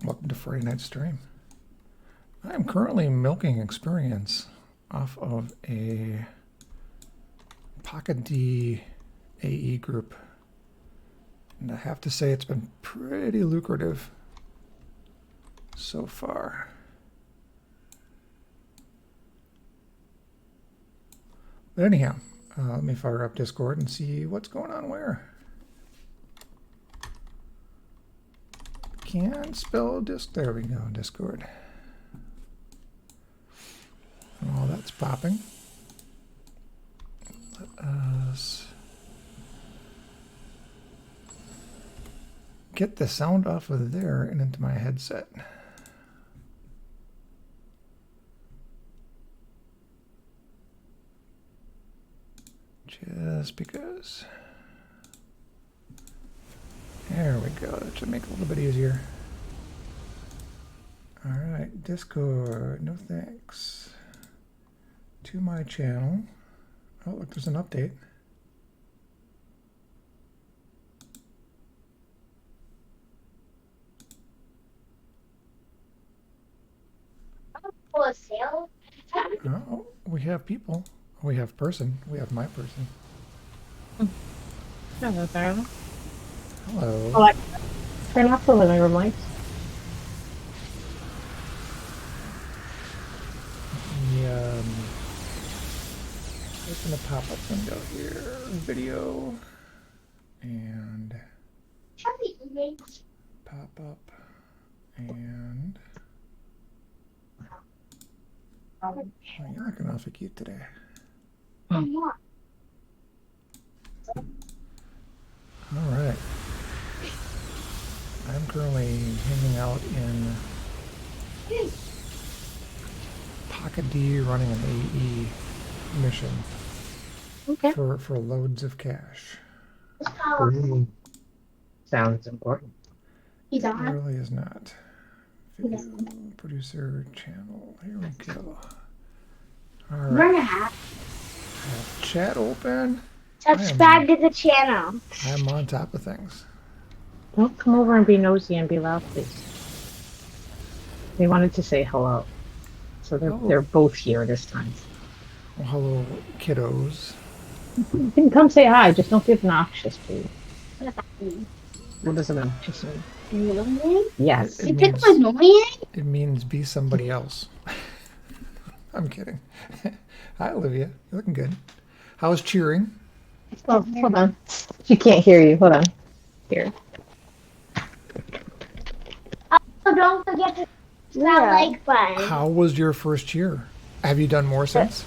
Welcome to Friday Night Stream. I am currently milking experience off of a Pocket D AE group. And I have to say it's been pretty lucrative so far. But anyhow, let me fire up Discord and see what's going on where. Can't spell disc. There we go, Discord. Oh, that's popping. Let us get the sound off of there and into my headset. Just because. There we go. That should make it a little bit easier. All right, Discord. No thanks. To my channel. Oh, look, there's an update. Oh, we have people. We have person. We have my person. Hello there. Hello. Oh, turn off the living room lights. Open a pop-up window here. Video. And pop up. And oh, you're looking awfully cute today. All right. I'm currently hanging out in Pocket D running an AE mission. Okay. For loads of cash. Ooh. Sounds important. It really is not. Video producer channel. Here we go. All right. Have chat open. Subscribe to the channel. I'm on top of things. Don't come over and be nosy and be loud, please. They wanted to say hello. So they're both here this time. Well, hello, kiddos. You can come say hi, just don't be obnoxious, please. What does obnoxious mean? Annoying? Yes. You pick annoying? It means be somebody else. I'm kidding. Hi, Olivia. You're looking good. How's cheering? Oh, hold on. She can't hear you. Hold on. Here. Oh, don't forget to like button. How was your first year? Have you done more since?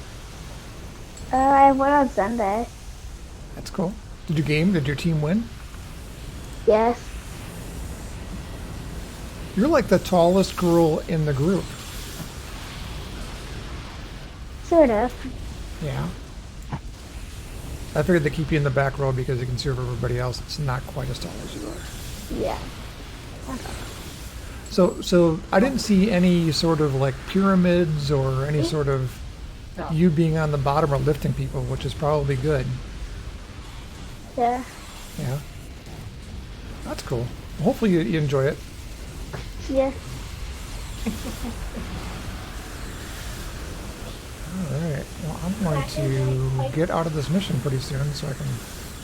I went on Sunday. That's cool. Did you game? Did your team win? Yes. You're like the tallest girl in the group. Sort of. Yeah. I figured they keep you in the back row because you can serve everybody else that's not quite as tall as you are. Yeah. So I didn't see any sort of like pyramids or any sort of you being on the bottom or lifting people, which is probably good. Yeah. Yeah. That's cool. Hopefully you enjoy it. Yeah. Alright, well I'm going to get out of this mission pretty soon so I can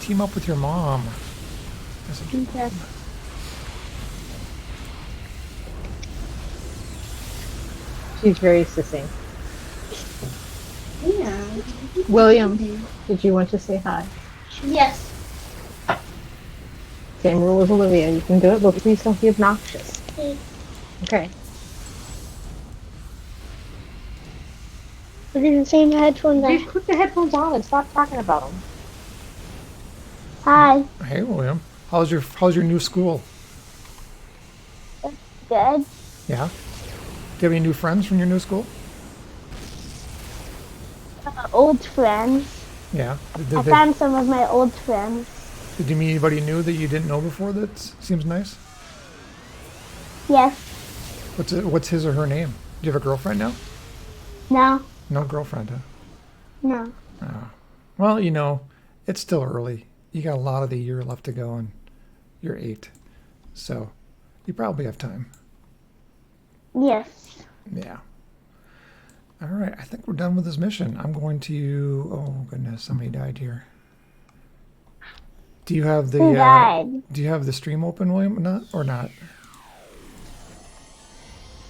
team up with your mom. Okay. She's very succinct. Yeah. William, did you want to say hi? Yes. Same rule as Olivia. You can do it, but please don't be obnoxious. Okay. I didn't say my headphones on. Just put the headphones on and stop talking about them. Hi. Hey William, how's your new school? Good. Yeah? Do you have any new friends from your new school? Old friends. Yeah. I found some of my old friends. Did you meet anybody new that you didn't know before that seems nice? Yes. What's his or her name? Do you have a girlfriend now? No. No girlfriend, huh? No. Oh. Well, you know, it's still early. You got a lot of the year left to go and you're 8. So you probably have time. Yes. Yeah. All right, I think we're done with this mission. I'm going to. Oh goodness, somebody died here. Do you have the? Who died? Do you have the stream open, William? Not or not?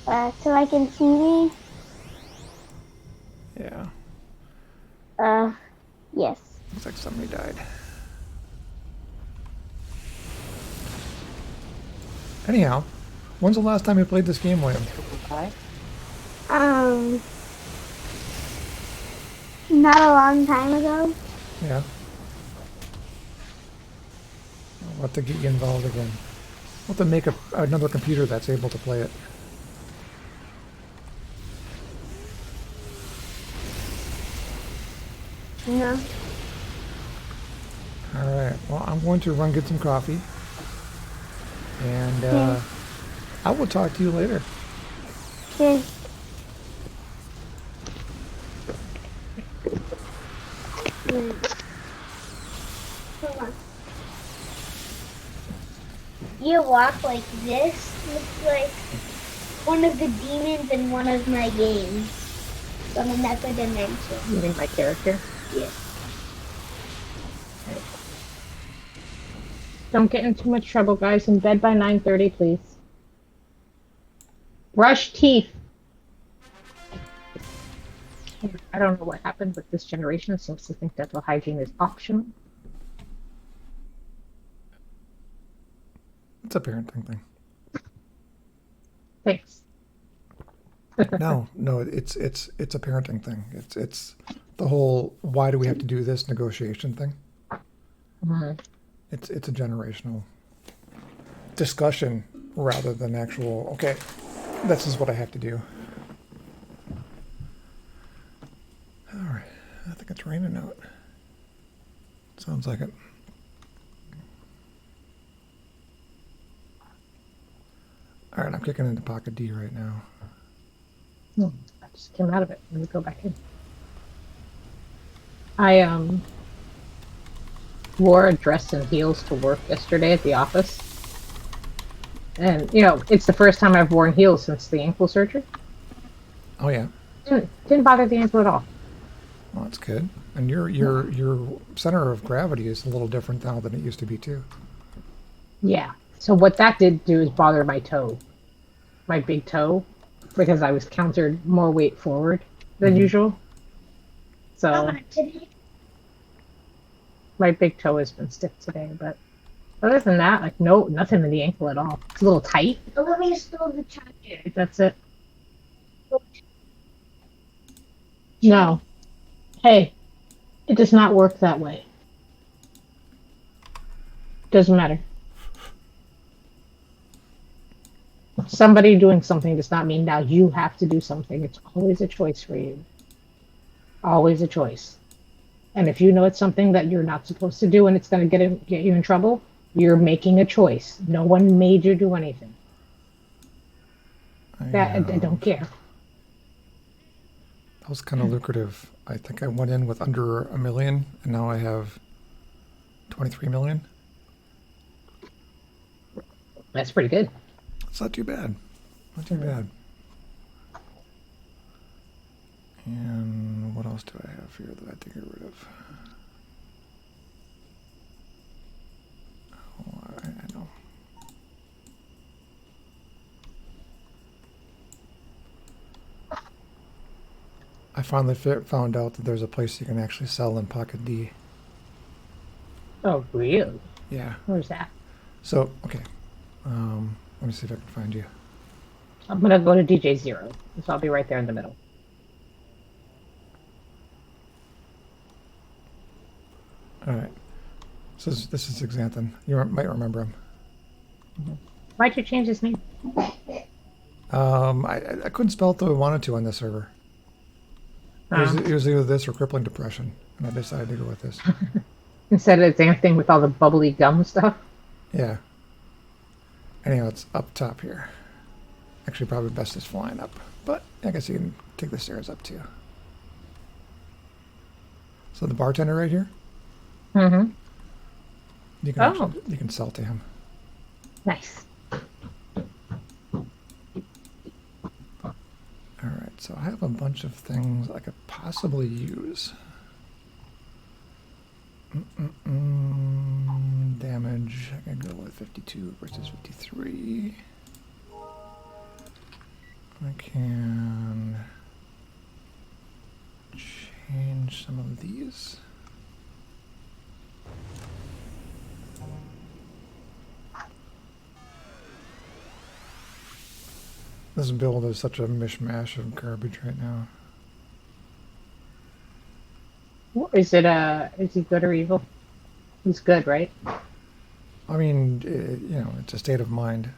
So I can see me? Yeah. Yes. Looks like somebody died. Anyhow, when's the last time you played this game, William? Not a long time ago. Yeah. I'll have to get you involved again. We'll have to make another computer that's able to play it. No. Alright, well, I'm going to run get some coffee. And Yeah. I will talk to you later. Okay. Hold on. You walk like this looks like one of the demons in one of my games from another dimension. You mean my character? Yes. Don't get in too much trouble, guys. In bed by 9:30, please. Brush teeth. I don't know what happened with this generation. It seems to think dental hygiene is optional. It's a parenting thing. Thanks. No, it's a parenting thing. It's the whole why do we have to do this negotiation thing. Mhm. It's a generational discussion rather than actual. Okay, this is what I have to do. All right, I think it's raining out. Sounds like it. All right, I'm kicking into pocket D right now. I just came out of it. Let me go back in. I wore a dress and heels to work yesterday at the office. And it's the first time I've worn heels since the ankle surgery. Oh yeah, Didn't bother the ankle at all. well that's good. And your center of gravity is a little different now than it used to be too. Yeah. So what that did do is bother my toe, my big toe, because I was countered more weight forward than usual. So Today. my big toe has been stiff today, but other than that, like nothing in the ankle at all. It's a little tight. Olivia stole the charger. That's it. No. Hey, it does not work that way. Doesn't matter. Somebody doing something does not mean now you have to do something. It's always a choice for you. Always a choice. And if you know it's something that you're not supposed to do and it's going to get you in trouble, you're making a choice. No one made you do anything. I don't care. That was kind of lucrative. I think I went in with under $1 million, and now I have 23 million. That's pretty good. It's not too bad. Not too bad. And what else do I have here that I have to get rid of? Oh, I know. I finally found out that there's a place you can actually sell in Pocket D. Oh, really? Yeah. Where's that? So, okay. Let me see if I can find you. I'm going to go to DJ Zero. So I'll be right there in the middle. All right. This is Xanthan. You might remember him. Why'd you change his name? I couldn't spell it the way I wanted to on this server. It was either this or crippling depression, and I decided to go with this. Instead of Xanthan with all the bubbly gum stuff? Yeah. Anyhow, it's up top here. Actually, probably best is flying up, but I guess you can take the stairs up too. So the bartender right here, Mm-hmm. you can you can sell to him. Nice. So I have a bunch of things I could possibly use. Damage, I can go with 52 versus 53. I can change some of these. This build is such a mishmash of garbage right now. Is he good or evil? He's good, right? I mean, you know, it's a state of mind.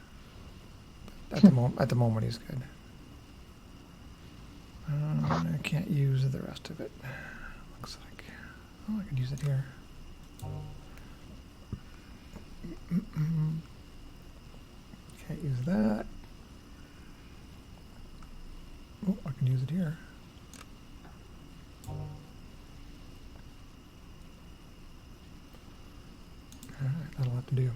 At the moment, he's good. I can't use the rest of it. Looks like. Oh, I can use it here. Can't use that. Oh, I can use it here. Alright, that'll have to do.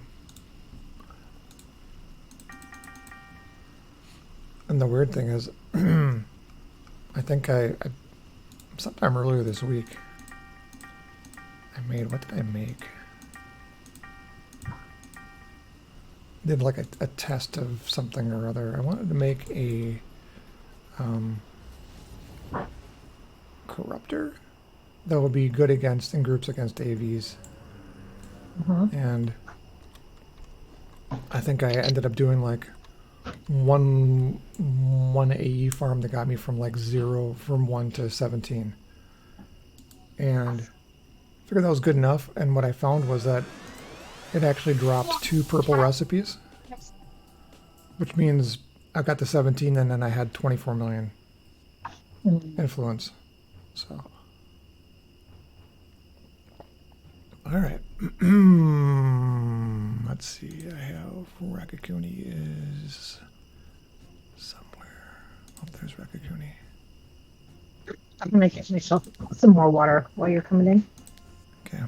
And the weird thing is, I think I sometime earlier this week, what did I make? Did like a test of something or other. I wanted to make a corruptor that would be good in groups against AVs. And I think I ended up doing like one AE farm that got me from like 1 to 17. And I figured that was good enough. And what I found was that it actually dropped 2 purple recipes, which means I've got the 17 and then I had 24 million influence. So, all right. Let's see. I have Rakakuni is somewhere. Oh, there's Rakakuni. I'm gonna get myself some more water while you're coming in. Okay.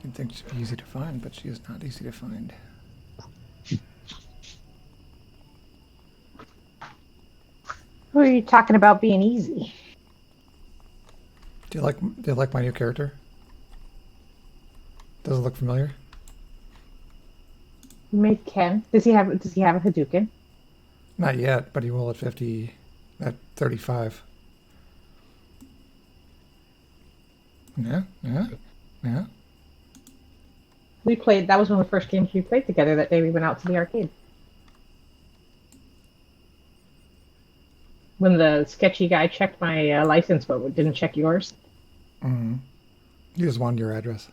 You'd think she'd be easy to find, but she is not easy to find. Who are you talking about being easy? Do you like my new character? Does it look familiar? You made Ken. Does he have a Hadouken? Not yet, but he will at 35. Yeah. We played. That was one of the first games we played together. That day we went out to the arcade. When the sketchy guy checked my license, but didn't check yours. Mm-hmm. You just wanted your address.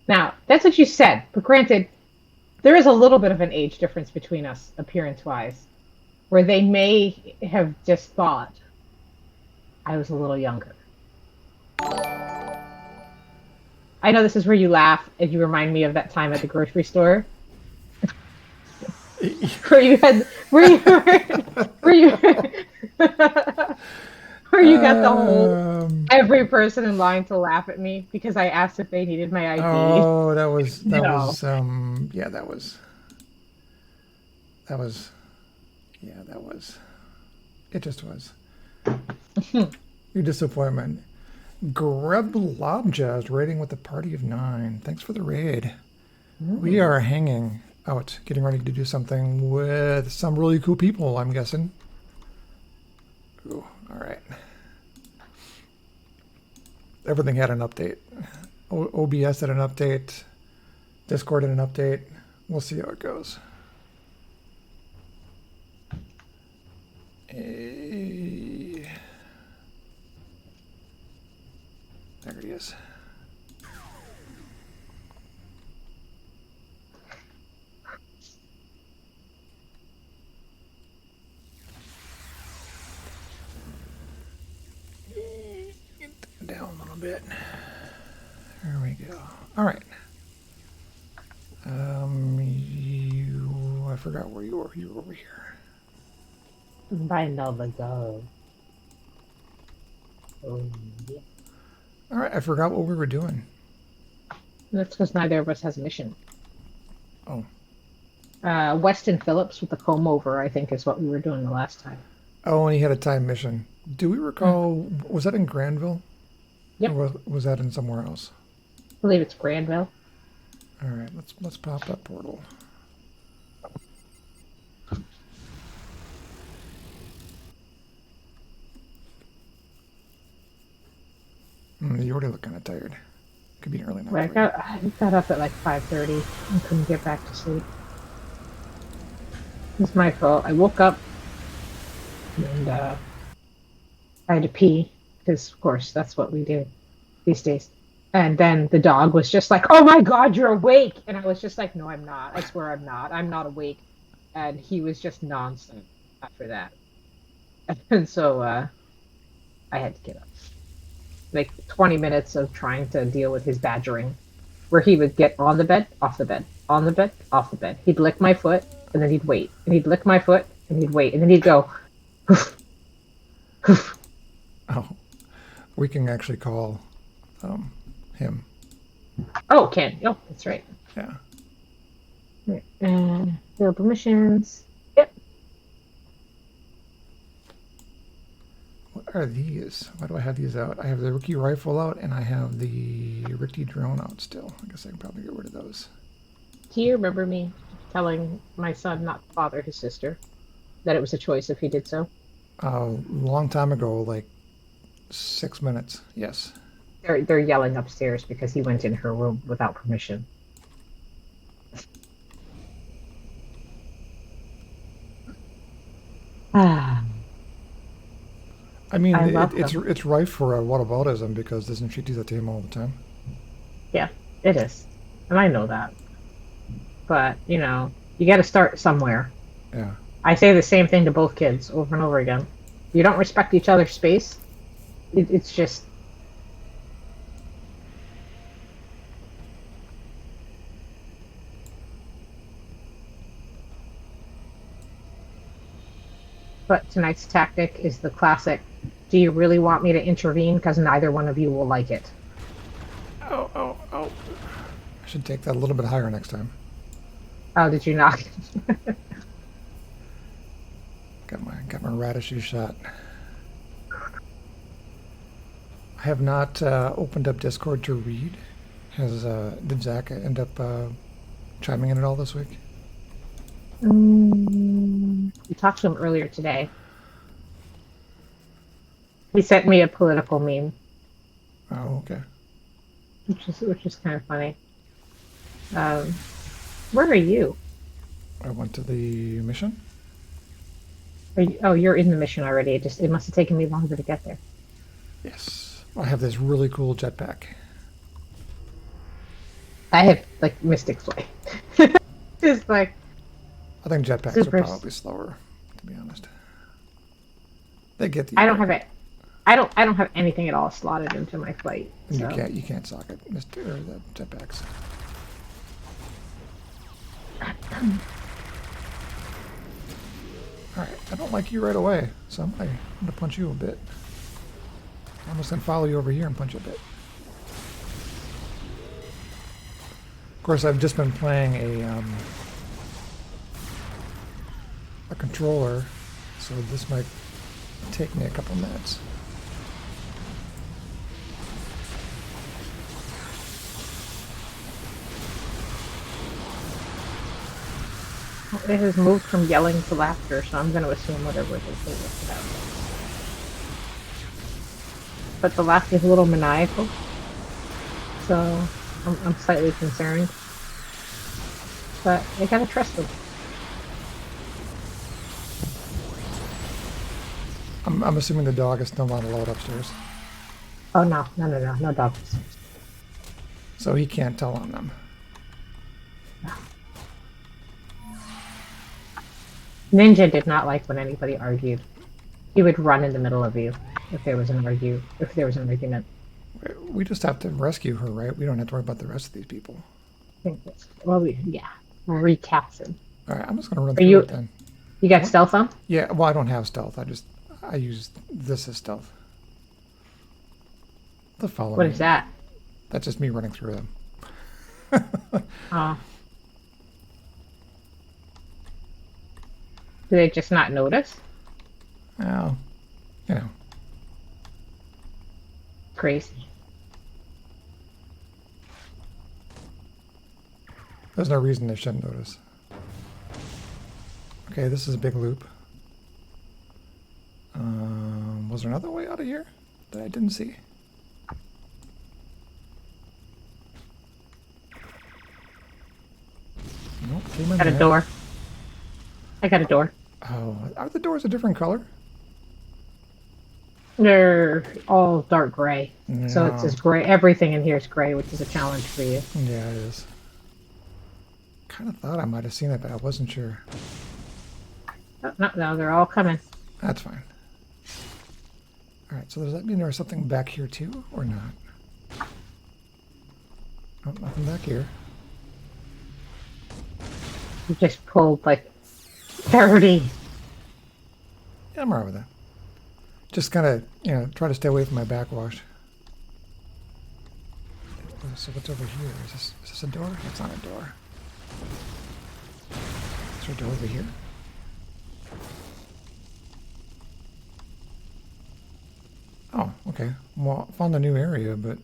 Now, that's what you said. But granted, there is a little bit of an age difference between us, appearance-wise, where they may have just thought I was a little younger. I know this is where you laugh and you remind me of that time at the grocery store. where you had where you where you where you got the whole every person in line to laugh at me because I asked if they needed my ID. Oh, that was No. yeah, that was it just was. Your disappointment. Greb Lobja is raiding with a party of 9. Thanks for the raid. We are hanging out, getting ready to do something with some really cool people, I'm guessing. Ooh, all right. Everything had an update. OBS had an update. Discord had an update. We'll see how it goes. There he is. Down a little bit. There we go. All right. I forgot where you were. You were over here. By Nova Go. Oh, yeah. All right. I forgot what we were doing. That's because neither of us has a mission. Oh. Weston Phillips with the comb over, I think, is what we were doing the last time. Oh, and he had a time mission. Do we recall? Was that in Granville? Yep. Or was that in somewhere else? I believe it's Granville. All right. Let's pop that portal. You already look kind of tired. Could be an early night. Well, I got up at like 5:30 and couldn't get back to sleep. It's my fault. I woke up and I had to pee because, of course, that's what we do these days. And then the dog was just like, "Oh my God, you're awake!" And I was just like, "No, I'm not. I swear I'm not. I'm not awake." And he was just nonsense after that. And so I had to get up. Like 20 minutes of trying to deal with his badgering, where he would get on the bed, off the bed, on the bed, off the bed. He'd lick my foot, and then he'd wait. And he'd lick my foot, and he'd wait. And then he'd go, "Hoof, hoof." Oh, we can actually call him. Oh, Ken. Oh, that's right. Yeah. Fill permissions. Yep. What are these? Why do I have these out? I have the Ricky rifle out, and I have the Ricky drone out still. I guess I can probably get rid of those. Do you remember me telling my son not to bother his sister? That it was a choice if he did so? A long time ago, like 6 minutes. Yes. They're yelling upstairs because he went in her room without permission. Ah. I mean, I love it's rife for whataboutism because doesn't she do that to him all the time? Yeah, it is. And I know that. But, you know, you got to start somewhere. Yeah. I say the same thing to both kids over and over again. You don't respect each other's space. It's just... But tonight's tactic is the classic, do you really want me to intervene? Because neither one of you will like it. Oh. I should take that a little bit higher next time. Oh, did you not? Got my radishy shot. I have not opened up Discord to read. Did Zach end up chiming in at all this week? We talked to him earlier today. He sent me a political meme. Oh, okay. Which is kind of funny. Where are you? I went to the mission. Oh, you're in the mission already. It must have taken me longer to get there. Yes. I have this really cool jetpack. I have like Mystic Flight. Just like I think jetpacks super... are probably slower, to be honest. They get the. I don't have it. I don't have anything at all slotted into my flight. So. You can't sock it, Mr. Or the jetpacks. Alright, I don't like you right away, so I'm gonna punch you a bit. I'm just gonna follow you over here and punch you a bit. Of course, I've just been playing a controller, so this might take me a couple minutes. It has moved from yelling to laughter, so I'm going to assume whatever it is they lifted out. But the laughter is a little maniacal, so I'm slightly concerned. But I gotta trust them. I'm assuming the dog is still not allowed upstairs, Oh no dogs. so he can't tell on them. Ninja did not like when anybody argued. He would run in the middle of you if there was an argument. We just have to rescue her, right? We don't have to worry about the rest of these people. Well, recast him. All right, I'm just gonna run Are through you- it then. You got stealth on? Yeah, well, I don't have stealth. I use this as stealth. They'll follow What me. is that? That's just me running through them. Do they just not notice? Well, you know. Crazy. There's no reason they shouldn't notice. Okay, this is a big loop. Was there another way out of here that I didn't see? Nope, came in Got a there. door. I got a door. Oh, are the doors a different color? They're all dark gray. So it's No. just gray. Everything in here is gray, which is a challenge for you. Yeah, it is. Kind of thought I might have seen it, but I wasn't sure. Oh, no, they're all coming. That's fine. Alright, so does that mean there's something back here too, or not? Oh, nothing back here. You just pulled like 30. Yeah, I'm alright with that. Just kind of, try to stay away from my backwash. So what's over here? Is this a door? That's not a door. Is there a door over here? Oh, okay. Well, I found a new area, but...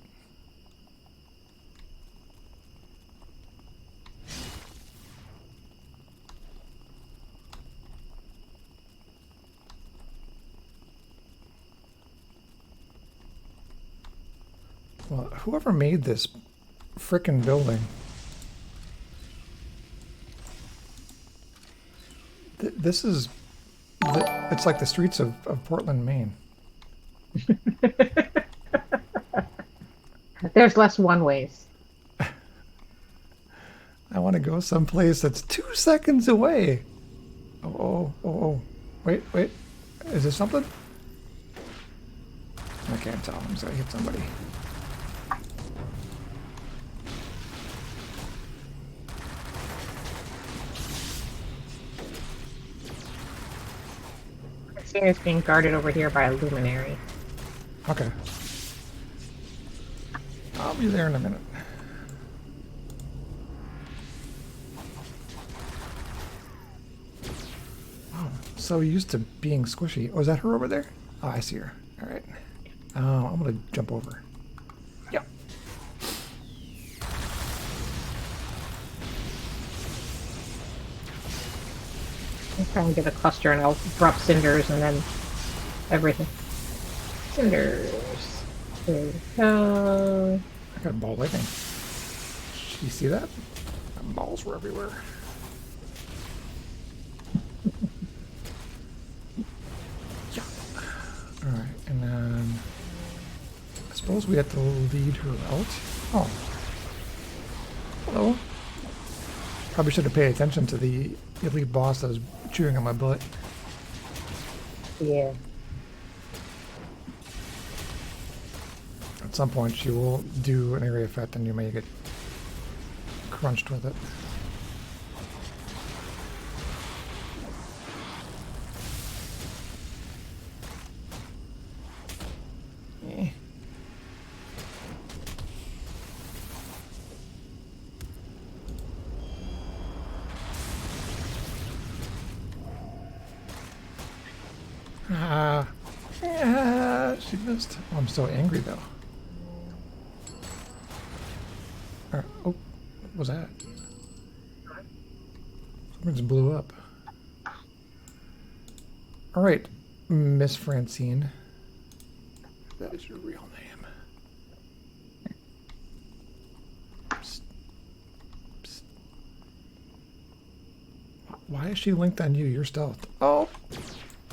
Well, whoever made this frickin' building... This is... It's like the streets of Portland, Maine. There's less one ways. I want to go someplace that's 2 seconds away. Oh. Wait. Is this something? I can't tell. I'm just going to hit somebody. The scene is being guarded over here by a luminary. Okay. I'll be there in a minute. Oh, so used to being squishy. Oh, is that her over there? Oh, I see her. All right. Oh, I'm going to jump over. Yep. I'm trying to get a cluster and I'll drop cinders and then everything. Cinders. There we go. I got a ball lightning. You see that? My balls were everywhere. Yeah. Alright, and then I suppose we have to lead her out. Oh. Hello. Probably should have paid attention to the elite boss that was chewing on my butt. Yeah. At some point she will do an area effect and you may get crunched with it. missed. Oh, I'm so angry though. Alright. Oh, what was that? Something just blew up. Alright, Miss Francine. That is your real name. Psst. Psst. Why is she linked on you? You're stealth. Oh,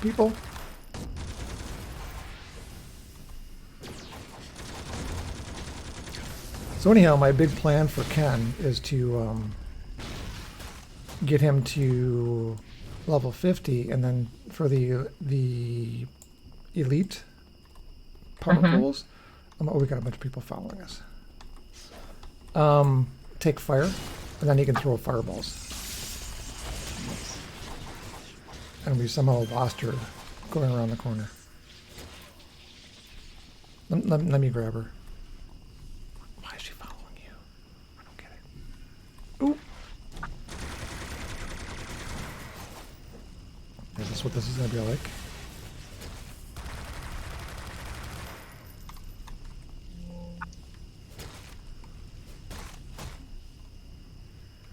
people. So anyhow, my big plan for Ken is to get him to level 50, and then for the elite power pools, oh, we got a bunch of people following us. Take fire, and then he can throw fireballs. And we somehow lost her going around the corner. Let me grab her. Why is she following you? I don't get it. Ooh. Is this what this is going to be like?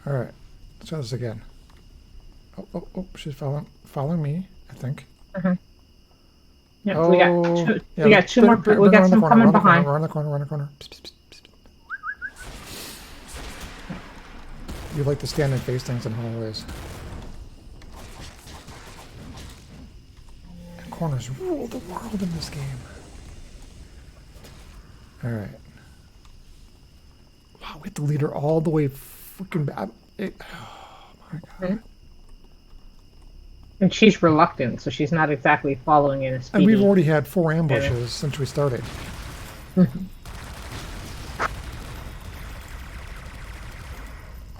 Alright, let's try this again. Oh, she's following me, I think. Yeah, Oh, we got two more. We got some coming behind. Run the corner. Psst, psst, psst, psst. You like to stand and face things in hallways. And corners rule the world in this game. Alright. Wow, we have to lead her all the way freaking back. Oh my god. And she's reluctant, so she's not exactly following in a speedy. And we've already had 4 ambushes since we started.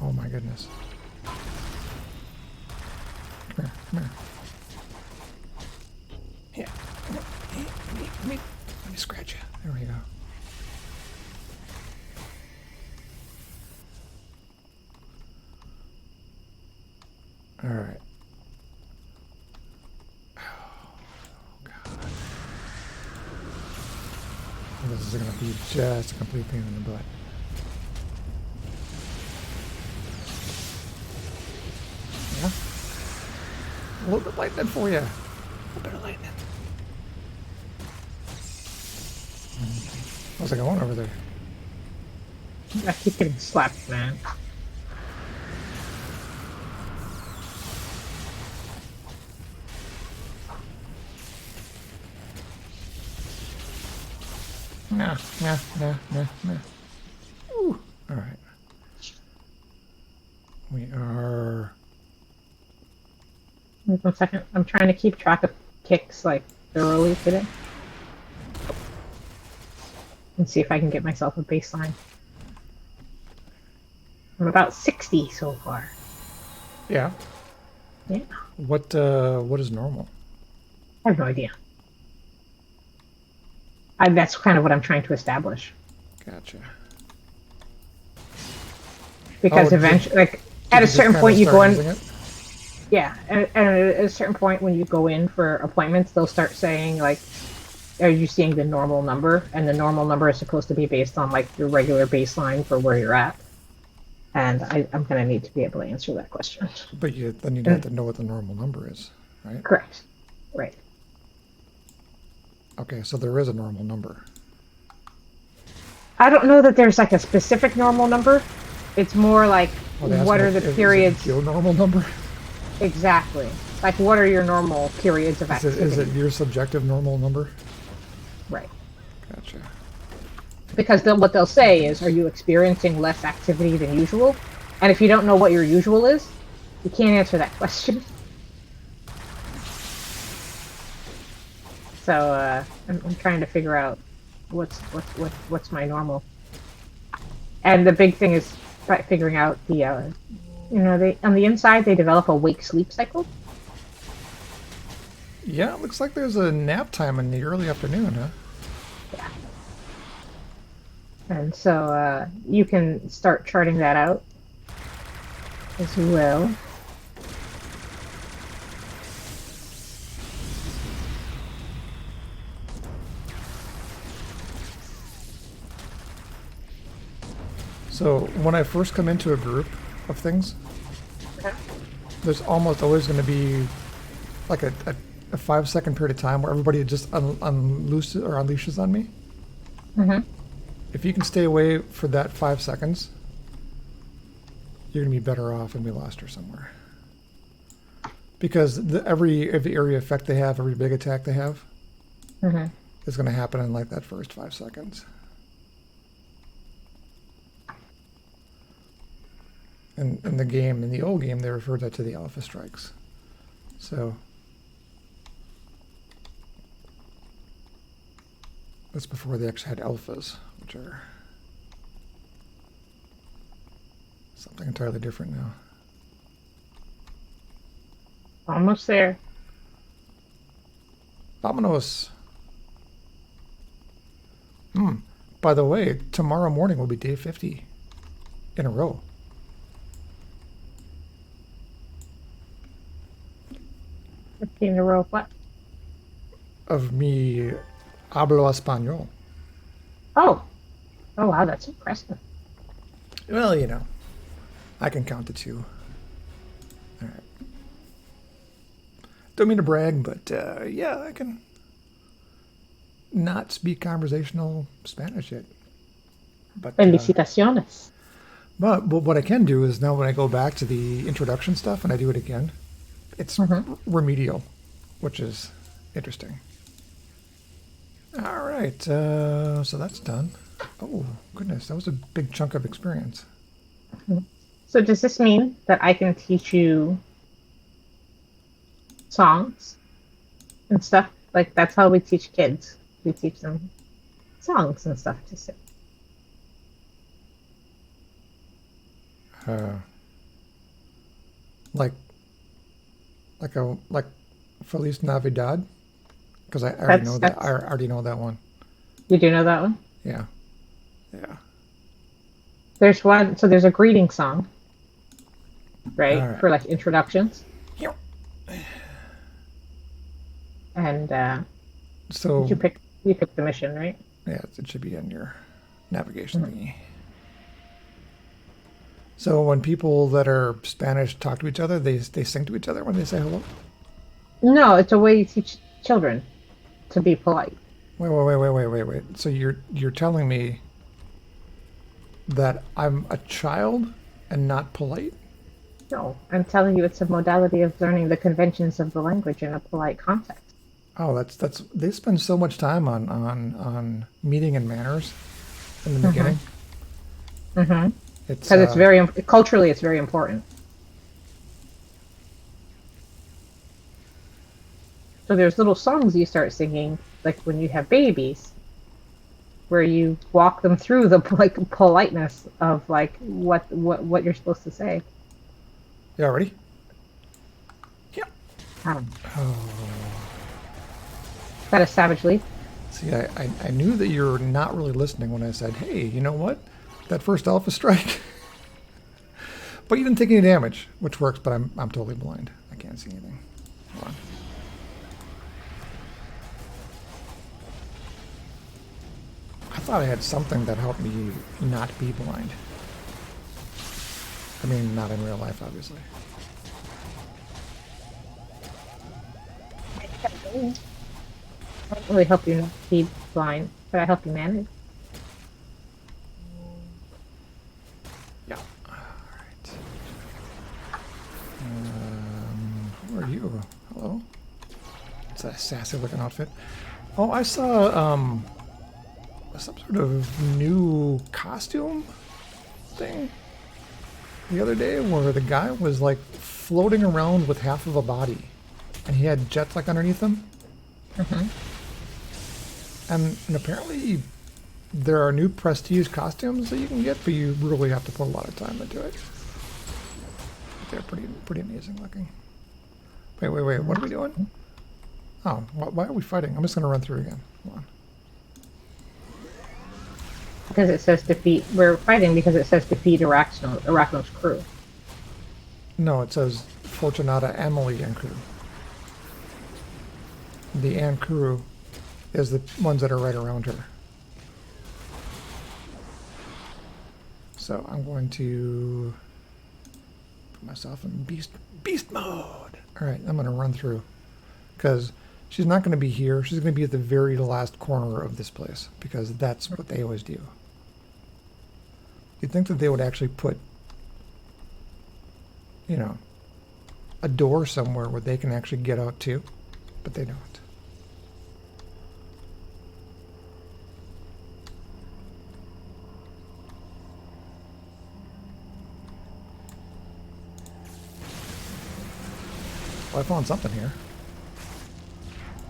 Oh my goodness. Come here. Yeah. Let me scratch you. There we go. All right. This is going to be just a complete pain in the butt. Yeah? A little bit of lightning for you. A little bit of lightning. How's it going over there? I keep getting slapped, man. Nah. Ooh. All right. We are... Wait 1 second. I'm trying to keep track of kicks, like, thoroughly today. And see if I can get myself a baseline. I'm about 60 so far. Yeah. Yeah. What is normal? I have no idea. That's kind of what I'm trying to establish. Gotcha. Because eventually, like, at a certain point you go in... Yeah, and at a certain point when you go in for appointments, they'll start saying, like, are you seeing the normal number? And the normal number is supposed to be based on, like, your regular baseline for where you're at. And I'm going to need to be able to answer that question. But then you'd have to know what the normal number is, right? Correct. Right. Okay, so there is a normal number. I don't know that there's, like, a specific normal number. It's more like, what are the periods... Is it your normal number? Exactly. Like, what are your normal periods of activity? Is it your subjective normal number? Right. Gotcha. Because then what they'll say is, are you experiencing less activity than usual? And if you don't know what your usual is, you can't answer that question. So I'm trying to figure out what's my normal. And the big thing is figuring out the they on the inside they develop a wake-sleep cycle. Yeah, it looks like there's a nap time in the early afternoon, huh? Yeah. And so you can start charting that out as well. So when I first come into a group of things, there's almost always going to be like a 5-second period of time where everybody just unleashes on me. Mm-hmm. If you can stay away for that 5 seconds, you're going to be better off and be lost or somewhere. Because every area effect they have, every big attack they have, Mm-hmm. is going to happen in like that first 5 seconds. And in the old game, they referred that to the alpha strikes. So that's before they actually had alphas, which are something entirely different now. Almost there. Vamonos. By the way, tomorrow morning will be day 50 in a row. 15 in a row. What? Of me hablo español. Oh. Oh, wow, that's impressive. Well, you know, I can count to 2. All right. Don't mean to brag, but yeah, I can not speak conversational Spanish yet. But Felicitaciones. but what I can do is now when I go back to the introduction stuff and I do it again, it's remedial, which is interesting. All right, so that's done. Oh, goodness, that was a big chunk of experience. So does this mean that I can teach you songs and stuff? Like that's how we teach kids. We teach them songs and stuff to sing. Like Feliz Navidad, because I already know that. I already know that one. You do know that one? Yeah, yeah. There's one. So there's a greeting song, right? All right. For like introductions. Yep. And So you pick the mission, right? yeah, it should be in your navigation thingy. So when people that are Spanish talk to each other, they sing to each other when they say hello? No, it's a way you teach children to be polite. Wait. So you're telling me that I'm a child and not polite? No, I'm telling you, it's a modality of learning the conventions of the language in a polite context. Oh, that's they spend so much time on meeting and manners in the beginning. Mm-hmm. It's Because it's very culturally, it's very important. So there's little songs you start singing, like when you have babies, where you walk them through the like politeness of like what you're supposed to say. yeah, ready? Yeah. Is that a savage leap? See, I knew that you're not really listening when I said, hey, you know what? That first alpha strike. But you didn't take any damage, which works, but I'm totally blind. I can't see anything. Hold on. I thought I had something that helped me not be blind. I mean, not in real life, obviously. I don't really help you not be blind, but I help you manage. Yeah. All right. Who are you? Hello? It's a sassy looking outfit. Oh, I saw some sort of new costume thing the other day where the guy was like floating around with half of a body and he had jets like underneath him. And apparently there are new prestige costumes that you can get, but you really have to put a lot of time into it. They're pretty amazing looking. Wait, what are we doing? Oh, why are we fighting? I'm just going to run through again. Hold on. Because it says defeat. We're fighting because it says defeat Arachno's crew. No, it says Fortunata, Emily, and crew. The and crew is the ones that are right around her. So I'm going to put myself in beast mode. All right, I'm going to run through because she's not going to be here. She's going to be at the very last corner of this place because that's what they always do. You'd think that they would actually put, you know, a door somewhere where they can actually get out too, but they don't. Well, I found something here.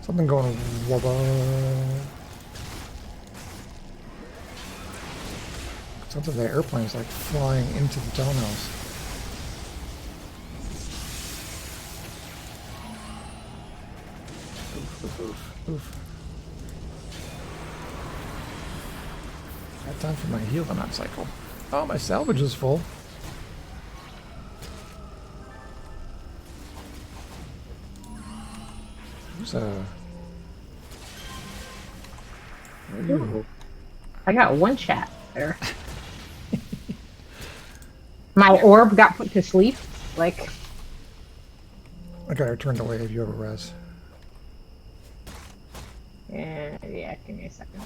Something going wubba. Sounds like the airplane's like flying into the townhouse. Oof, oof, oof. Got time for my healing up cycle. Oh, my salvage is full. There's a... Ooh. I got one chat there. My orb got put to sleep. Like, I got her turned away if you have a res. yeah, give me a second.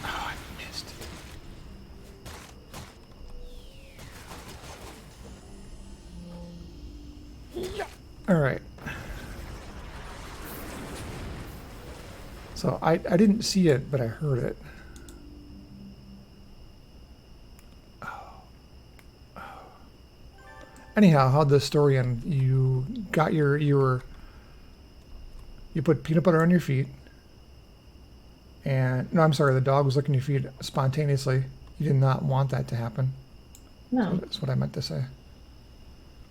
Oh, I missed. Yeah. All right. So I didn't see it, but I heard it. Anyhow, how'd the story end? You got you put peanut butter on your feet, and no, I'm sorry, the dog was licking your feet spontaneously. You did not want that to happen. No, That's what I meant to say.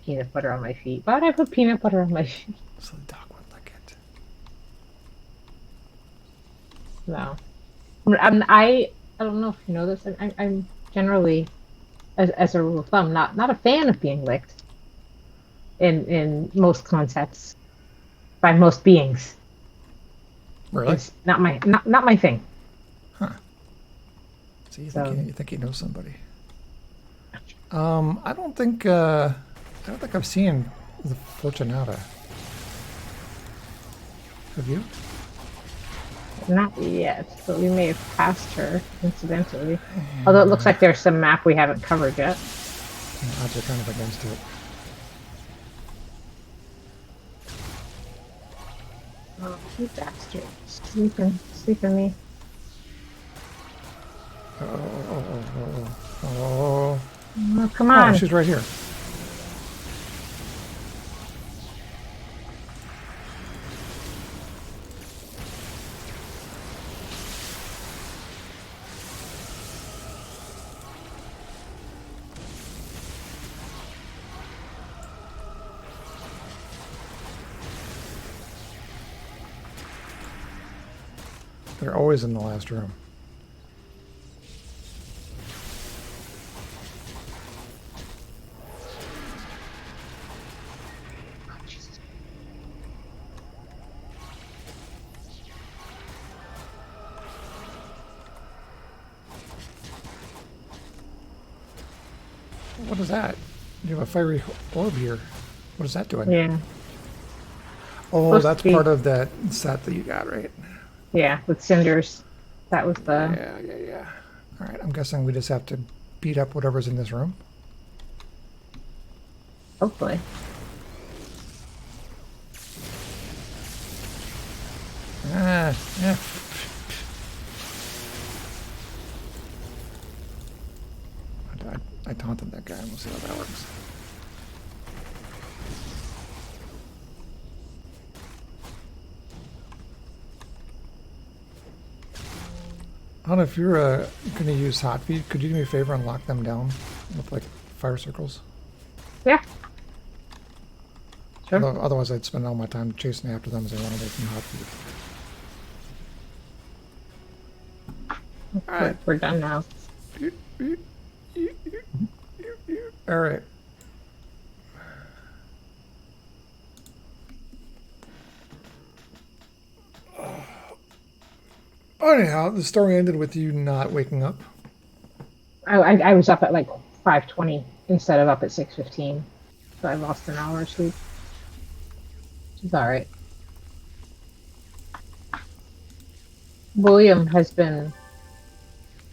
peanut butter on my feet. Why would I put peanut butter on my feet? So the dog would lick it. No. I don't know if you know this. I'm generally, as a rule of thumb, not a fan of being licked. In most contexts, by most beings. Really? It's not my thing. Huh. So you think you know somebody? I don't think I've seen the Fortunata. Have you? Not yet, but we may have passed her incidentally. Although it looks like there's some map we haven't covered yet. The odds are kind of against it. Oh, you bastard. Sleeping me. Oh. Oh, come on. Oh, she's right here. They're always in the last room. What is that? You have a fiery orb here. What is that doing? Yeah. Oh, Supposed that's to be- part of that set that you got, right? Yeah, with cinders. That was the. Yeah. All right, I'm guessing we just have to beat up whatever's in this room. Hopefully. Yeah. I taunted that guy. We'll see how that works. I don't know if you're going to use hot feet. Could you do me a favor and lock them down with like fire circles? Yeah. Sure. Otherwise, I'd spend all my time chasing after them as I run away from hot feet. All right. We're done now. All right. Anyhow, the story ended with you not waking up. I was up at like 5:20 instead of up at 6:15, so I lost an hour of sleep. It's all right. William has been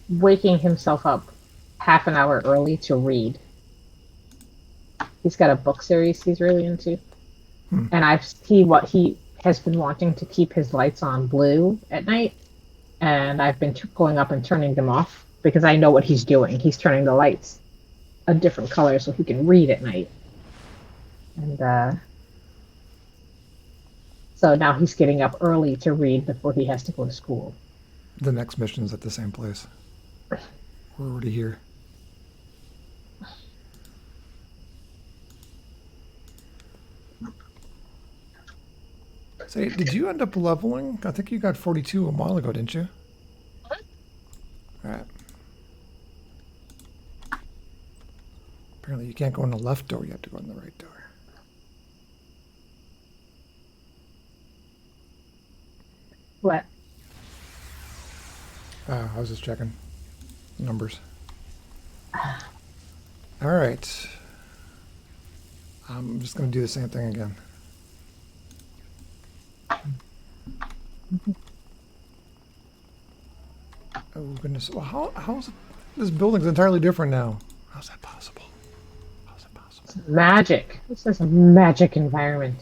waking himself up half an hour early to read. He's got a book series he's really into, and he has been wanting to keep his lights on blue at night, and I've been going up and turning them off because I know what he's doing. He's turning the lights a different color so he can read at night, and so now he's getting up early to read before he has to go to school. The next mission's at the same place. We're already here. Say, did you end up leveling? I think you got 42 a while ago, didn't you? All right. Apparently you can't go in the left door, you have to go in the right door. What? I was just checking numbers. All right. I'm just going to do the same thing again. Oh, goodness. Well, how's it? This building's entirely different now. How's that possible? How's it possible? Magic. This is a magic environment.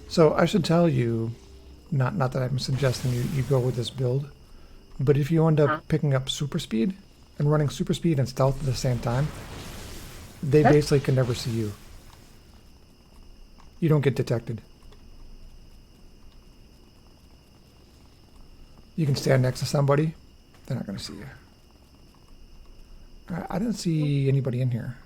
So I should tell you, not that I'm suggesting you go with this build, but if you end up picking up super speed and running super speed and stealth at the same time, they basically can never see you. You don't get detected. You can stand next to somebody, they're not going to see you. I didn't see anybody in here.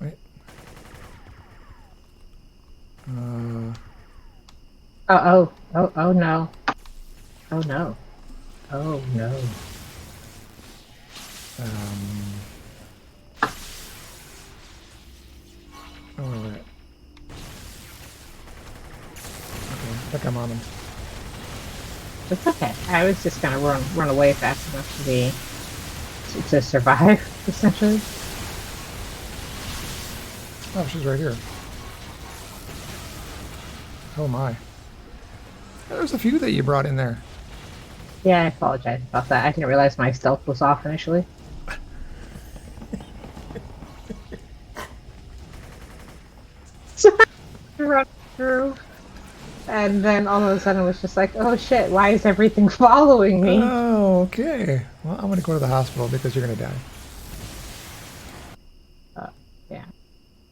Wait. Oh no. Oh no. Oh no. Oh, wait. Okay, I think I'm on them. It's okay. I was just gonna run away fast enough to survive, essentially. Oh, she's right here. Oh my. There's a few that you brought in there. Yeah, I apologize about that. I didn't realize my stealth was off initially. So I run through, and then all of a sudden it was just like, oh shit, why is everything following me? Oh, okay. Well, I'm going to go to the hospital because you're going to die.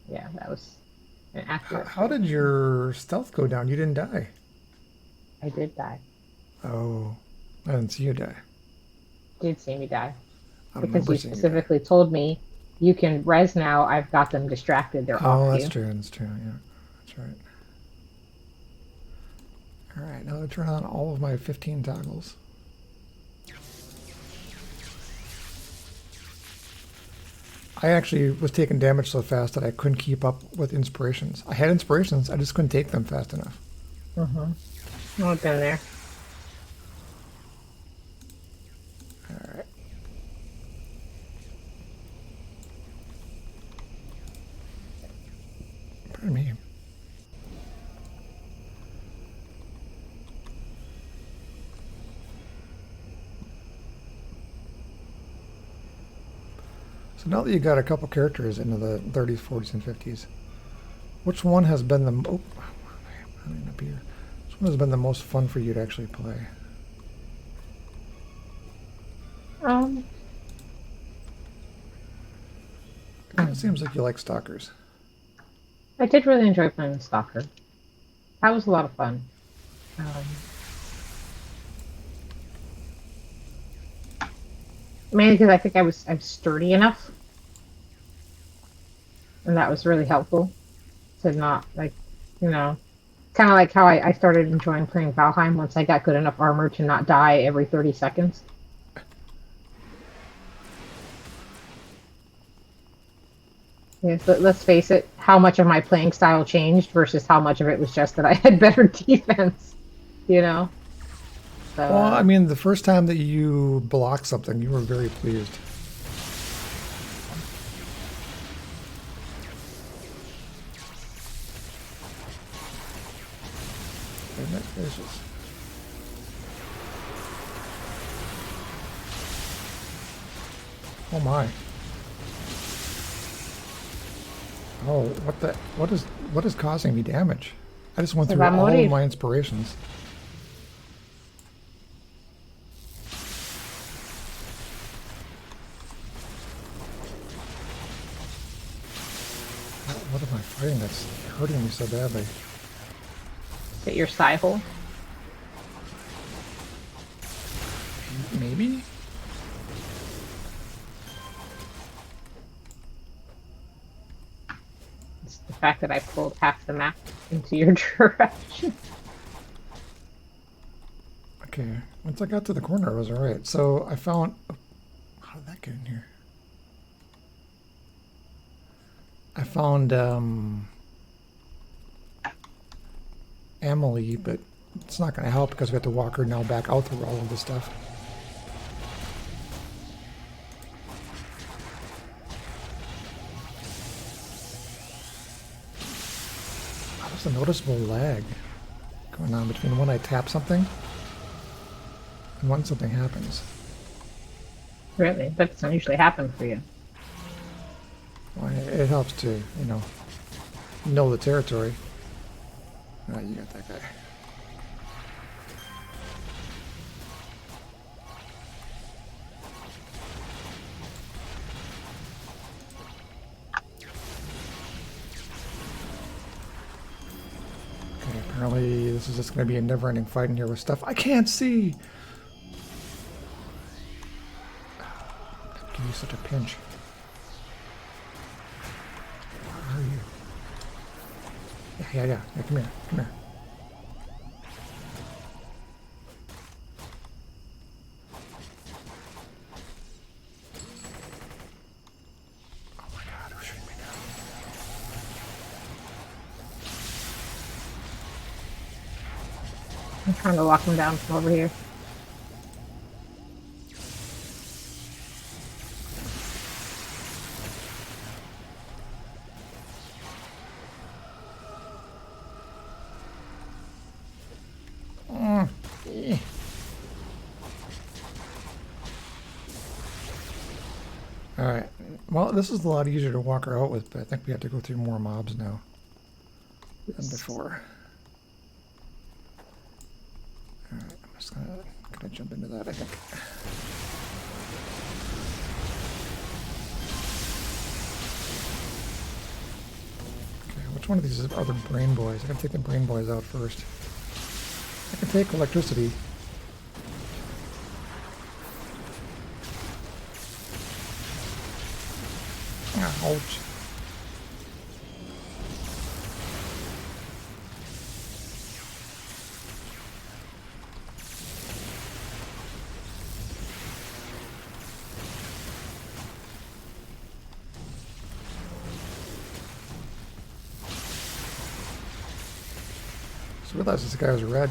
Yeah, that was an accurate. How did your stealth go down? You didn't die. I did die. Oh, I didn't see you die. Did see me die. I Because you seeing specifically told me you can res now. I've got them distracted. They're Oh, off that's you. true. That's true. Yeah, that's right. All right, now to turn on all of my 15 toggles. I actually was taking damage so fast that I couldn't keep up with inspirations. I had inspirations, I just couldn't take them fast enough. I've been there. All right. Pardon me. So now that you got a couple characters into the 30s, 40s, and 50s, which one has been the up here? Which one has been the most fun for you to actually play? It seems like you like stalkers. I did really enjoy playing Stalker. That was a lot of fun. Mainly because I think I'm sturdy enough, and that was really helpful to not kind of like how I started enjoying playing Valheim once I got good enough armor to not die every 30 seconds. Yes, but let's face it, how much of my playing style changed versus how much of it was just that I had better defense, you know? So, Well, I mean, the first time that you blocked something, you were very pleased. Goodness gracious. Oh my. Oh, what is causing me damage? I just went se through va a all of morir. my inspirations. What am I fighting that's hurting me so badly? Hit your side hole. Maybe? It's the fact that I pulled half the map into your direction. Okay. Once I got to the corner, I was alright. So I found... Oh, how did that get in here? I found, Emily, but it's not going to help because we have to walk her now back out through all of this stuff. Oh, there's a noticeable lag going on between when I tap something and when something happens. Really? That doesn't usually happen for you. Well, it helps to, know the territory. Ah, you got that guy. Okay, apparently this is just going to be a never-ending fight in here with stuff I can't see. Give you such a pinch. Where are you? Yeah, come here, come here. Oh my god, who's shooting me now? I'm trying to lock him down from over here. Eh. Alright, well, this is a lot easier to walk her out with, but I think we have to go through more mobs now than before. Alright, I'm just gonna jump into that, I think. Okay, which one of these are the brain boys? I gotta take the brain boys out first. I can take electricity. Ouch. Just realized this guy was red.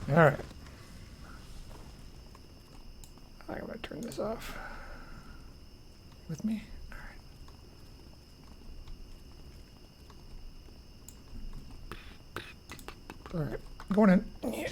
Alright. I'm gonna turn this off. With me? Alright. Going in. Yeah.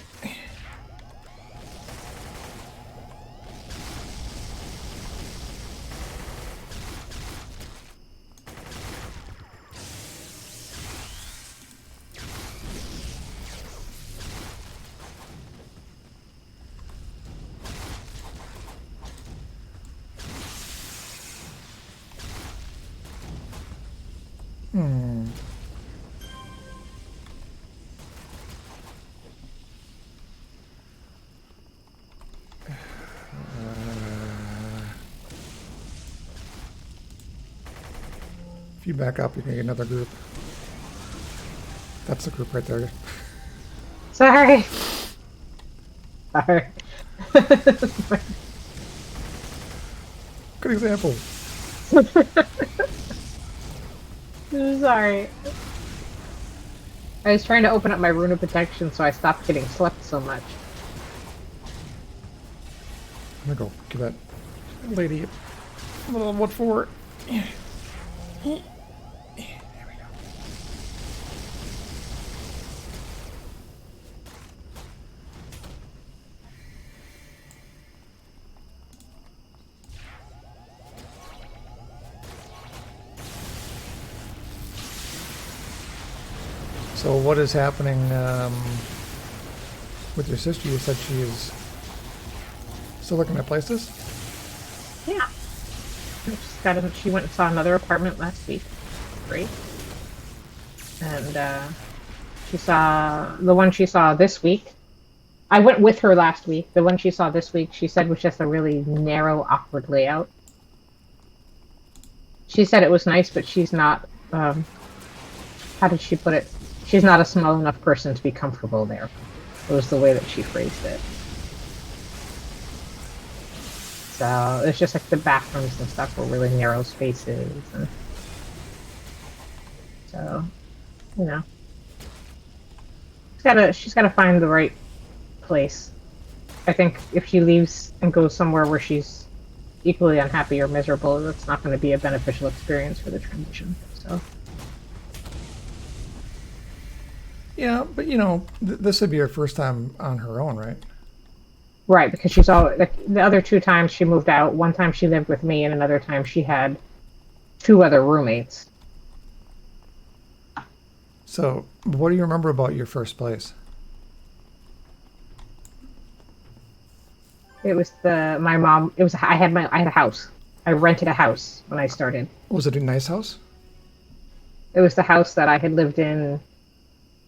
you back up, you can get another group. That's the group right there. Sorry. Sorry. Good example. Sorry. I was trying to open up my rune of protection so I stopped getting slept so much. I'm gonna go give that lady a little what for. There we go. So what is happening with your sister? You said she is still looking at places? Yeah. She went and saw another apartment last week. Great. And she saw the one she saw this week. I went with her last week. The one she saw this week, she said was just a really narrow, awkward layout. She said it was nice, but she's not, how did she put it? She's not a small enough person to be comfortable there. It was the way that she phrased it. So it's just like the bathrooms and stuff were really narrow spaces. And so, you know, she's gotta find the right place. I think if she leaves and goes somewhere where she's equally unhappy or miserable, that's not going to be a beneficial experience for the transition. So. Yeah, but you know, this would be her first time on her own, right? Right, because she saw the other 2 times she moved out. One time she lived with me, and another time she had 2 other roommates. So, what do you remember about your first place? It was my mom. It was I had a house. I rented a house when I started. Was it a nice house? It was the house that I had lived in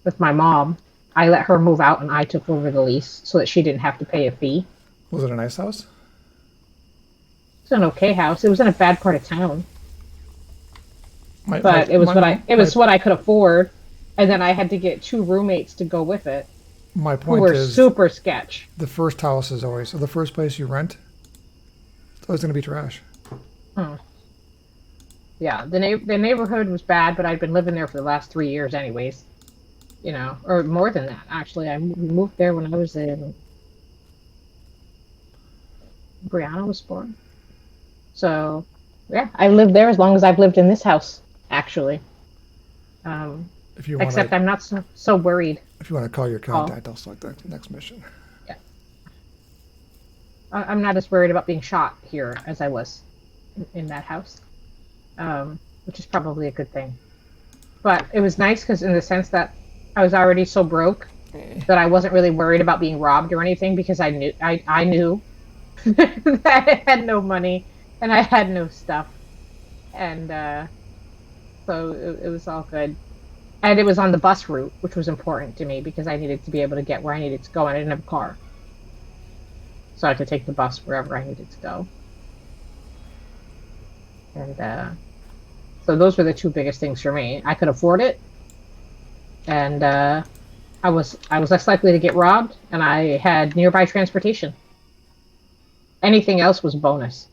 with my mom. I let her move out and I took over the lease so that she didn't have to pay a fee. Was it a nice house? It was an okay house. It was in a bad part of town. But it was what I could afford, and then I had to get 2 roommates to go with it. My point who were is super sketch. The first house is always, so the first place you rent, it's always going to be trash. Yeah, the neighborhood was bad, but I'd been living there for the last 3 years anyways. You know, or more than that, actually. I moved there when I was in... Brianna was born. So, yeah, I lived there as long as I've lived in this house, actually. If you want except I'm not so worried. If you want to call your contact, I'll select the next mission. Yeah. I'm not as worried about being shot here as I was in that house, which is probably a good thing. But it was nice because in the sense that I was already so broke that I wasn't really worried about being robbed or anything because I knew that I had no money and I had no stuff, and so it was all good. And it was on the bus route, which was important to me because I needed to be able to get where I needed to go, and I didn't have a car, so I could take the bus wherever I needed to go. And so those were the 2 biggest things for me. I could afford it, and I was less likely to get robbed, and I had nearby transportation. Anything else was bonus.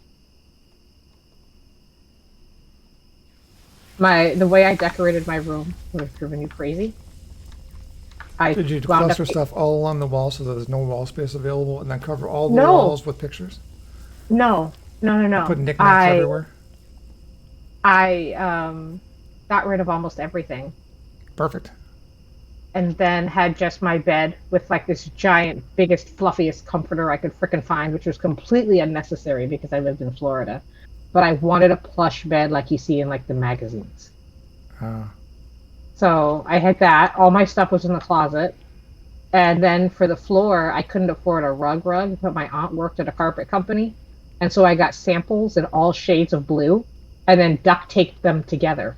The way I decorated my room would have driven you crazy. Did you cluster stuff all along the wall so that there's no wall space available, and then cover all the walls with pictures? No. Put knickknacks everywhere? I got rid of almost everything. Perfect. And then had just my bed with like this giant, biggest, fluffiest comforter I could frickin' find, which was completely unnecessary because I lived in Florida. But I wanted a plush bed like you see in like the magazines. So I had that. All my stuff was in the closet. And then for the floor, I couldn't afford a rug, but my aunt worked at a carpet company. And so I got samples in all shades of blue and then duct taped them together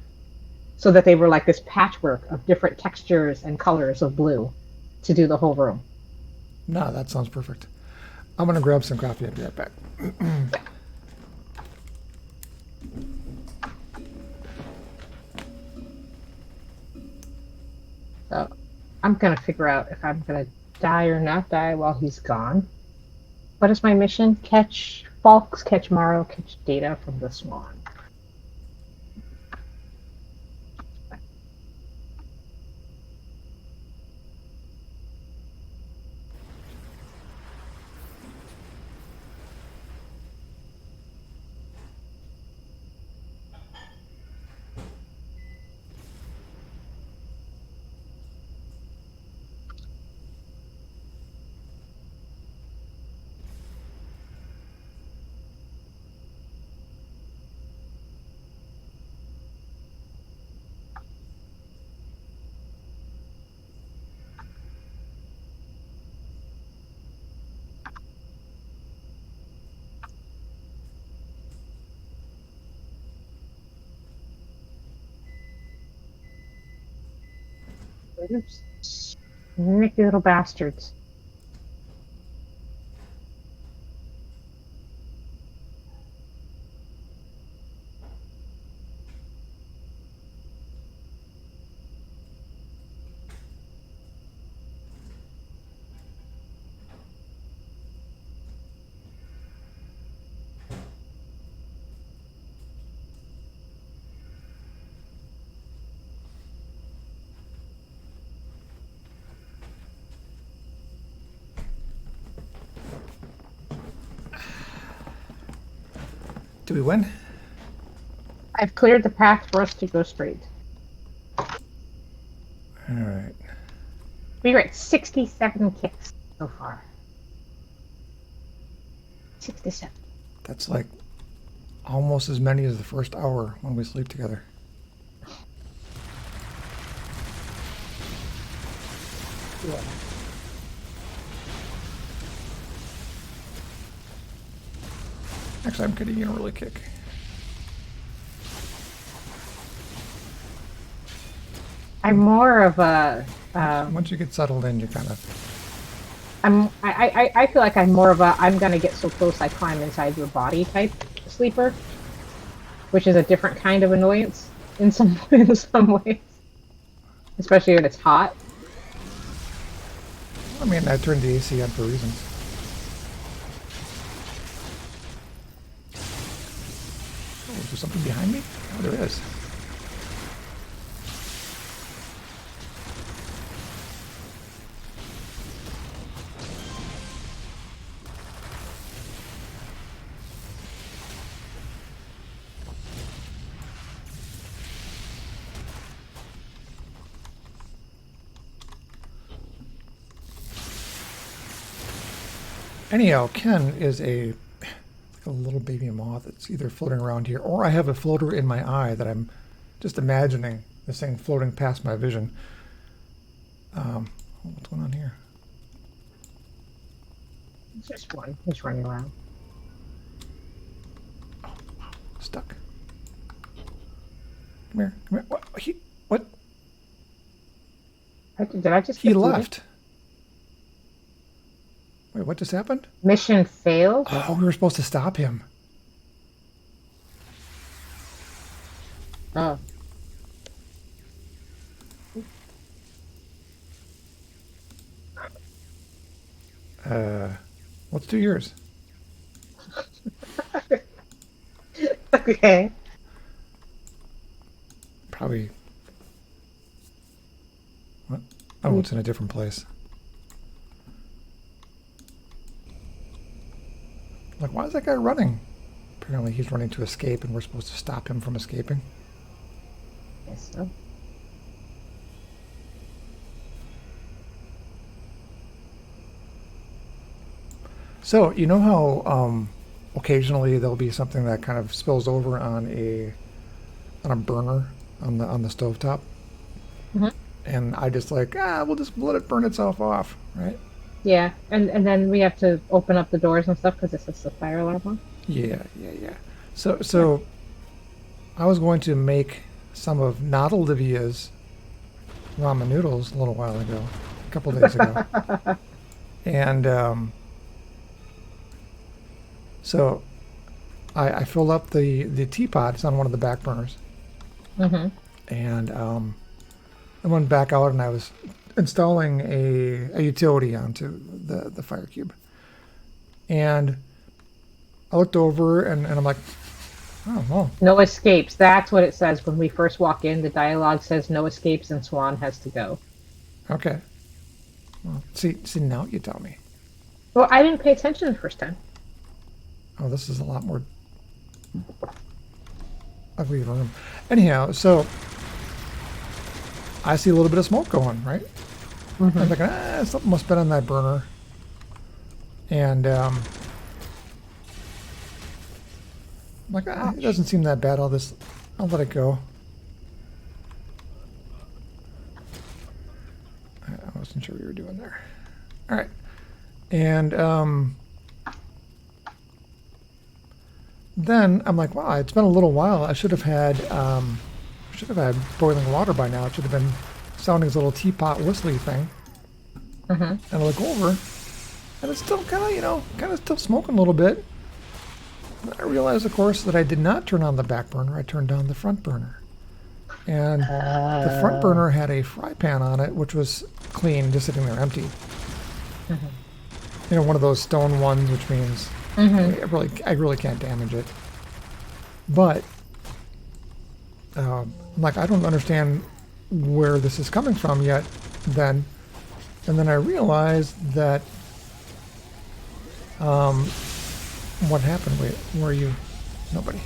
so that they were like this patchwork of different textures and colors of blue to do the whole room. No, that sounds perfect. I'm going to grab some coffee and be right back. So I'm gonna figure out if I'm gonna die or not die while he's gone. What is my mission? Catch Falks, catch Morrow, catch data from the Swan. Sneaky little bastards. Do we win? I've cleared the path for us to go straight. All right. We're at 67 kicks so far. 67. That's like almost as many as the first hour when we sleep together. Yeah. Actually, I'm getting an early kick. I'm more of a. Once you get settled in, you kind of. I feel like I'm more of a I'm gonna get so close I climb inside your body type sleeper, which is a different kind of annoyance in some ways, especially when it's hot. I mean, I turned the AC on for reasons. Oh, is there something behind me? Oh, there is. Anyhow, Ken is a little baby moth that's either floating around here, or I have a floater in my eye that I'm just imagining this thing floating past my vision. What's going on here? It's just one. He's running around. Oh, wow. Stuck. Come here. Come here. What? What? Did I just? He left. Wait, what just happened? Mission failed. Oh, we were supposed to stop him. Oh. Let's do yours. Okay. Probably. What? Oh, it's in a different place. Like, why is that guy running? Apparently he's running to escape and we're supposed to stop him from escaping. Yes, so. So, you know how occasionally there'll be something that kind of spills over on a burner on the stovetop? Mm-hmm. And I just like, we'll just let it burn itself off, right? Yeah, and then we have to open up the doors and stuff because it's a fire alarm on. Yeah. So I was going to make some of not Olivia's ramen noodles a little while ago, a couple days ago. And so I filled up the teapot. It's on one of the back burners. Mm-hmm. And I went back out and I was installing a utility onto the fire cube. And I looked over and I'm like, oh, well, No escapes. That's what it says when we first walk in. The dialogue says no escapes and Swan has to go. okay. Well, see, now you tell me. Well, I didn't pay attention the first time. Oh, this is a lot more ugly room. Anyhow, so I see a little bit of smoke going, right? Mm-hmm. I was like, something must have been on that burner. And I'm like, it doesn't seem that bad. I'll let it go. I wasn't sure what you were doing there. All right. And then I'm like, wow, it's been a little while. I should have had boiling water by now. It should have been sounding this little teapot whistly thing. Mm-hmm. And I look over, and it's still kind of still smoking a little bit. And I realized, of course, that I did not turn on the back burner. I turned on the front burner. And the front burner had a fry pan on it, which was clean, just sitting there empty. Mm-hmm. You know, one of those stone ones, which means I really can't damage it. But I'm like, I don't understand where this is coming from yet. And then I realized that what happened? Wait, where are you? Nobody.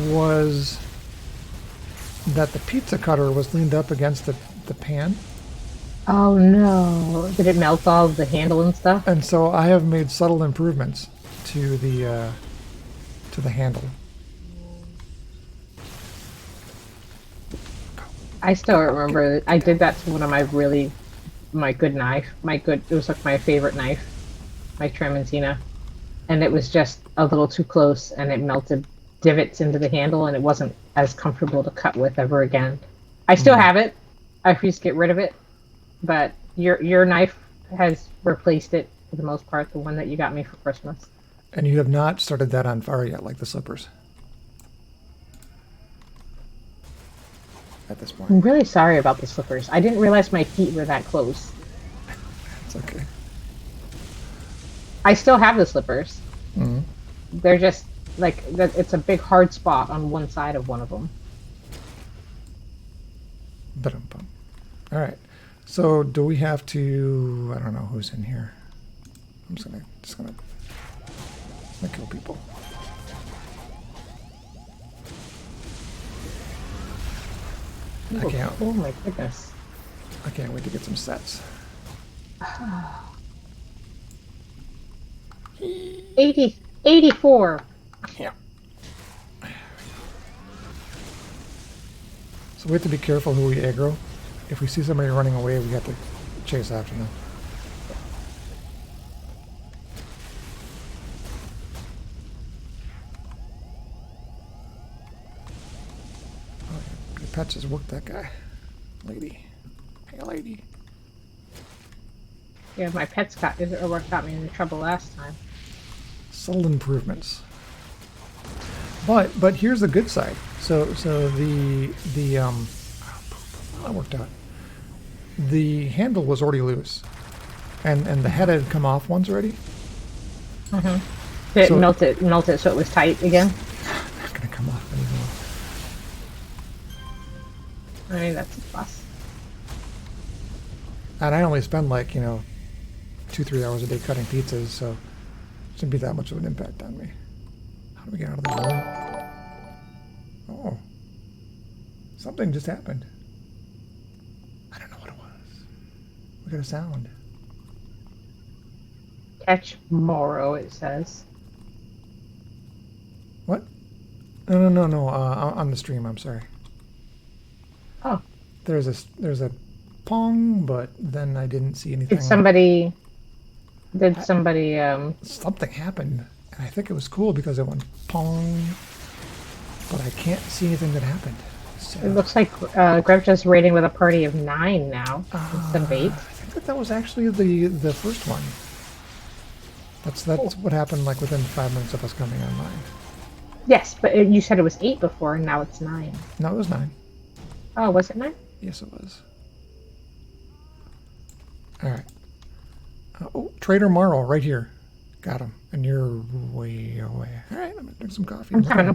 Was that the pizza cutter was leaned up against the pan. Oh no! Did it melt all the handle and stuff? And so I have made subtle improvements to the handle. I still remember I did that to one of my good knife. It was like my favorite knife, my Tramontina, and it was just a little too close, and it melted divots into the handle, and it wasn't as comfortable to cut with ever again. I still have it. I refuse to get rid of it, but your knife has replaced it for the most part. The one that you got me for Christmas. And you have not started that on fire yet, like the slippers. At this point. I'm really sorry about the slippers. I didn't realize my feet were that close. It's okay. I still have the slippers. Mm-hmm. They're just like it's a big hard spot on one side of one of them. Ba-dum-bum. All right. So do we have to? I don't know who's in here. I'm just gonna kill people. I can't. Oh my goodness. I can't wait to get some sets. 84. Yeah. So we have to be careful who we aggro. If we see somebody running away, we have to chase after them. Oh, yeah. Your pets has worked that guy. Lady. Hey, lady. Yeah, my pets got me into trouble last time. Subtle improvements. But here's the good side. So the that worked out. The handle was already loose, and the head had come off once already. Mm-hmm. Did it melt it so it was tight again? Not gonna come off anymore. I mean, that's a plus. And I only spend 2-3 hours a day cutting pizzas, so it shouldn't be that much of an impact on me. How do we get out of the room? Oh, something just happened. I don't know what it was. We got a sound. Catch Moro, it says. What? No. On the stream, I'm sorry. Oh. There's a pong, but then I didn't see anything. Did somebody Something happened, and I think it was cool because it went pong, but I can't see anything that happened. So, it looks like Grevja's rating with a party of 9 now instead of 8. I think that was actually the first one. That's what happened within 5 minutes of us coming online. Yes, but you said it was 8 before, and now it's 9. No, it was 9. Oh, was it mine? Yes, it was. All right. Oh, Trader Marl, right here. Got him. And you're way away. All right, I'm gonna drink some coffee. I'm coming.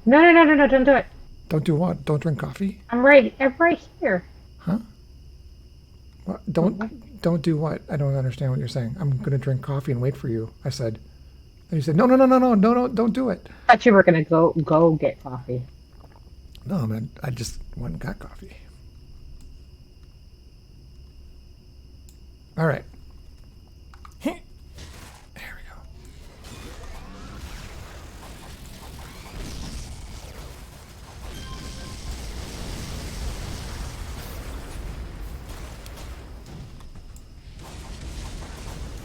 No, don't do it. Don't do what? Don't drink coffee? I'm right here. Huh? What? Don't do what? I don't understand what you're saying. I'm gonna drink coffee and wait for you. I said. And you said no, don't do it. I thought you were gonna go get coffee. No, man, I just went and got coffee. All right. There we go.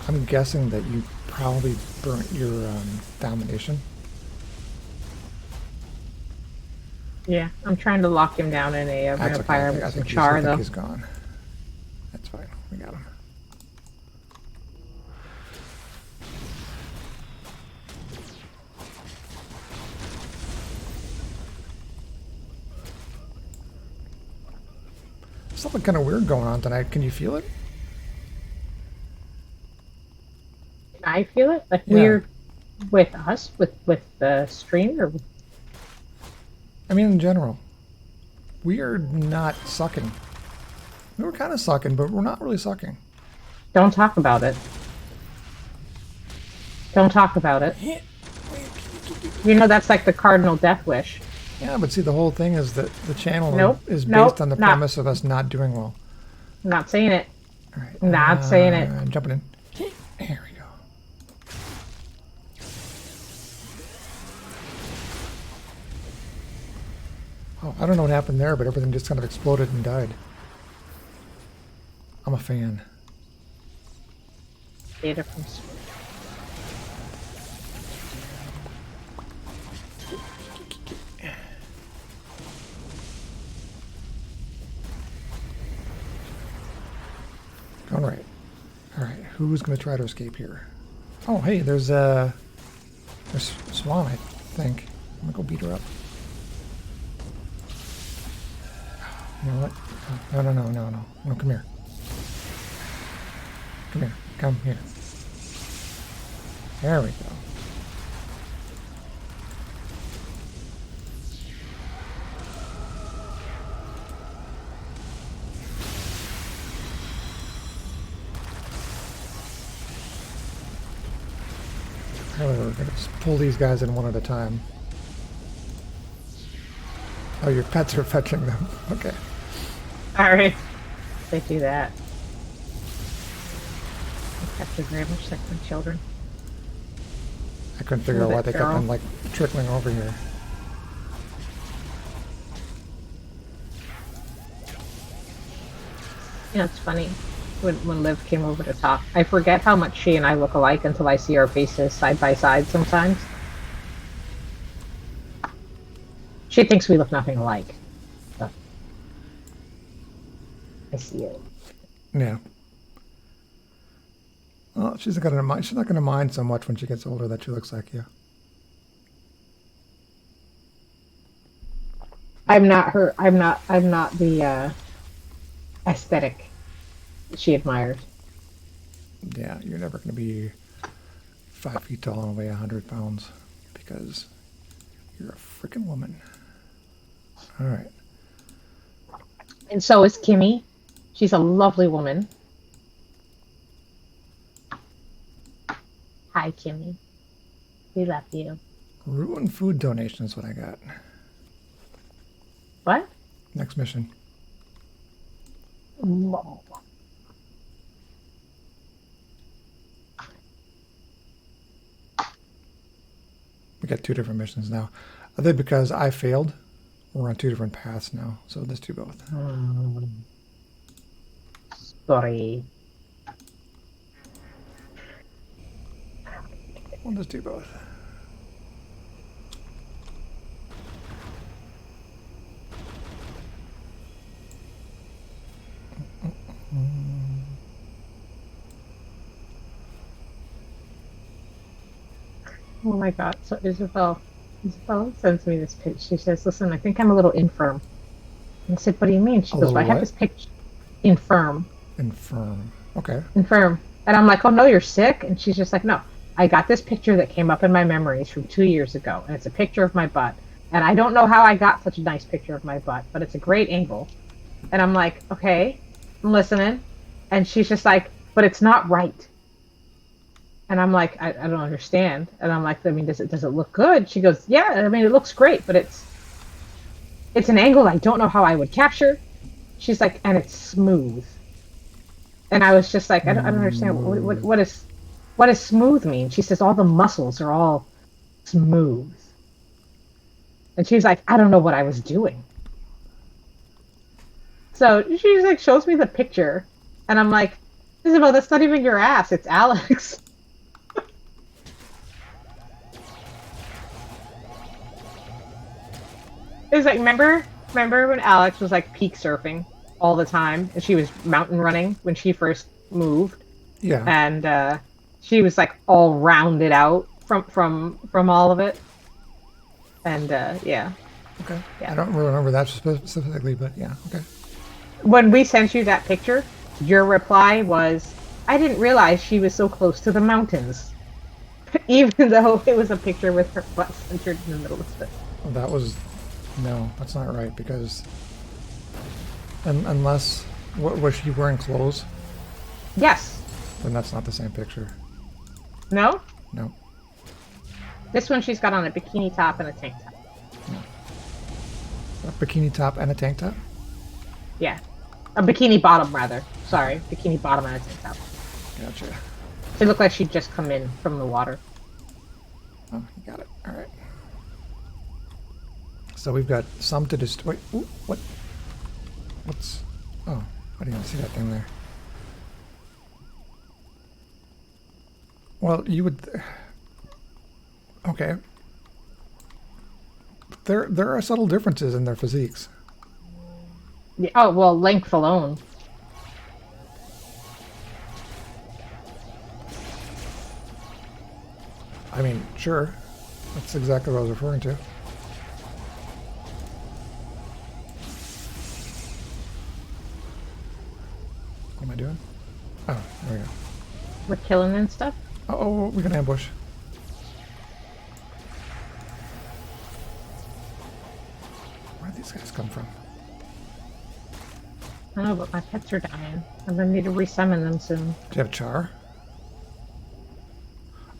I'm guessing that you probably burnt your domination. Yeah, I'm trying to lock him down in a That's vampire okay. I think char, though. he's gone. That's fine. We got him. Something kind of weird going on tonight. Can you feel it? I feel it like Yeah. weird with us, with the stream, or I mean, in general, we are not sucking. We were kind of sucking, but we're not really sucking. don't talk about it. Don't talk about it. You know that's like the cardinal death wish. Yeah, but see, the whole thing is that the channel Nope, is nope, based on the not. premise of us not doing well. I'm not saying it. All right. Not saying it. I'm jumping in. Here we go. Oh, I don't know what happened there, but everything just kind of exploded and died. I'm a fan. Data from. All right. All right. Who's going to try to escape here? Oh, hey, there's Swan, I think. I'm going to go beat her up. You know what? No, come here. Come here. There we go. Apparently we're going to just pull these guys in one at a time. Oh, your pets are fetching them. Okay. Alright. They do that. Pets are very much like my children. I couldn't figure out why they kept on, like, trickling over here. You know, it's funny. When Liv came over to talk, I forget how much she and I look alike until I see our faces side by side sometimes. She thinks we look nothing alike. But I see it. Yeah. Well, she's not gonna mind. She's not gonna mind so much when she gets older that she looks like you. I'm not her. I'm not the aesthetic she admires. Yeah, you're never gonna be 5 feet tall and weigh 100 pounds because you're a freaking woman. All right. And so is Kimmy. She's a lovely woman. Hi, Kimmy. We love you. Ruined food donation is what I got. What? Next mission. Whoa. We got 2 different missions now. I think because I failed, we're on 2 different paths now. So let's do both. Sorry. We'll just do both. Oh my god. So Isabel sends me this picture. She says, listen, I think I'm a little infirm. And I said, what do you mean? She A goes, well, I little have what? this picture. Infirm. Infirm. Okay. Infirm. And I'm like, oh, no, you're sick? And she's just like, no. I got this picture that came up in my memories from 2 years ago, and it's a picture of my butt. And I don't know how I got such a nice picture of my butt, but it's a great angle. And I'm like, okay, I'm listening. And she's just like, but it's not right. And I'm like, I don't understand. And I'm like, I mean, does it look good? She goes, yeah, I mean, it looks great, but it's an angle I don't know how I would capture. She's like, and it's smooth. And I was just like, I don't understand. Smooth. What does smooth mean? She says all the muscles are all smooth. And she's like, I don't know what I was doing. So she's like, shows me the picture, and I'm like, Isabel, that's not even your ass. It's Alex. It's like, remember when Alex was like peak surfing all the time, and she was mountain running when she first moved, Yeah. and she was like all rounded out from all of it, and yeah. Okay. Yeah. I don't remember that specifically, but yeah. Okay. When we sent you that picture, your reply was, I didn't realize she was so close to the mountains. Even though it was a picture with her butt centered in the middle of it. Well, that was no. That's not right because unless was she wearing clothes? Yes. Then that's not the same picture. No? No. This one she's got on a bikini top and a tank top. A bikini top and a tank top. Yeah. A bikini bottom, rather. Sorry. Bikini bottom and a tank top. Gotcha. She looked like she'd just come in from the water. Oh, you got it. All right. So we've got some to just wait. Ooh, what? What's? Oh, I didn't even see that thing there. Well, you would. Okay. There are subtle differences in their physiques. Yeah. Oh, well, length alone. I mean, sure. That's exactly what I was referring to. What am I doing? Oh, there we go. We're killing and stuff. Oh, we got an ambush. Where did these guys come from? I don't know, but my pets are dying. I'm gonna need to resummon them soon. Do you have char?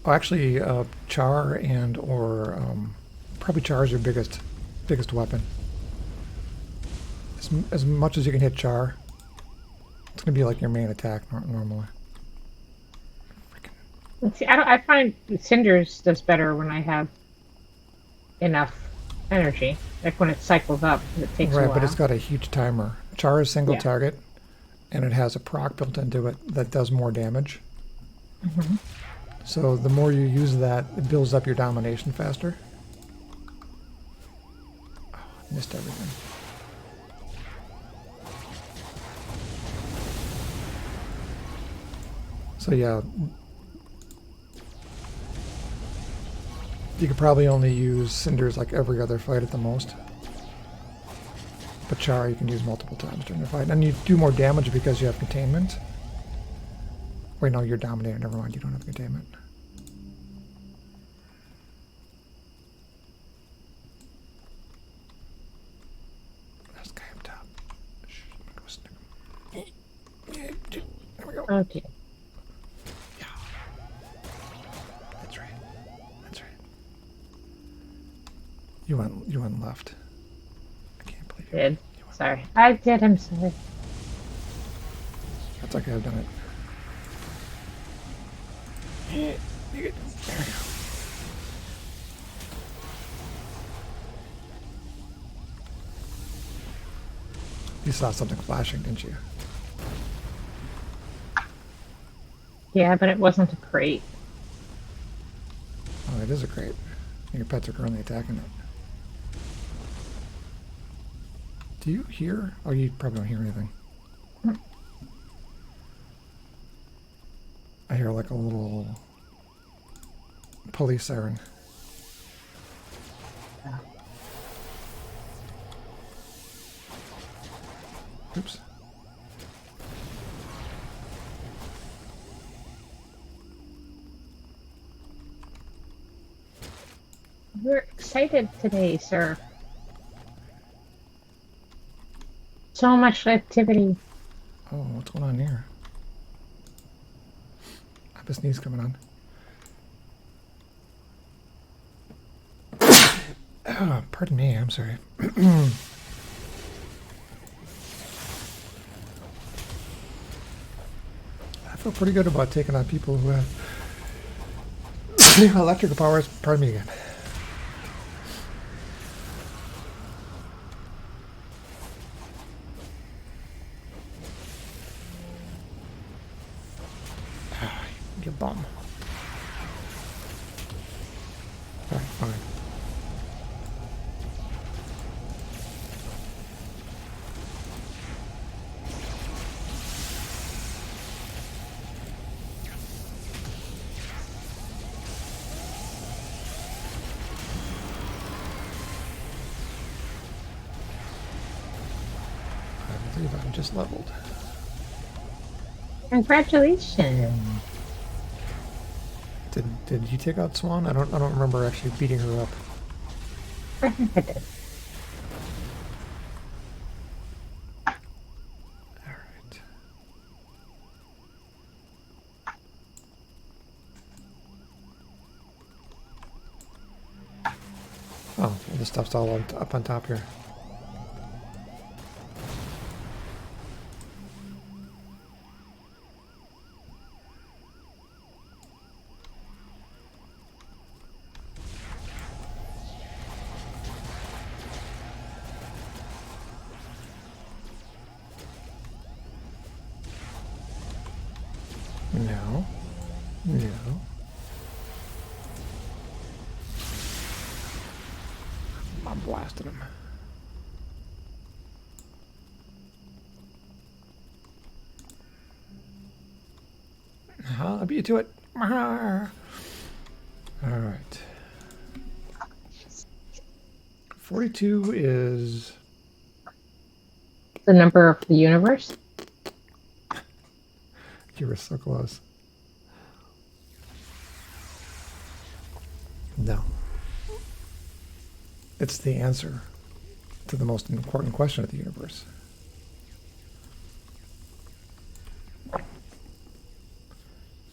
Oh, actually, char and or probably char is your biggest weapon. As much as you can hit char, it's gonna be like your main attack normally. See, I find Cinders does better when I have enough energy. Like when it cycles up, it takes a Right, while. but it's got a huge timer. Char is single Yeah. target, and it has a proc built into it that does more damage. Mm-hmm. So the more you use that, it builds up your domination faster. Oh, I missed everything. So yeah, you could probably only use Cinders like every other fight at the most. But Char you can use multiple times during the fight. And you do more damage because you have containment. Wait, no, you're Dominator. Never mind, you don't have containment. This guy up top. Shh, I'm gonna go snick him. There we go. Okay. Yeah. That's right. That's right. You went left. I can't believe you. Did. You went Sorry. I did, I'm sorry. That's okay, I've done it. There we go. You saw something flashing, didn't you? Yeah, but it wasn't a crate. Oh, it is a crate. Your pets are currently attacking it. Do you hear? Oh, you probably don't hear anything. I hear like a little police siren. Oops. We're excited today, sir. So much activity. Oh, what's going on here? I have a sneeze coming on. Oh, pardon me, I'm sorry. I feel pretty good about taking on people who have electrical powers. Pardon me again. You bum. Alright, fine. I believe I'm just leveled. Congratulations. Did you take out Swan? I don't remember actually beating her up. I think I did. Alright. Oh, well, this stuff's all up on top here. No. No. I'm blasting him. I'll beat you to it. All right. 42 is... The number of the universe. You were so close. No. It's the answer to the most important question of the universe.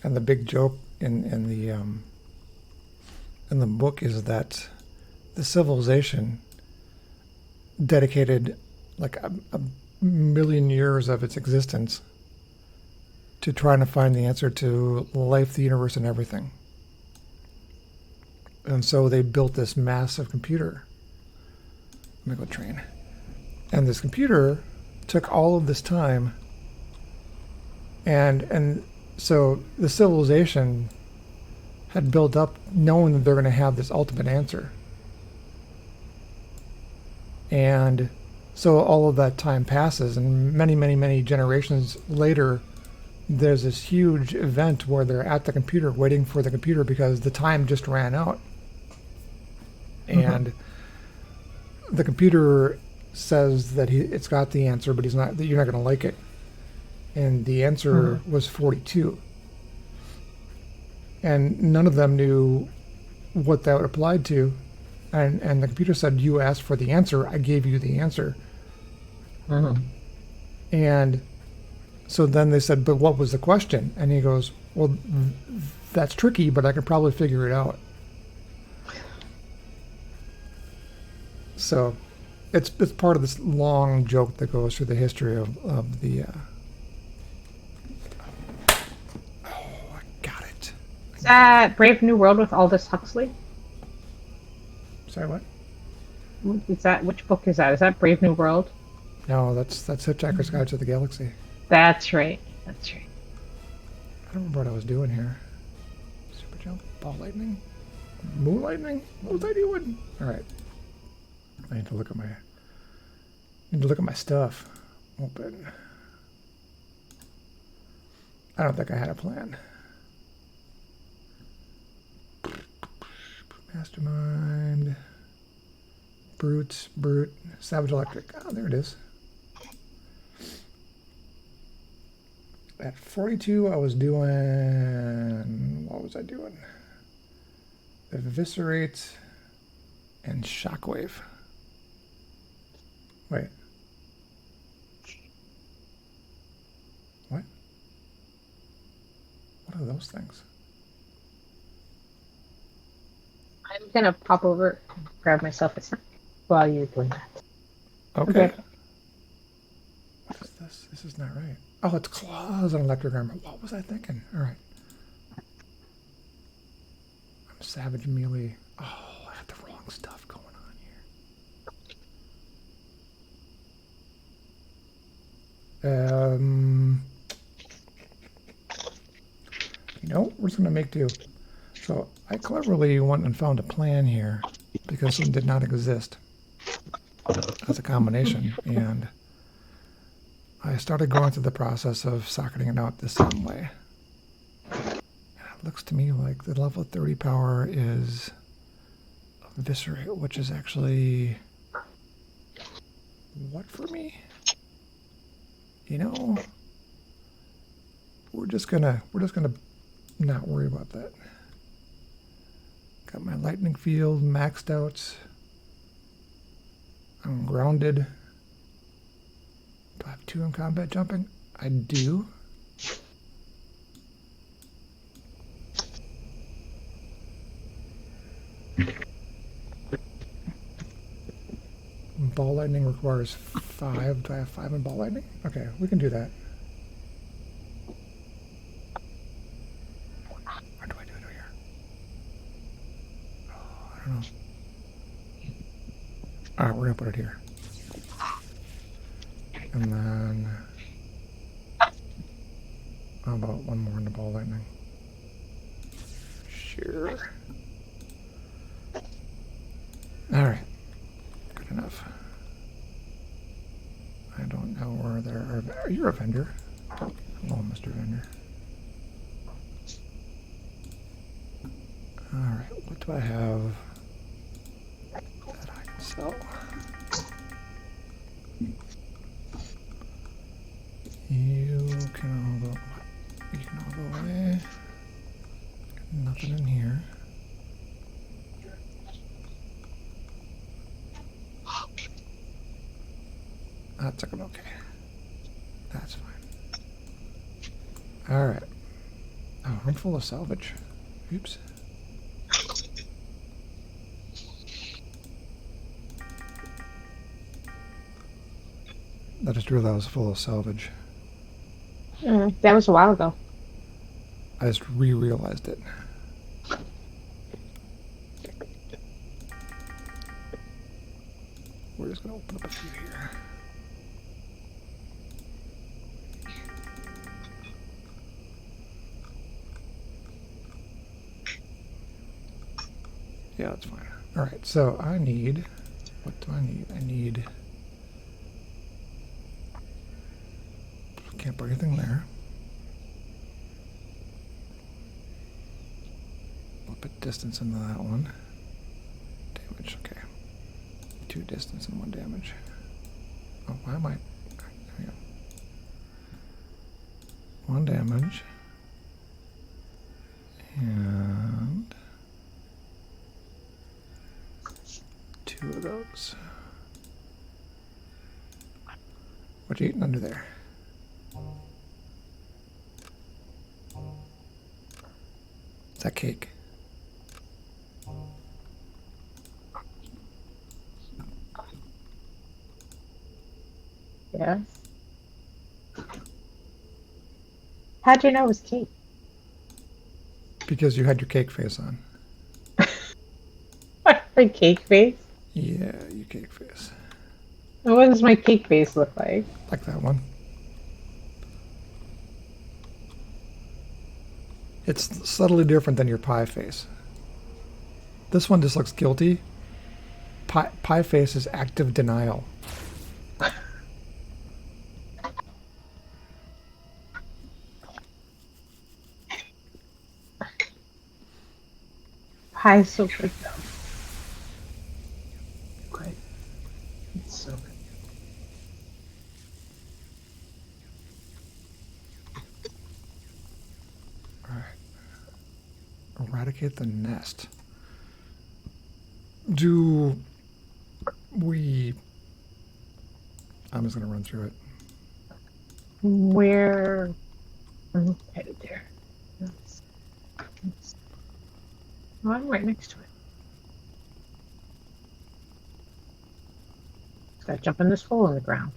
And the big joke in the book is that the civilization dedicated like a million years of its existence to trying to find the answer to life, the universe, and everything. And so they built this massive computer. Let me go train. And this computer took all of this time, and so the civilization had built up knowing that they're going to have this ultimate answer. And so all of that time passes, and many, many, many generations later, there's this huge event where they're at the computer waiting for the computer because the time just ran out. And the computer says that it's got the answer, but that you're not going to like it. And the answer was 42. And none of them knew what that applied to. And the computer said, you asked for the answer, I gave you the answer. And so then they said, but what was the question? And he goes, well, that's tricky, but I can probably figure it out. So it's part of this long joke that goes through the history of the... Oh, I got it. Is that Brave New World with Aldous Huxley? Sorry, what? Is that, which book is that? Is that Brave New World? No, that's Hitchhiker's Guide to the Galaxy. That's right. That's right. I don't remember what I was doing here. Super jump, ball lightning, moon lightning. What was I doing? All right. I need to look at my stuff. Open. I don't think I had a plan. Mastermind. Brute. Savage Electric. Oh, there it is. at 42, I was doing, what was I doing? Eviscerate and Shockwave. Wait. What? What are those things? I'm gonna pop over and grab myself a snack while you're doing that. Okay. Okay. What is this? This is not right. Oh, it's claws and electric armor. What was I thinking? All right. I'm savage melee. Oh, I got the wrong stuff going on here. You know, we're just gonna make do. So I cleverly went and found a plan here because one did not exist as a combination, and I started going through the process of socketing it out the same way. And it looks to me like the level 30 power is Eviscerate, which is actually what for me? You know, we're just gonna not worry about that. Got my lightning field maxed out. I'm grounded. Do I have 2 in combat jumping? I do. Ball lightning requires 5. Do I have 5 in ball lightning? Okay, we can do that. Where do I do it here? Oh, I don't know. Alright, we're gonna put it here. And then how about 1 more in the ball lightning? Sure. Alright. Good enough. I don't know where there are. You're a vendor. Hello, Mr. Vendor. Alright, what do I have that I can sell? You can all go away. Nothing in here. That's okay. That's fine. All right. Oh, I'm full of salvage. Oops. I just realized I was full of salvage. That was a while ago. I just re-realized it. We're just gonna open up a few here. Yeah, that's fine. All right, so I need, what do I need? I need, can't put anything there. I'll put distance into that one. Damage, okay. 2 distance and 1 damage. Oh, why am I, there we go. 1 damage. And 2 of those. What you eating under there? Is that cake? Yes. How'd you know it was cake? Because you had your cake face on. My cake face? Yeah, your cake face. What does my cake face look like? Like that one. It's subtly different than your pie face. This one just looks guilty. Pie face is active denial. Pie's so good though. Great. It's so good. eradicate the nest. Do we... I'm just going to run through it. Where? I'm headed there. Oh, I'm right next to it. Just gotta jump in this hole in the ground.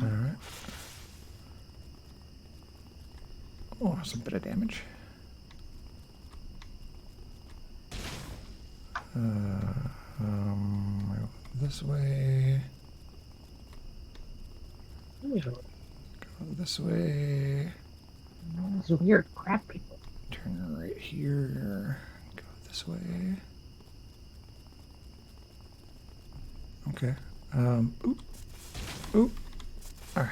All right. Oh, that's a bit of damage. This way. Ooh, Go this way. these weird crab people. Turn right here. Go this way. Okay. Oop. Oop. All right.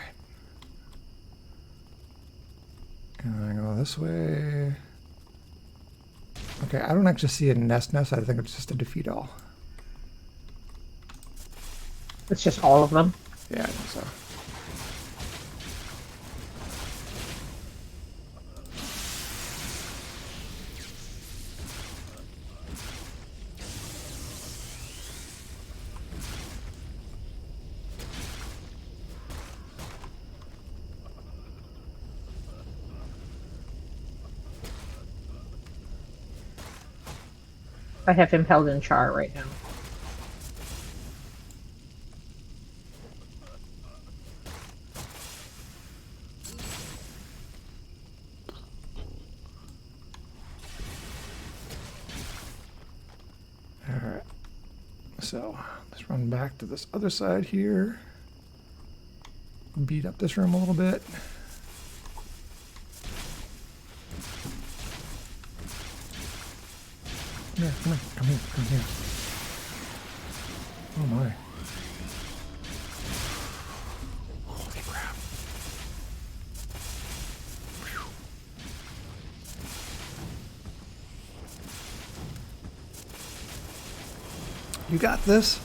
And I go this way. Okay, I don't actually see a nest. I think it's just a defeat all. It's just all of them. Yeah, I think so. I have him held in char right now. Alright. So, let's run back to this other side here. Beat up this room a little bit. Come here, come here, come here, come here. Oh my. Holy crap. Whew. You got this.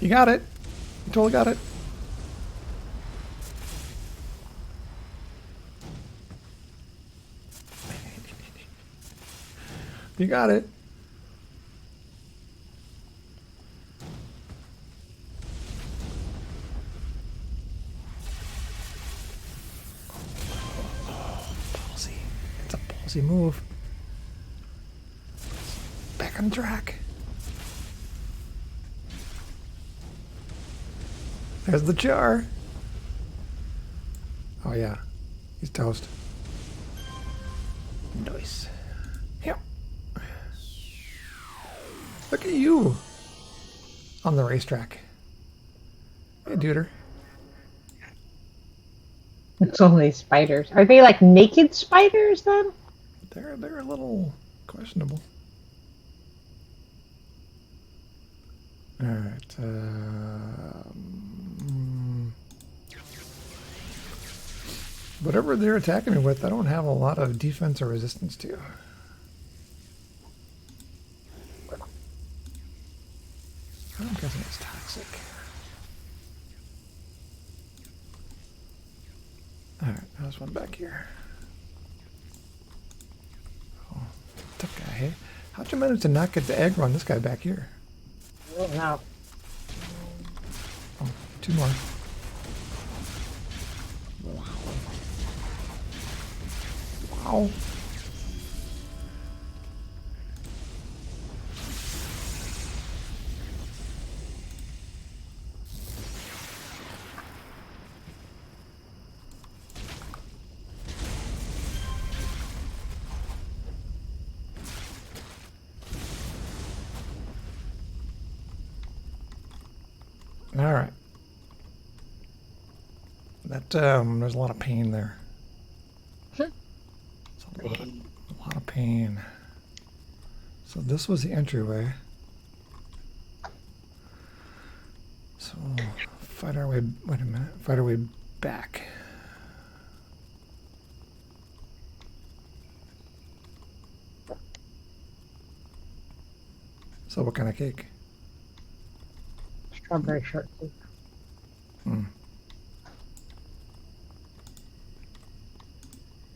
You got it. You totally got it. You got it. Ballsy. It's a ballsy move. Back on track. There's the jar. Oh yeah. He's toast. Nice. Yep. Look at you on the racetrack. Hey, duder. It's only spiders. Are they like naked spiders then? They're a little questionable. All right. Whatever they're attacking me with, I don't have a lot of defense or resistance to. I'm guessing it's toxic. Alright, there's one back here. Oh, tough guy, hey? How'd you manage to not get the aggro on this guy back here? Oh, no. Oh, two more. Wow. All right. That there's a lot of pain there. It's a lot of pain. So this was the entryway. So we'll fight our way. Wait a minute. Fight our way back. So what kind of cake? Strawberry shortcake. Hmm.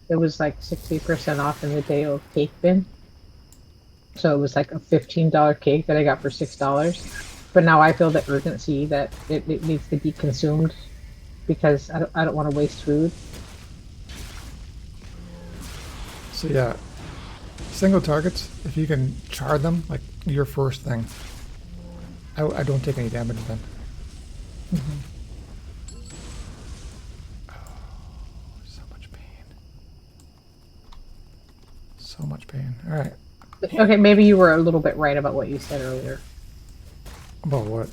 it was like 60% off in the day of cake bin. So it was like a $15 cake that I got for $6. But now I feel the urgency that it needs to be consumed because I don't want to waste food. So yeah, single targets, if you can char them, like your first thing, I don't take any damage then. Oh, so much pain. So much pain. All right. Okay, maybe you were a little bit right about what you said earlier. About what?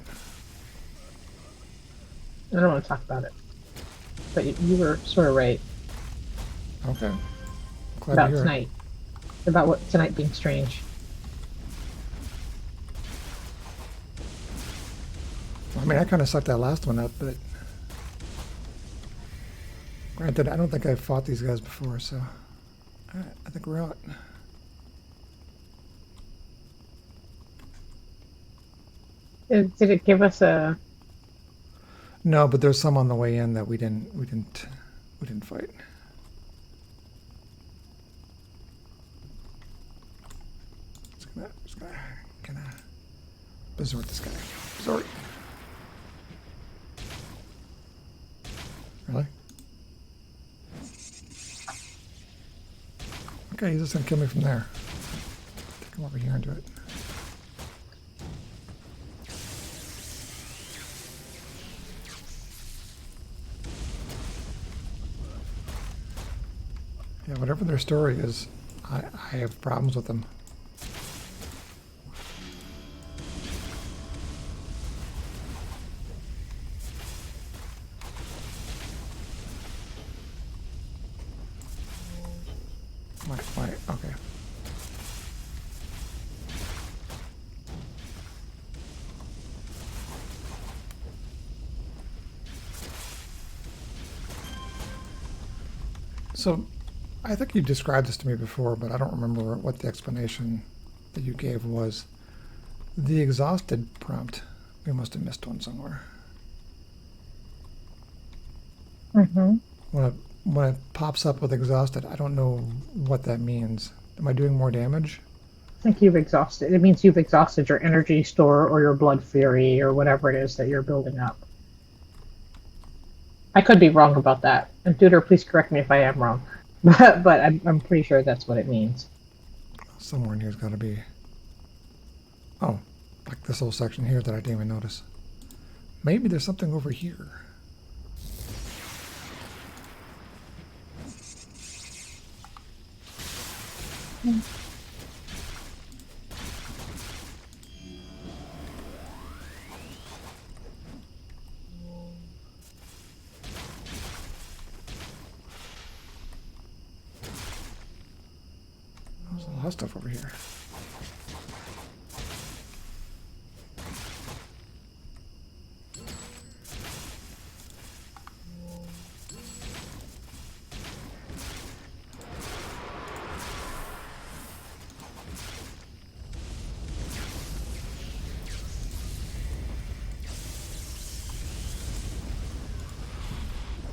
I don't want to talk about it. But you were sort of right Okay. Glad about to hear it. tonight. About what tonight being strange. I mean, I kind of sucked that last one up, but granted, I don't think I've fought these guys before, so all right, I think we're out. Did it give us a? No, but there's some on the way in that we didn't fight. Just gonna berserk this guy. Berserk. Really? Okay, he's just gonna kill me from there. Take him over here and do it. Yeah, whatever their story is, I have problems with them. Okay. So, I think you described this to me before, but I don't remember what the explanation that you gave was. The exhausted prompt, we must have missed one somewhere. Mm-hmm. When it pops up with exhausted, I don't know what that means. Am I doing more damage? I think you've exhausted. It means you've exhausted your energy store or your blood fury or whatever it is that you're building up. I could be wrong about that. And Duder, please correct me if I am wrong. But I'm pretty sure that's what it means. Somewhere in here's got to be. Oh, like this whole section here that I didn't even notice. Maybe there's something over here. There's a lot of stuff over here.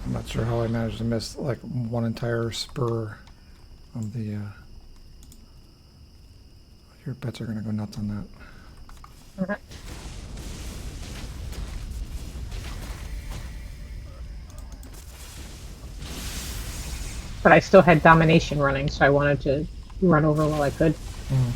I'm not sure how I managed to miss like one entire spur of the. Your pets are gonna go nuts on that. Okay. But I still had domination running, so I wanted to run over while I could. Mm.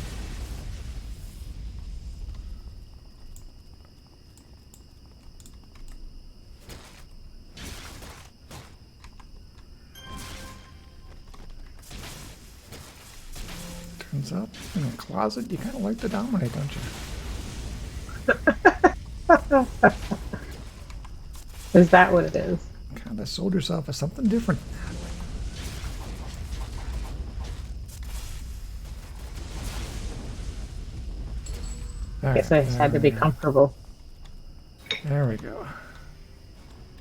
Turns out, in a closet, you kind of like to dominate, don't you? Is that what it is? Kind of sold yourself as something different. All Guess right, I just had to be comfortable. There we go.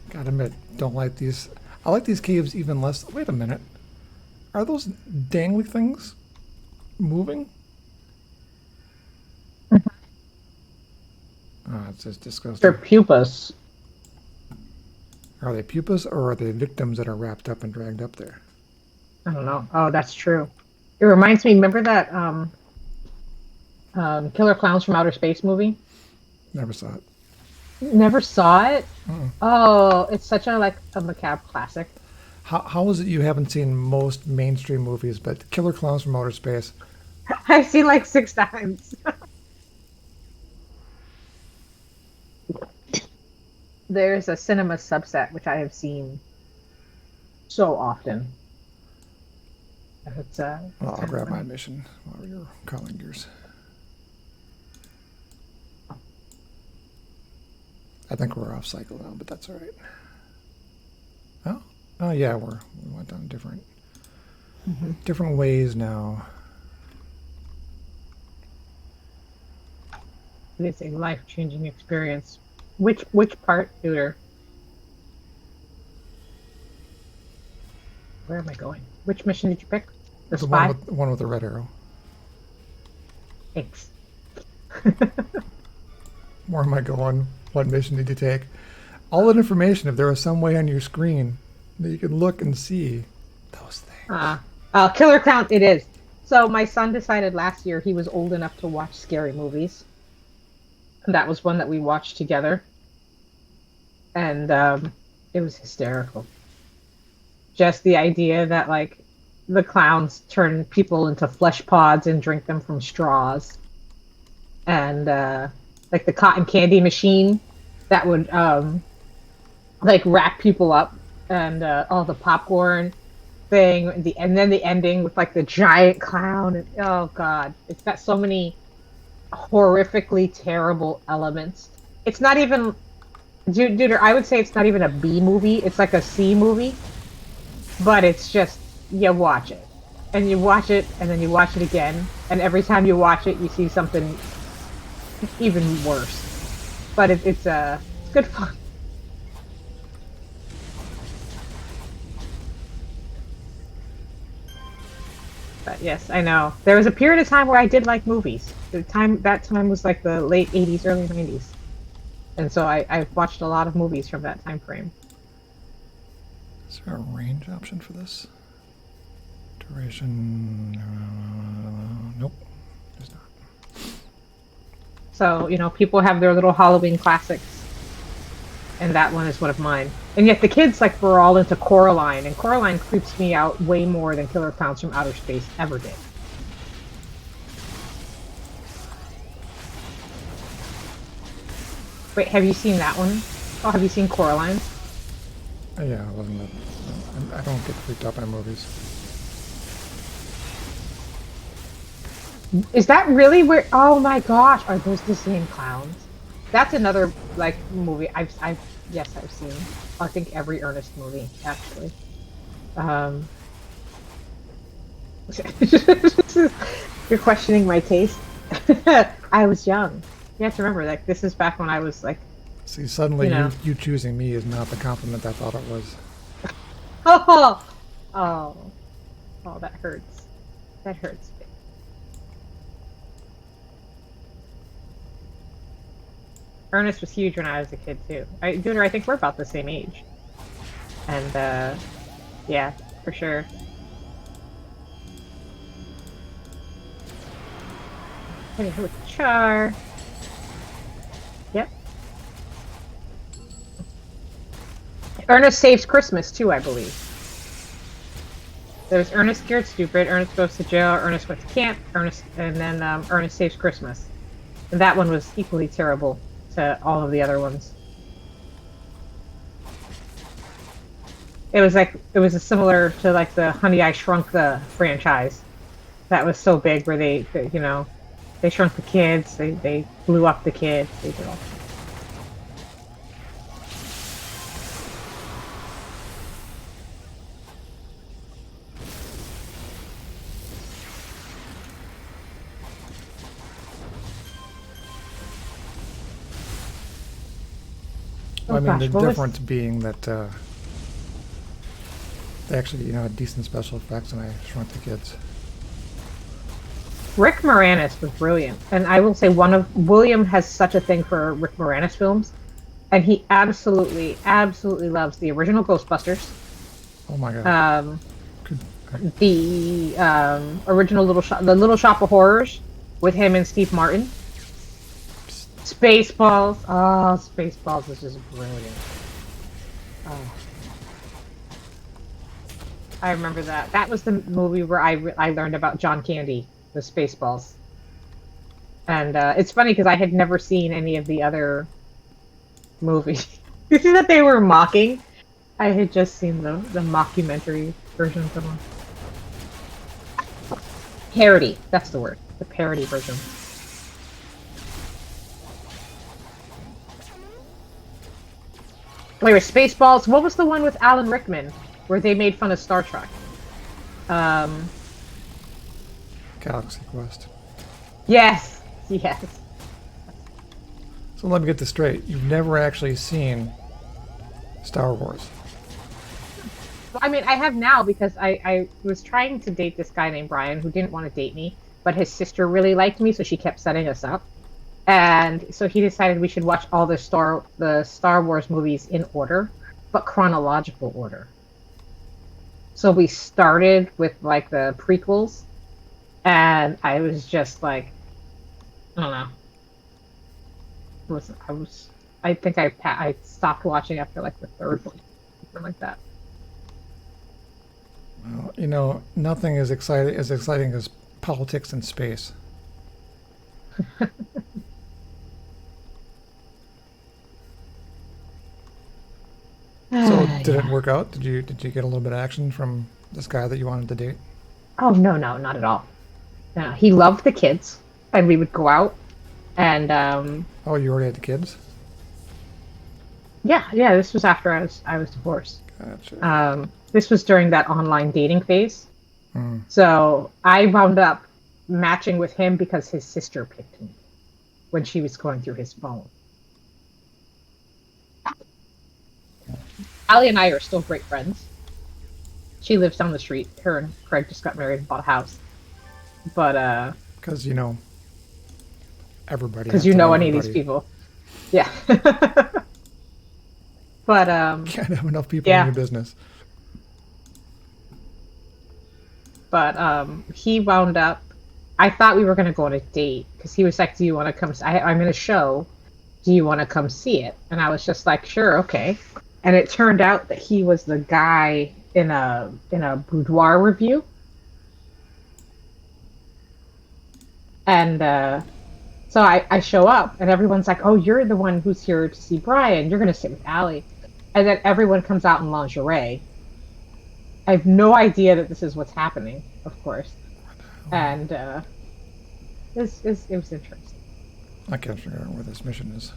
Gotta admit, don't like these. I like these caves even less. Wait a minute. Are those dangly things moving? Oh, it's just disgusting. They're pupas. Are they pupas or are they victims that are wrapped up and dragged up there? I don't know. Oh, that's true. It reminds me. Remember that Killer Clowns from Outer Space movie? Never saw it. Never saw it. Uh-uh. Oh, it's such a like a macabre classic. How is it you haven't seen most mainstream movies, but Killer Clowns from Outer Space? I've seen like 6 times. There's a cinema subset which I have seen so often. Well, I'll grab my admission while you're calling yours. I think we're off cycle now, but that's all right. Oh yeah, we went down different ways now. It is a life-changing experience. Which part, Tutor? Where am I going? Which mission did you pick? The spy? One with the red arrow. Thanks. Where am I going? What mission did you take? All that information, if there was some way on your screen that you could look and see those things. Killer Clown, it is. So my son decided last year he was old enough to watch scary movies. And that was one that we watched together. And it was hysterical. Just the idea that like the clowns turn people into flesh pods and drink them from straws. And like the cotton candy machine that would like wrap people up, and all the popcorn thing, and then the ending with like the giant clown. And, oh god, it's got so many horrifically terrible elements. It's not even, dude, I would say it's not even a B movie. It's like a C movie, but it's just, you watch it and you watch it and then you watch it again, and every time you watch it you see something even worse. But it's good fun. But yes, I know. There was a period of time where I did like movies. That time was like the late 80s, early 90s. And so I've watched a lot of movies from that time frame. Is there a range option for this? Duration? Nope, there's not. So, people have their little Halloween classics. And that one is one of mine. And yet the kids were all into Coraline, and Coraline creeps me out way more than Killer Clowns from Outer Space ever did. Wait, have you seen that one? Oh, have you seen Coraline? Yeah, I don't get freaked out by movies. Is that really where? Oh my gosh, are those the same clowns? That's another movie I've seen. I think every Ernest movie actually. You're questioning my taste. I was young. You have to remember, this is back when I was See, suddenly you choosing me is not the compliment I thought it was. Oh, that hurts. That hurts. Ernest was huge when I was a kid too. I think we're about the same age. And yeah, for sure. Hit with the char. Yep. Ernest Saves Christmas too, I believe. There's Ernest Scared Stupid, Ernest Goes to Jail, Ernest Went to Camp, and then Ernest Saves Christmas. And that one was equally terrible to all of the other ones. It was similar to the Honey I Shrunk the franchise. That was so big where they shrunk the kids, they blew up the kids, they did all. I mean, the difference being that they actually, had decent special effects, and I Shrunk the Kids. Rick Moranis was brilliant, and I will say William has such a thing for Rick Moranis films, and he absolutely loves the original Ghostbusters. Oh my god! the original the Little Shop of Horrors with him and Steve Martin. Spaceballs. Oh, Spaceballs is just brilliant. Oh. I remember that. That was the movie where I learned about John Candy, the Spaceballs. And it's funny because I had never seen any of the other movies that they were mocking. I had just seen the mockumentary versions of them. Parody, that's the word. The parody version. Wait, Spaceballs. What was the one with Alan Rickman where they made fun of Star Trek? Galaxy Quest. Yes, yes. So let me get this straight. You've never actually seen Star Wars. I mean, I have now because I was trying to date this guy named Brian who didn't want to date me, but his sister really liked me, so she kept setting us up. And so he decided we should watch all the Star Wars movies in order, but chronological order. So we started with like the prequels, and I was just like, I don't know. I think I stopped watching after like the third one, something like that. Well, you know, nothing is exciting as politics in space. So did it work out? Did you get a little bit of action from this guy that you wanted to date? Oh no, not at all. No, he loved the kids, and we would go out, and Oh, you already had the kids? yeah. This was after I was divorced. Gotcha. This was during that online dating phase. Hmm. So I wound up matching with him because his sister picked me when she was going through his phone. Allie and I are still great friends. She lives down the street. Her and Craig just got married and bought a house. But Because, you know, everybody. because has you to know any of these everybody. people. Yeah. But Can't have enough people yeah. in your business. But he wound up. I thought we were going to go on a date because he was like, "Do you want to come? I'm in a show. Do you want to come see it?" And I was just like, "Sure, okay." And it turned out that he was the guy in a boudoir review. And so I show up, and everyone's like, "Oh, you're the one who's here to see Brian. You're going to sit with Allie." And then everyone comes out in lingerie. I have no idea that this is what's happening, of course. And it was interesting. I can't figure out where this mission is.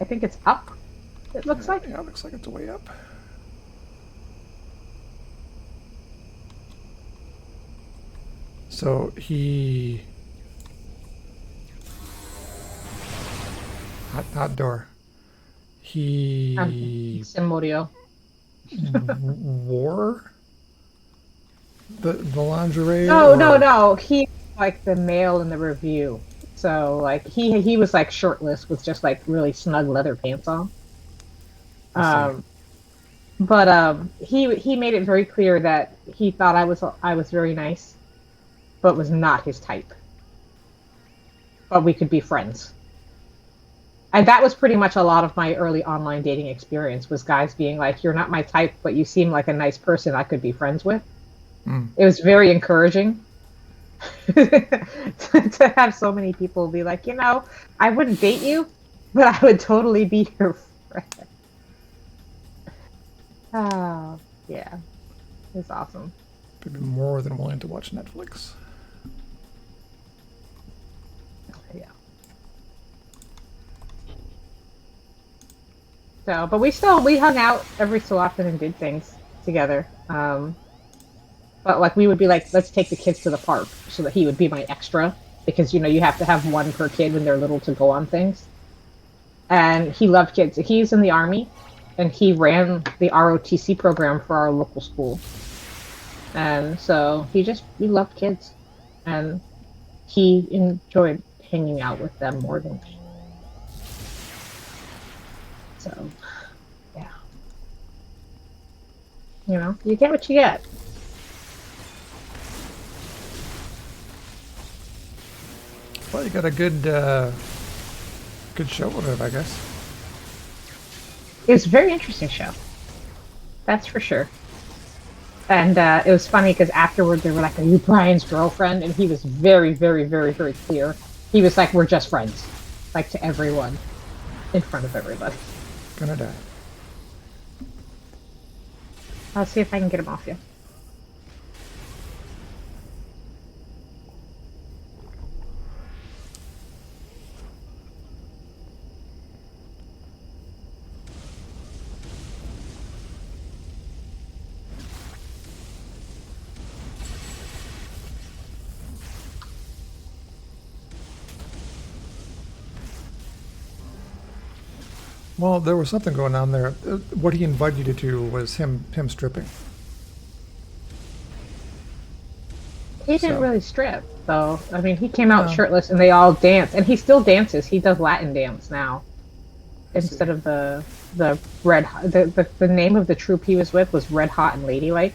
I think it's up, it looks like. Yeah, it looks like it's way up. So he... Hot door. He... Simorio. wore the lingerie? No. He like the male in the review. So like he was like shirtless with just like really snug leather pants on. But he made it very clear that he thought I was very nice, but was not his type. But we could be friends. And that was pretty much a lot of my early online dating experience was guys being like, "You're not my type, but you seem like a nice person I could be friends with." It was very encouraging to have so many people be like, "You know, I wouldn't date you, but I would totally be your friend." Oh, yeah. It's awesome. Could be more than willing to watch Netflix. Yeah. So, but we hung out every so often and did things together. But like we would be like, let's take the kids to the park so that he would be my extra because you know you have to have one per kid when they're little to go on things. And he loved kids. He's in the Army, and he ran the ROTC program for our local school. And so he loved kids, and he enjoyed hanging out with them more than me. So, yeah. You know, you get what you get. Well, you got a good show with it, I guess. It was a very interesting show. That's for sure. And it was funny because afterward they were like, "Are you Brian's girlfriend?" And he was very, very, very, very clear. He was like, "We're just friends," like to everyone, in front of everybody. Gonna die. I'll see if I can get him off you. Well, there was something going on there. What he invited you to was him stripping. He didn't So- really strip, though. I mean, he came out No. shirtless and they all danced. And he still dances. He does Latin dance now. I see. Instead of the red the name of the troupe he was with was Red Hot and Ladylike.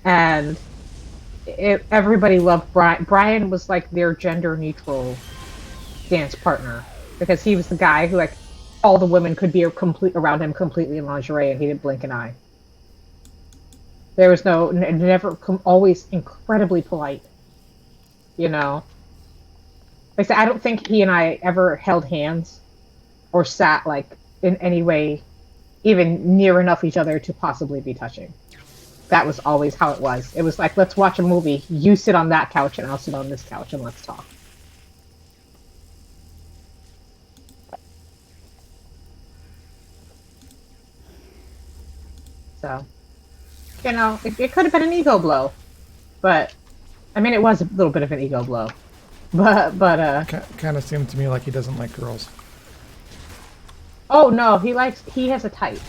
And everybody loved Brian. Brian was like their gender neutral dance partner because he was the guy who like all the women could be around him completely in lingerie and he didn't blink an eye. There was never always incredibly polite, you know. Like I said, I don't think he and I ever held hands or sat like in any way even near enough each other to possibly be touching. That was always how it was. It was like, let's watch a movie. You sit on that couch and I'll sit on this couch and let's talk. So, you know, it could have been an ego blow, but I mean, it was a little bit of an ego blow, but Kind of seemed to me like he doesn't like girls. oh no, he has a type,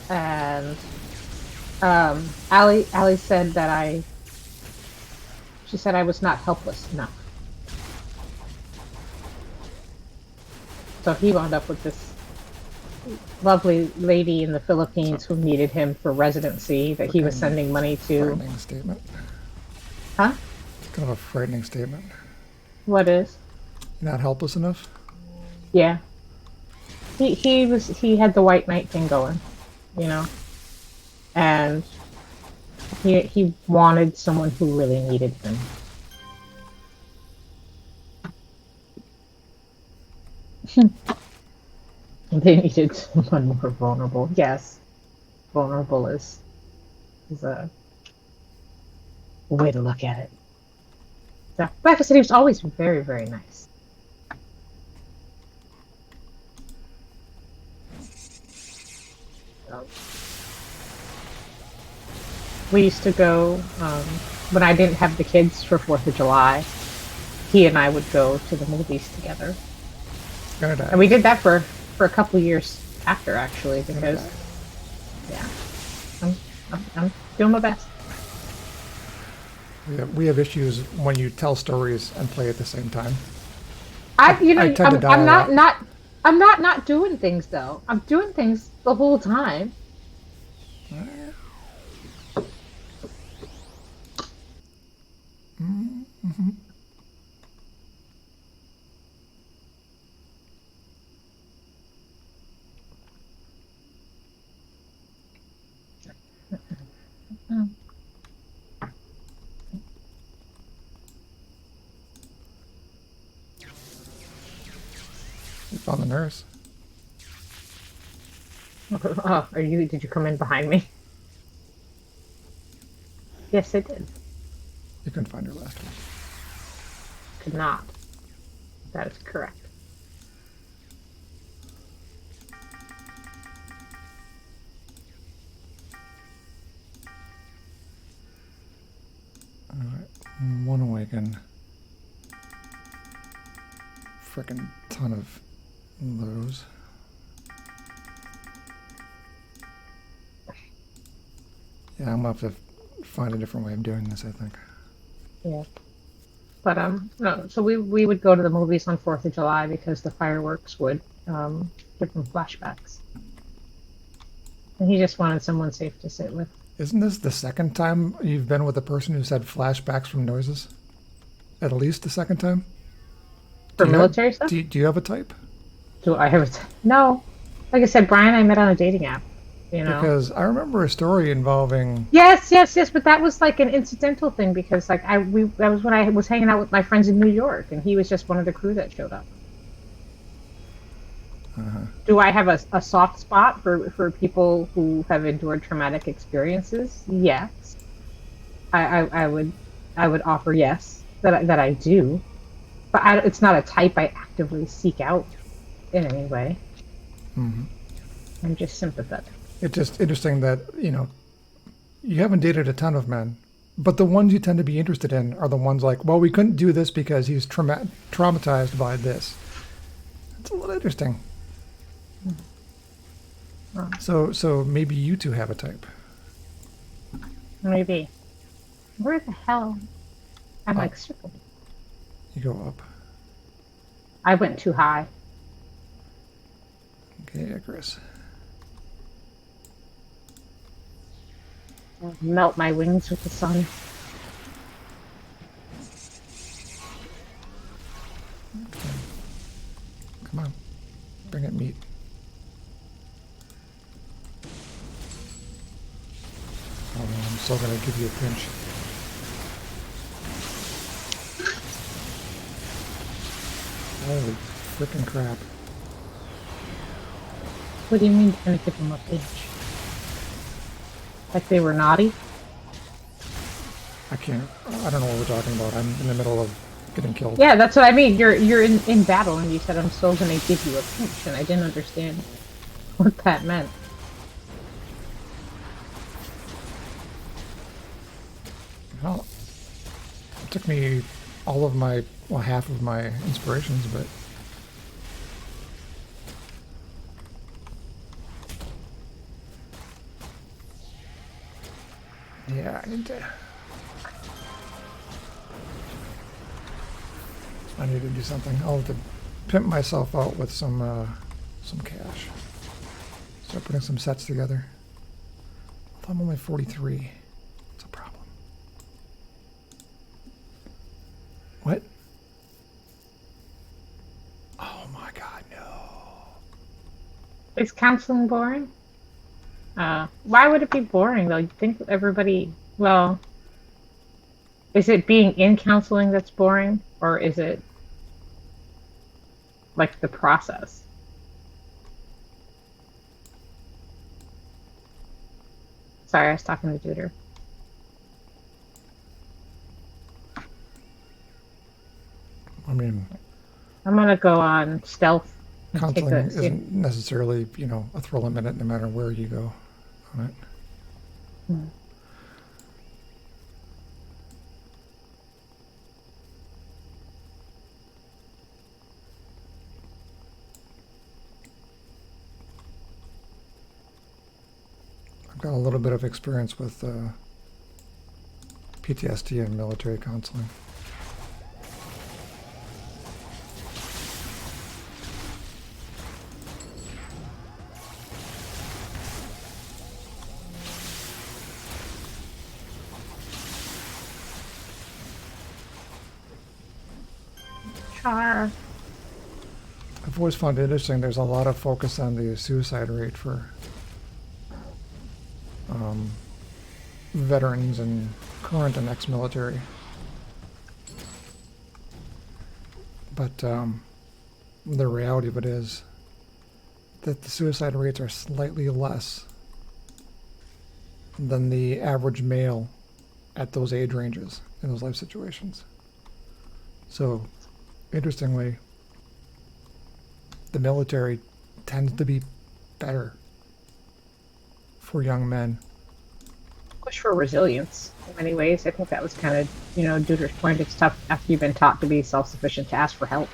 and Allie said that she said I was not helpless enough, so he wound up with this lovely lady in the Philippines who needed him for residency that he was sending money to. Frightening statement. Huh? It's kind of a frightening statement. What is? You're not helpless enough? Yeah. He had the white knight thing going, you know, and he wanted someone who really needed him. They needed someone more vulnerable. Yes, vulnerable is a way to look at it. So, like I said, he was always very, very nice. So, we used to go when I didn't have the kids for 4th of July. He and I would go to the movies together. Gonna die. And we did that for a couple years after, actually, because, yeah, I'm doing my best. We have issues when you tell stories and play at the same time. I tend to die I'm a lot. I'm not doing things though. I'm doing things the whole time. Mm-hmm. You found the nurse. Oh, did you come in behind me? Yes, I did. You couldn't find her last week. Could not. That is correct. Alright, one awaken. Frickin' ton of those. Yeah, I'm gonna have to find a different way of doing this, I think. Yeah. But no, so we would go to the movies on 4th of July because the fireworks would give them flashbacks. And he just wanted someone safe to sit with. Isn't this the second time you've been with a person who's had flashbacks from noises? at least the second time? For Do you have- military stuff? Do you have a type? Do I have no? Like I said, Brian, I met on a dating app. You know. Because I remember a story involving. Yes, yes, yes. But that was like an incidental thing because like that was when I was hanging out with my friends in New York, and he was just one of the crew that showed up. Do I have a soft spot for people who have endured traumatic experiences? Yes. I would offer yes that I do, but it's not a type I actively seek out in any way. Mhm. I'm just sympathetic. It's just interesting that, you haven't dated a ton of men, but the ones you tend to be interested in are the ones like, well, we couldn't do this because he's traumatized by this. It's a little interesting. So maybe you two have a type. Maybe. Where the hell? I'm like circled. You go up. I went too high. Okay, Icarus. I'll melt my wings with the sun. Come on. Bring it meat. Oh, I'm still going to give you a pinch. Holy frickin' crap. What do you mean you're gonna give them a pinch? Like they were naughty? I don't know what we're talking about. I'm in the middle of getting killed. Yeah, that's what I mean. You're in battle and you said I'm still gonna give you a pinch, and I didn't understand what that meant. Well, it took me all of my, well, half of my inspirations, but yeah, I need to do something. I'll have to pimp myself out with some cash. Start putting some sets together. Although I'm only 43. It's a problem. What? Oh my god, no. Is counseling boring? Why would it be boring though? You think everybody, well, is it being in counseling that's boring, or is it like the process? Sorry, I was talking to Juder. I mean, I'm gonna go on stealth. and take counseling the- isn't necessarily, a thrill a minute no matter where you go on it. Hmm. I've got a little bit of experience with PTSD and military counseling. Char. I've always found it interesting. There's a lot of focus on the suicide rate for veterans and current and ex-military. But the reality of it is that the suicide rates are slightly less than the average male at those age ranges in those life situations. So, interestingly, the military tends to be better for young men. Push for resilience in many ways. I think that was kind of, Duder's point. It's tough after you've been taught to be self-sufficient to ask for help.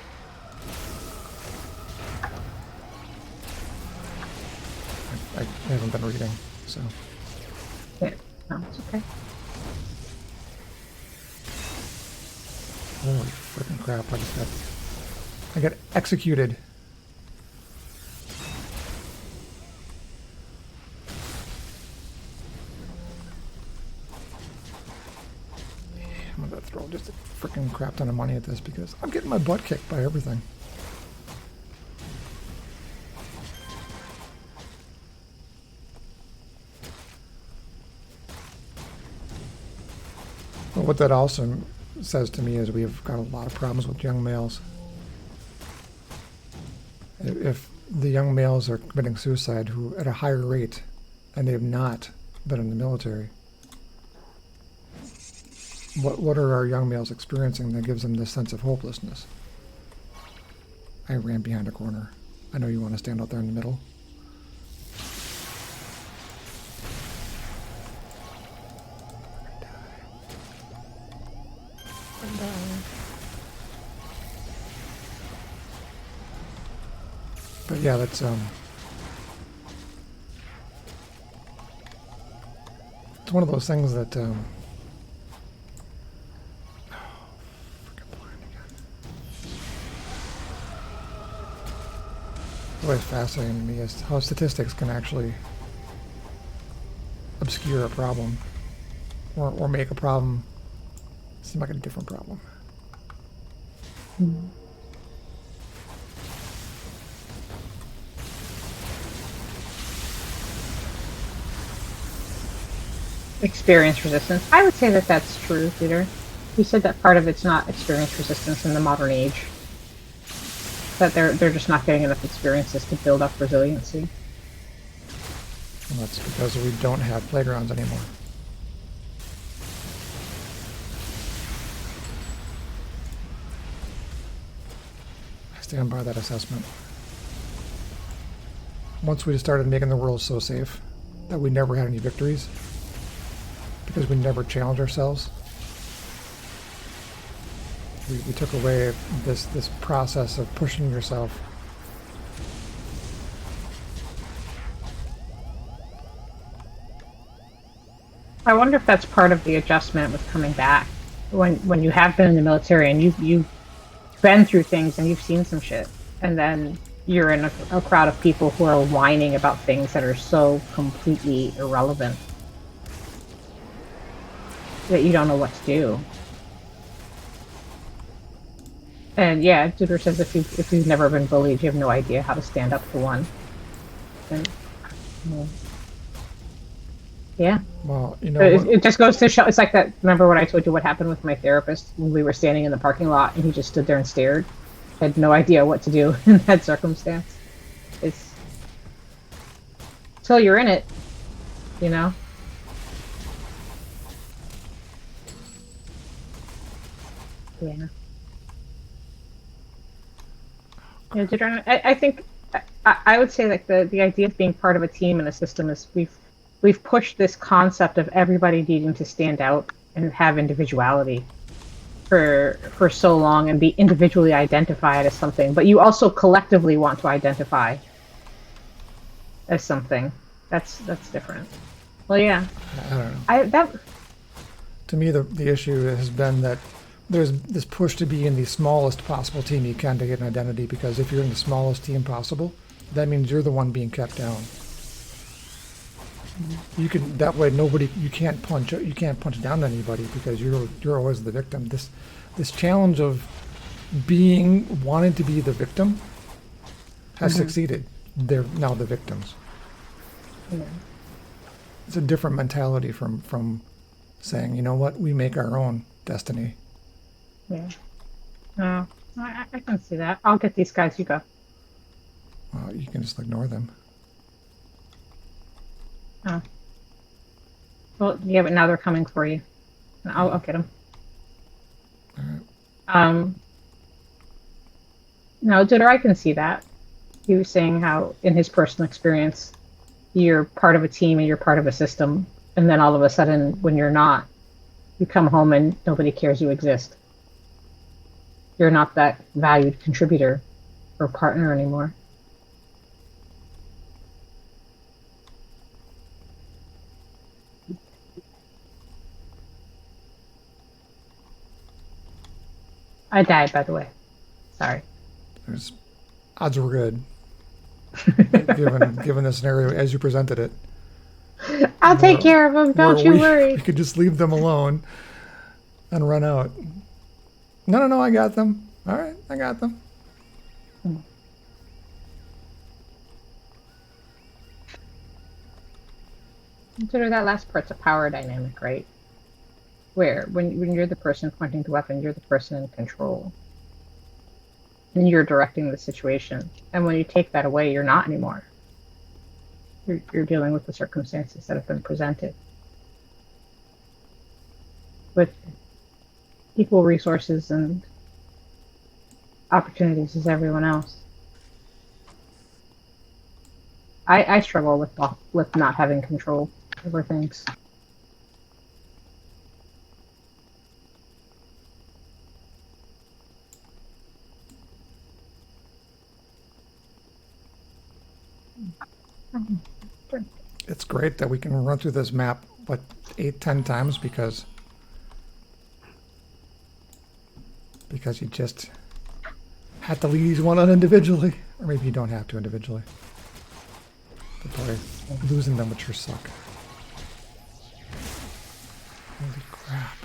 I haven't been reading, so. Yeah, no, it's okay. Holy freaking crap, I got executed. I'm gonna throw just a freaking crap ton of money at this because I'm getting my butt kicked by everything. But what that also says to me is we've got a lot of problems with young males. If the young males are committing suicide who at a higher rate and they have not been in the military, what are our young males experiencing that gives them this sense of hopelessness? I ran behind a corner. I know you want to stand out there in the middle. But yeah, that's it's one of those things that freaking blind again. It's always fascinating to me is how statistics can actually obscure a problem or make a problem seem like a different problem. Experience resistance. I would say that that's true, Peter. You said that part of it's not experience resistance in the modern age. That they're just not getting enough experiences to build up resiliency. And that's because we don't have playgrounds anymore. I stand by that assessment. Once we started making the world so safe that we never had any victories, because we never challenged ourselves, we took away this process of pushing yourself. I wonder if that's part of the adjustment with coming back. When you have been in the military and you've been through things and you've seen some shit, and then you're in a crowd of people who are whining about things that are so completely irrelevant that you don't know what to do. And yeah, Tudor says if you've never been bullied, you have no idea how to stand up to one. And, yeah. Well, you know, it just goes to show. It's like that. Remember when I told you what happened with my therapist when we were standing in the parking lot and he just stood there and stared? Had no idea what to do in that circumstance. It's till you're in it, you know. Yeah. Yeah, I think I would say like the idea of being part of a team and a system is we've pushed this concept of everybody needing to stand out and have individuality for so long and be individually identified as something, but you also collectively want to identify as something. That's different. Well, yeah. I don't know. To me, the issue has been that there's this push to be in the smallest possible team you can to get an identity, because if you're in the smallest team possible, that means you're the one being kept down. You can that way you can't punch down anybody because you're always the victim. This challenge of wanting to be the victim has succeeded. They're now the victims. Yeah. It's a different mentality from saying, you know what, we make our own destiny. Yeah. I can see that. I'll get these guys. You go. You can just ignore them. Oh. Well, yeah, but now they're coming for you. I'll get them. All right. No, Ditter, I can see that. He was saying how, in his personal experience, you're part of a team and you're part of a system, and then all of a sudden, when you're not, you come home and nobody cares you exist. You're not that valued contributor or partner anymore. I died, by the way. Sorry. Odds were good. given the scenario as you presented it. I'll take care of them. Don't you worry. We could just leave them alone and run out. No, I got them. All right, I got them. Consider that last part's a power dynamic, right? Where when you're the person pointing the weapon, you're the person in control. And you're directing the situation. And when you take that away, you're not anymore. You're dealing with the circumstances that have been presented with equal resources and opportunities as everyone else. I struggle with not having control over things. It's great that we can run through this map, what, 8-10 times because you just have to leave each one on individually. Or maybe you don't have to individually. But boy, losing them would sure suck. Holy crap.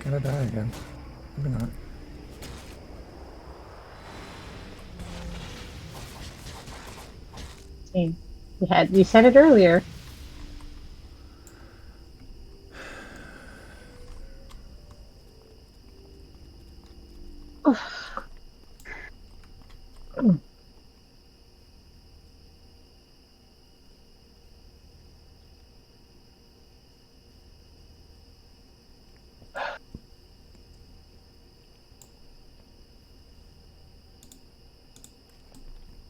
Gonna die again. Maybe not. You said it earlier.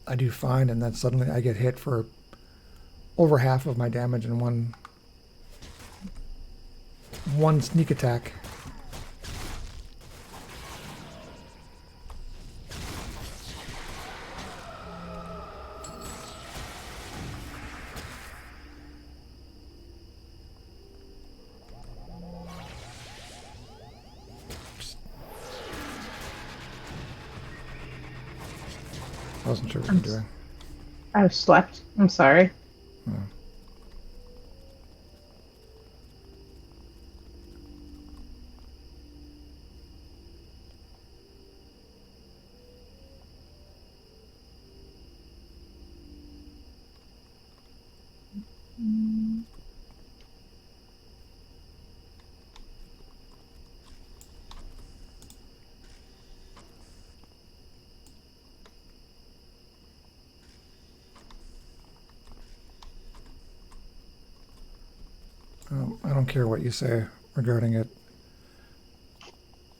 I do fine, and then suddenly I get hit for over half of my damage in one sneak attack. I wasn't sure what you were doing. I slept. I'm sorry. Oh. I don't care what you say regarding it.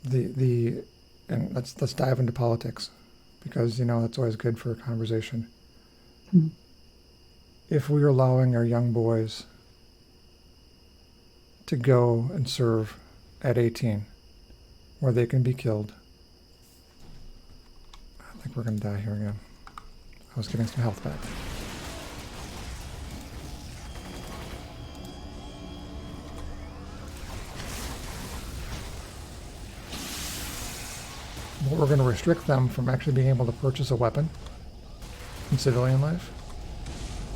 And let's dive into politics, because that's always good for a conversation. Mm. If we're allowing our young boys to go and serve at 18, where they can be killed, I think we're going to die here again. I was getting some health back. We're going to restrict them from actually being able to purchase a weapon in civilian life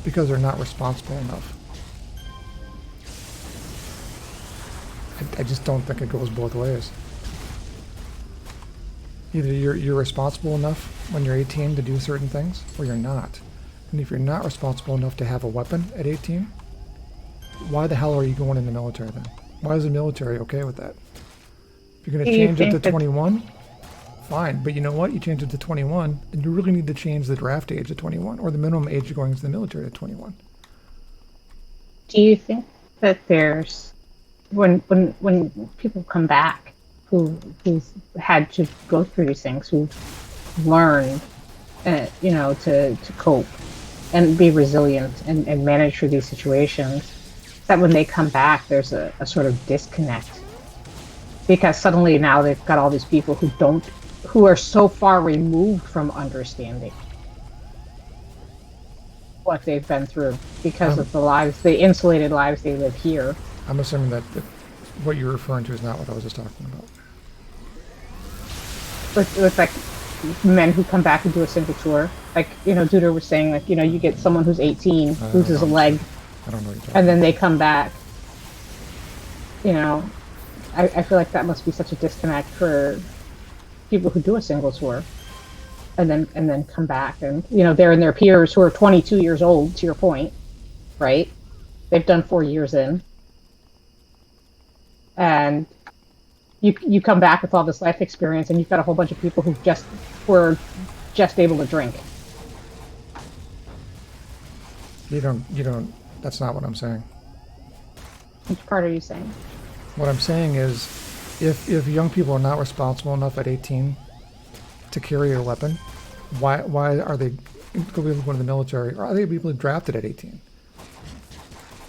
because they're not responsible enough. I just don't think it goes both ways. Either you're responsible enough when you're 18 to do certain things, or you're not. And if you're not responsible enough to have a weapon at 18, why the hell are you going in the military then? Why is the military okay with that? If you're going to change it to 21, fine. But you know what? You change it to 21, and you really need to change the draft age to 21, or the minimum age of going into the military to 21. Do you think that there's when people come back who've had to go through these things, who've learned, to cope and be resilient and manage through these situations, that when they come back, there's a sort of disconnect because suddenly now they've got all these people who are so far removed from understanding, what they've been through because of the insulated lives they live here. I'm assuming that what you're referring to is not what I was just talking about. With like men who come back and do a single tour. Like, Duder was saying, like, you get someone who's 18, loses a leg, I don't know what you're talking and then they come back. I feel like that must be such a disconnect for people who do a single tour and then come back, and they're in their peers who are 22 years old, to your point, right? They've done 4 years in, and you come back with all this life experience, and you've got a whole bunch of people who were just able to drink. You don't, that's not what I'm saying. Which part are you saying? What I'm saying is, if young people are not responsible enough at 18 to carry a weapon, why are they going to the military, or are they people drafted at 18?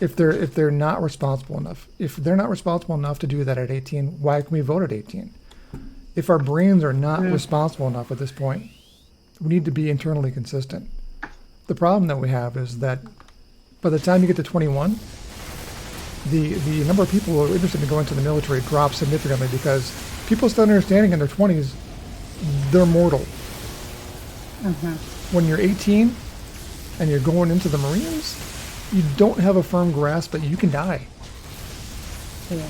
If they're not responsible enough, to do that at 18, why can we vote at 18? If our brains are not responsible enough at this point, we need to be internally consistent. The problem that we have is that by the time you get to 21, the number of people who are interested in going to the military drops significantly, because people start understanding in their 20s they're mortal. When you're 18 and you're going into the Marines, you don't have a firm grasp that you can die. Yeah.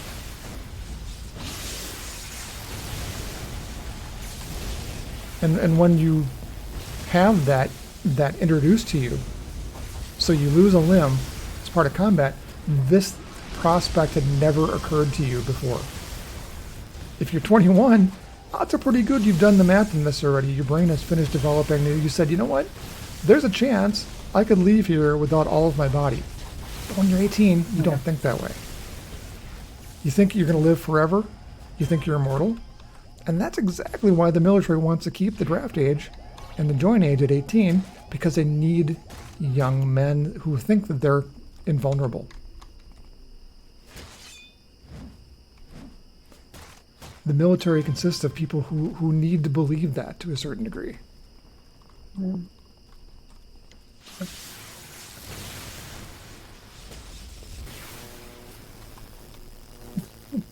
And when you have that introduced to you, so you lose a limb as part of combat, this prospect had never occurred to you before. If you're 21, odds are pretty good you've done the math in this already. Your brain has finished developing. You said, you know what? There's a chance I could leave here without all of my body. But when you're 18, you don't think that way. You think you're going to live forever. You think you're immortal. And that's exactly why the military wants to keep the draft age and the join age at 18, because they need young men who think that they're invulnerable. The military consists of people who need to believe that to a certain degree.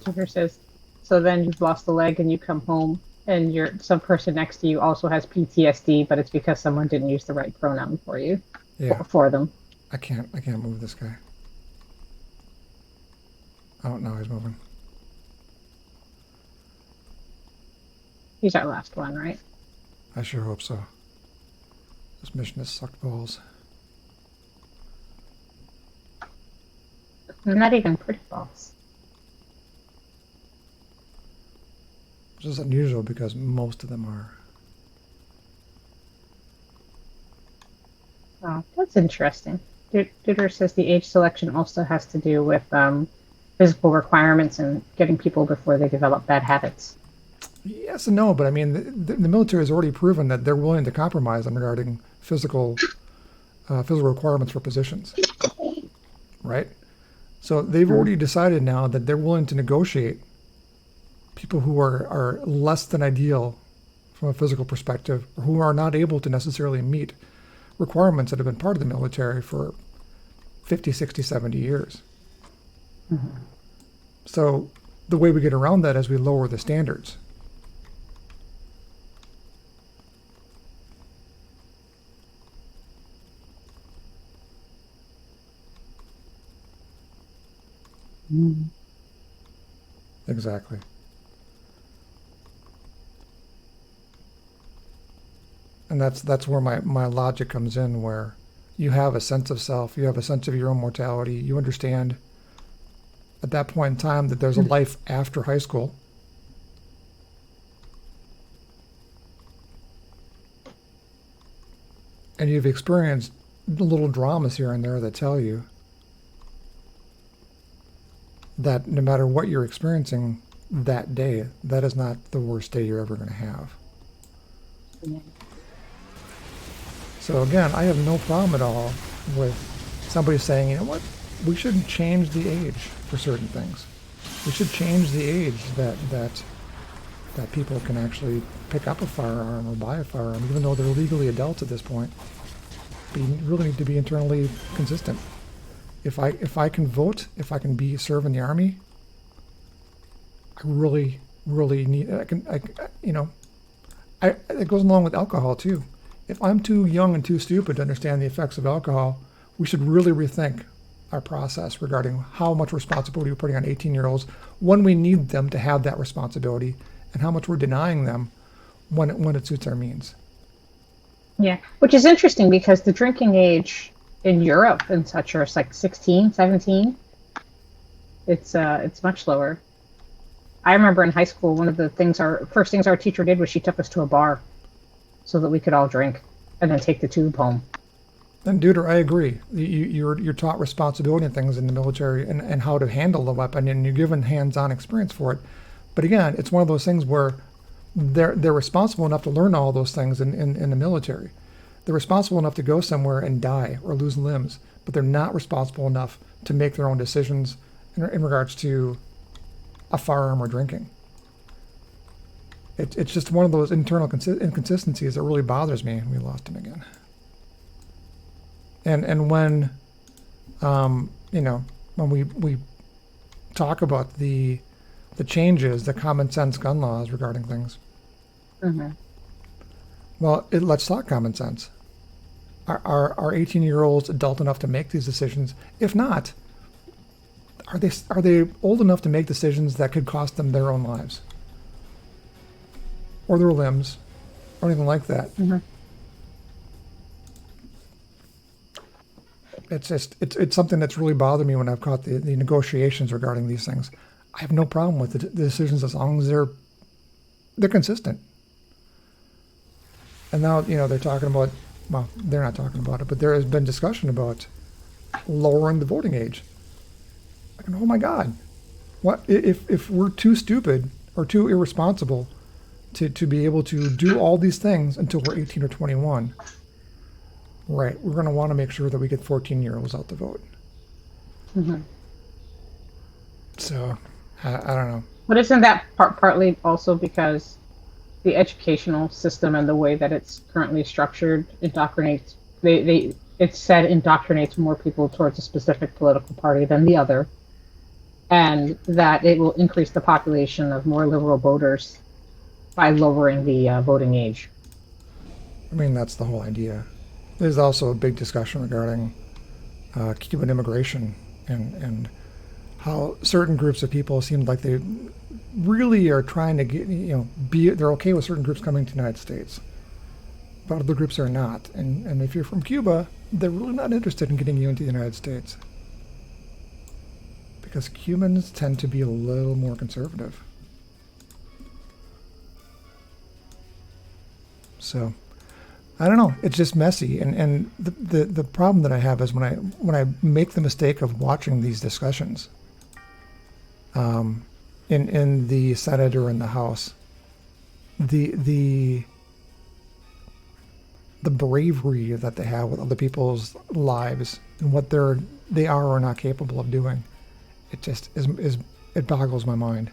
Tucker says, so then you've lost a leg and you come home and some person next to you also has PTSD, but it's because someone didn't use the right pronoun for you. Yeah. For them. I can't move this guy. Oh, no, he's moving. He's our last one, right? I sure hope so. This mission has sucked balls. Not even pretty balls. Which is unusual because most of them are. Oh, that's interesting. Duder says the age selection also has to do with physical requirements and getting people before they develop bad habits. Yes and no, but I mean, the military has already proven that they're willing to compromise regarding physical requirements for positions, right? So they've already decided now that they're willing to negotiate people who are less than ideal from a physical perspective, or who are not able to necessarily meet requirements that have been part of the military for 50, 60, 70 years. So the way we get around that is we lower the standards. Exactly. And that's where my logic comes in, where you have a sense of self, you have a sense of your own mortality, you understand at that point in time that there's a life after high school. And you've experienced the little dramas here and there that tell you that no matter what you're experiencing that day, that is not the worst day you're ever going to have. So again, I have no problem at all with somebody saying, you know what, we shouldn't change the age for certain things. We should change the age that people can actually pick up a firearm or buy a firearm, even though they're legally adults at this point. but you really need to be internally consistent. If I can vote, if I can serve in the army, I really need. It goes along with alcohol too. If I'm too young and too stupid to understand the effects of alcohol, we should really rethink our process regarding how much responsibility we're putting on 18-year-olds when we need them to have that responsibility, and how much we're denying them when it suits our means. Yeah, which is interesting because the drinking age in Europe and such are like 16, 17. It's much lower. I remember in high school, one of the first things our teacher did was she took us to a bar so that we could all drink and then take the tube home. And Duder, I agree. You're taught responsibility and things in the military, and how to handle the weapon, and you're given hands-on experience for it. But again, it's one of those things where they're responsible enough to learn all those things in the military. They're responsible enough to go somewhere and die or lose limbs, but they're not responsible enough to make their own decisions in regards to a firearm or drinking. It's just one of those internal inconsistencies that really bothers me. We lost him again. And when, when we talk about the changes, the common sense gun laws regarding things, Mm-hmm. well, let's talk common sense. Are 18-year-olds adult enough to make these decisions? If not, are they old enough to make decisions that could cost them their own lives or their limbs or anything like that? Mm-hmm. It's something that's really bothered me when I've caught the negotiations regarding these things. I have no problem with the decisions as long as they're consistent. And now, they're talking about, well, they're not talking about it, but there has been discussion about lowering the voting age. Like, oh my God, what if we're too stupid or too irresponsible to be able to do all these things until we're 18 or 21? Right, we're going to want to make sure that we get 14-year-olds out to vote. Mm-hmm. So, I don't know. But isn't that partly also because the educational system and the way that it's currently structured indoctrinates? It's said indoctrinates more people towards a specific political party than the other, and that it will increase the population of more liberal voters by lowering the voting age. I mean, that's the whole idea. There's also a big discussion regarding Cuban immigration and how certain groups of people seem like they really are trying to get, they're okay with certain groups coming to the United States, but other groups are not. And if you're from Cuba, they're really not interested in getting you into the United States, because Cubans tend to be a little more conservative. So, I don't know. It's just messy, and the problem that I have is when I make the mistake of watching these discussions, in the Senate or in the House, the bravery that they have with other people's lives and what they are or not capable of doing, it just it boggles my mind.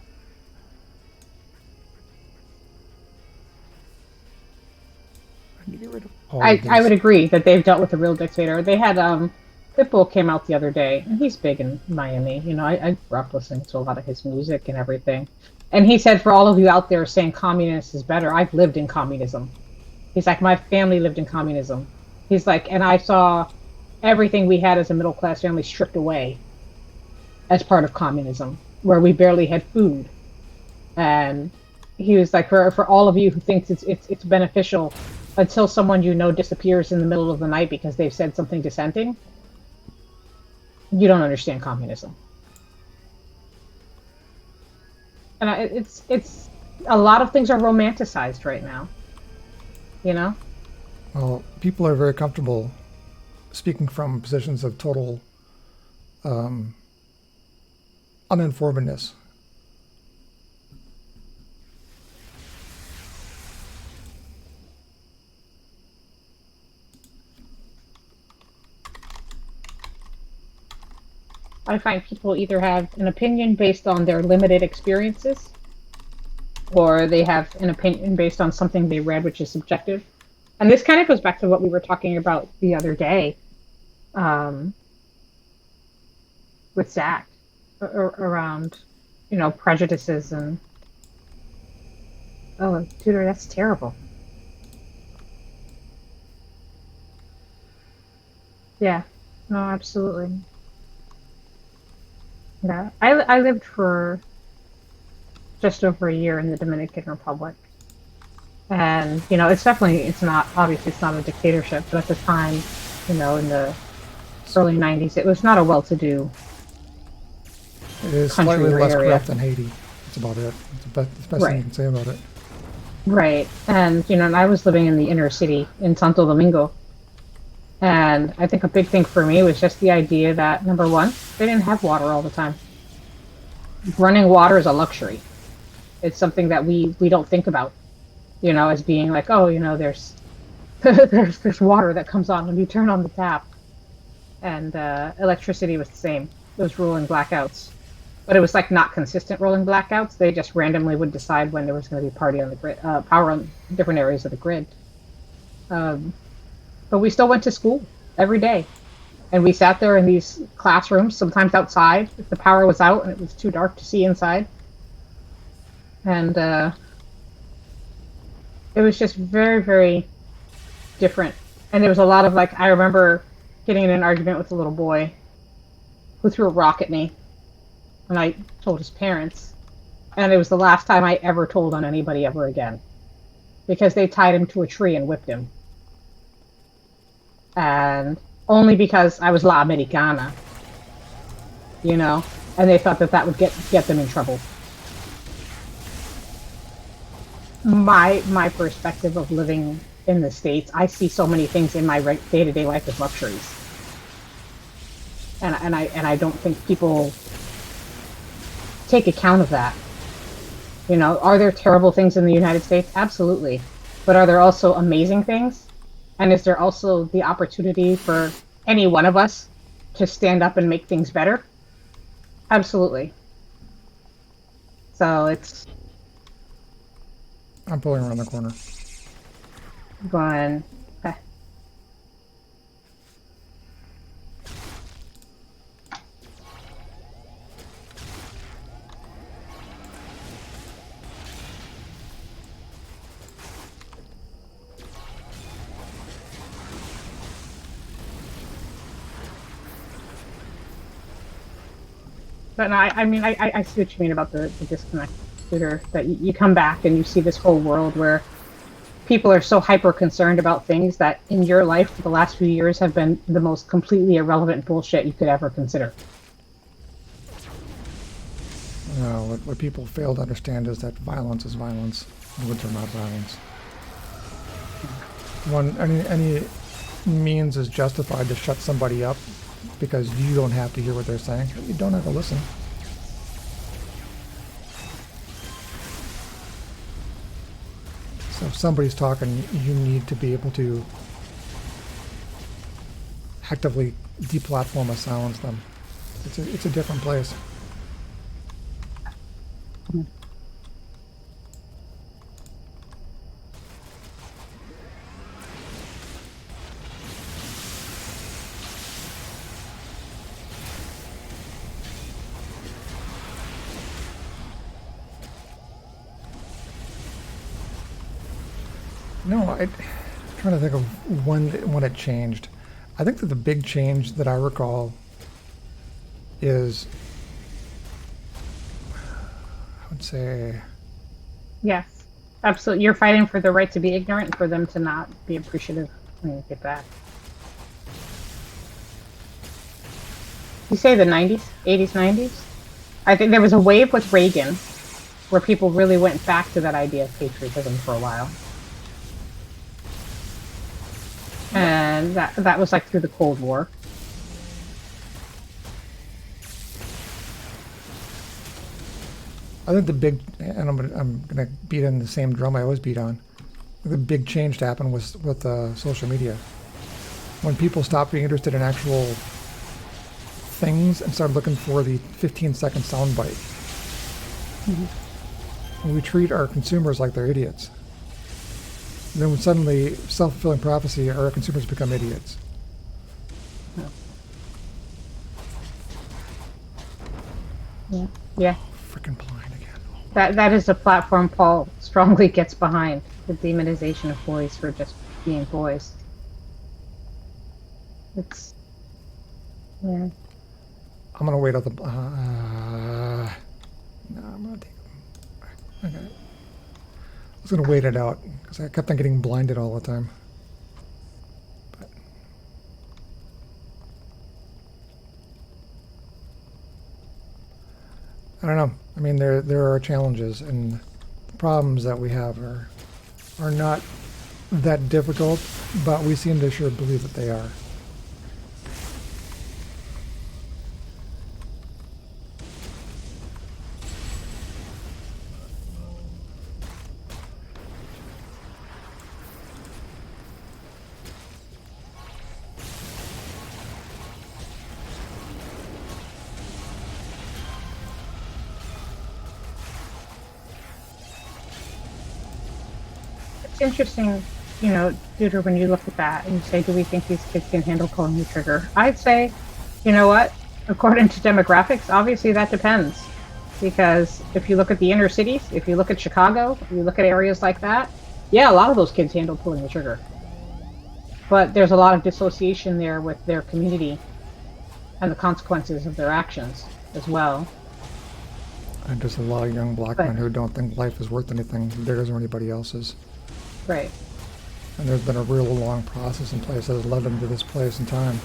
I would agree that they've dealt with a real dictator. They had Pitbull came out the other day, and he's big in Miami. I grew up listening to a lot of his music and everything. And he said, for all of you out there saying communist is better, I've lived in communism. He's like, my family lived in communism. He's like, and I saw everything we had as a middle class family stripped away as part of communism, where we barely had food. And he was like, for all of you who thinks it's beneficial, until someone disappears in the middle of the night because they've said something dissenting, you don't understand communism. And it's a lot of things are romanticized right now. Well, people are very comfortable speaking from positions of total uninformedness. I find people either have an opinion based on their limited experiences, or they have an opinion based on something they read, which is subjective. And this kind of goes back to what we were talking about the other day, with Zach, around, prejudices and, oh, Tudor, that's terrible. Yeah, no, absolutely. Yeah, I lived for just over a year in the Dominican Republic. And, it's not a dictatorship, but at the time, in the early 90s, it was not a well-to-do It is country slightly or less area. corrupt than Haiti. That's about it. It's the best thing Right. you can say about it. Right. And I was living in the inner city in Santo Domingo. And I think a big thing for me was just the idea that, number one, they didn't have water all the time. Running water is a luxury. It's something that we don't think about, as being like, oh, there's there's water that comes on when you turn on the tap. And electricity was the same. Those rolling blackouts. But it was like not consistent rolling blackouts. They just randomly would decide when there was going to be party on the grid, power on different areas of the grid. But we still went to school every day. And we sat there in these classrooms, sometimes outside, if the power was out and it was too dark to see inside. And it was just very, very different. And there was a lot of I remember getting in an argument with a little boy who threw a rock at me. And I told his parents. And it was the last time I ever told on anybody ever again. Because they tied him to a tree and whipped him. And only because I was La Americana. And they thought that would get them in trouble. My perspective of living in the States, I see so many things in my day-to-day life as luxuries. And I don't think people take account of that. Are there terrible things in the United States? Absolutely. But are there also amazing things? And is there also the opportunity for any one of us to stand up and make things better? Absolutely. So it's I'm pulling around the corner. going. Okay. But no, I see what you mean about the disconnect, Peter, that you come back and you see this whole world where people are so hyper concerned about things that in your life for the last few years have been the most completely irrelevant bullshit you could ever consider. No, what people fail to understand is that violence is violence. Words are not violence. Any means is justified to shut somebody up because you don't have to hear what they're saying. You don't have to listen. So if somebody's talking, you need to be able to actively deplatform or silence them. It's a different place. No, I'm trying to think of when it changed. I think that the big change that I recall is, I would say, Yes, absolutely. You're fighting for the right to be ignorant and for them to not be appreciative when you get back. You say the 90s, 80s, 90s? I think there was a wave with Reagan where people really went back to that idea of patriotism for a while. And that was through the Cold War. I think the big, and I'm gonna beat on the same drum I always beat on. The big change to happen was with social media. When people stopped being interested in actual things and started looking for the 15-second soundbite. Mm-hmm. And we treat our consumers like they're idiots. then when suddenly, self-fulfilling prophecy, our consumers become idiots. Yeah. Yeah. Freaking blind again. That is a platform Paul strongly gets behind, the demonization of boys for just being boys. It's yeah. I'm gonna wait out the. No, I'm gonna take. Okay. I was gonna wait it out because I kept on getting blinded all the time. But I don't know. I mean, there are challenges, and the problems that we have are not that difficult, but we seem to sure believe that they are. It's interesting, Deuter, when you look at that and you say, do we think these kids can handle pulling the trigger? I'd say, you know what? According to demographics, obviously that depends. Because if you look at the inner cities, if you look at Chicago, if you look at areas like that, yeah, a lot of those kids handle pulling the trigger. But there's a lot of dissociation there with their community and the consequences of their actions as well. And there's a lot of young black men who don't think life is worth anything, theirs or anybody else's. Right. And there's been a real long process in place that has led them to this place in time.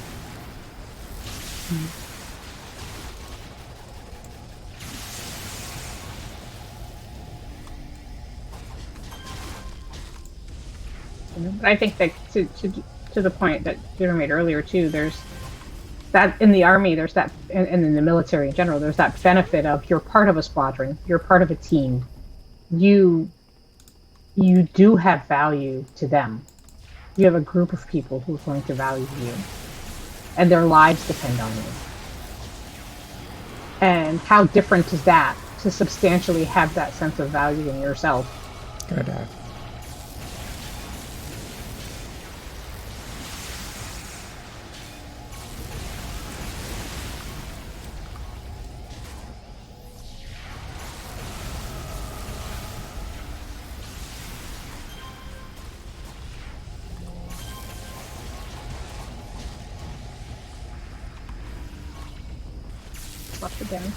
I think that to the point that Deuter made earlier too, there's that in the army, there's that, and in the military in general, there's that benefit of you're part of a squadron, you're part of a team. You do have value to them. You have a group of people who are going to value you, and their lives depend on you. And how different is that to substantially have that sense of value in yourself? Gonna die. Left again.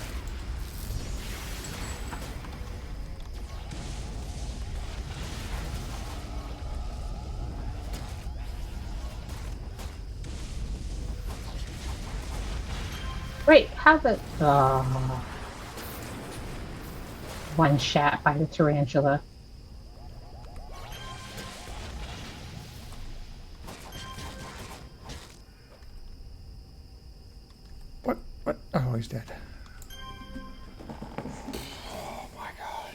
Wait, how the one shot by the tarantula. What? Oh, he's dead. Oh my god.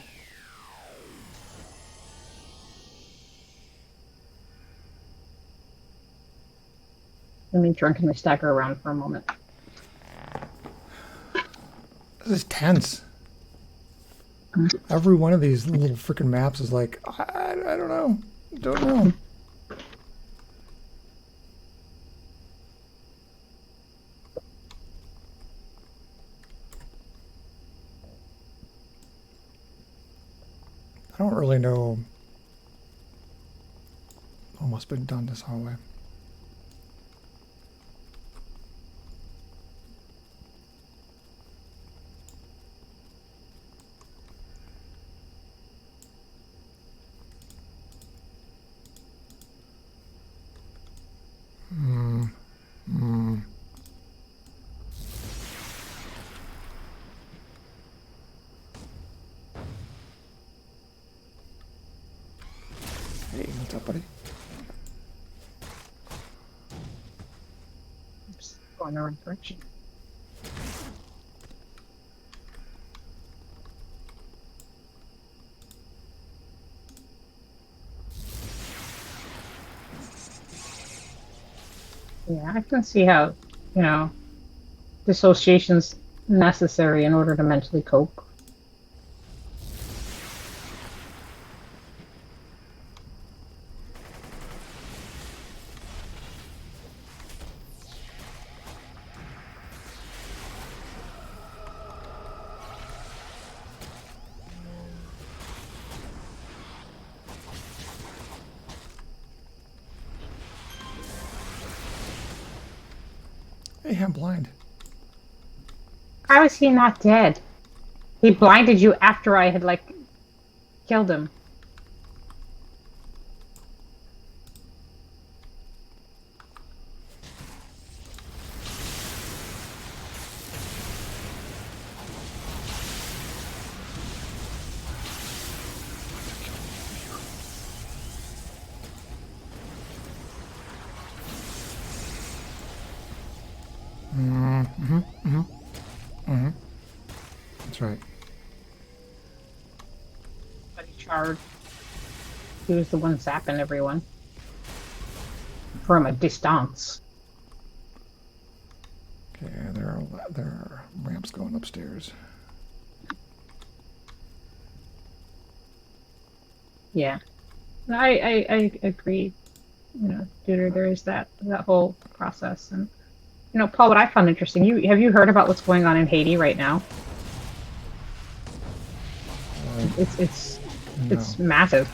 Let me drunkenly stagger around for a moment. This is tense. Every one of these little freaking maps is like, I don't know. Don't know. I don't really know. Almost been done this whole way. Hey, what's up, buddy? Oops, going the right direction. Yeah, I can see how, dissociation's necessary in order to mentally cope. Hey, I'm blind. How is he not dead? He blinded you after I had, like, killed him. That's right. But he charged. He was the one zapping everyone. From a distance. Okay, there are ramps going upstairs. Yeah. I agree. You know, there is that whole process. And, you know, Paul, what I found interesting, have you heard about what's going on in Haiti right now? It's No. massive.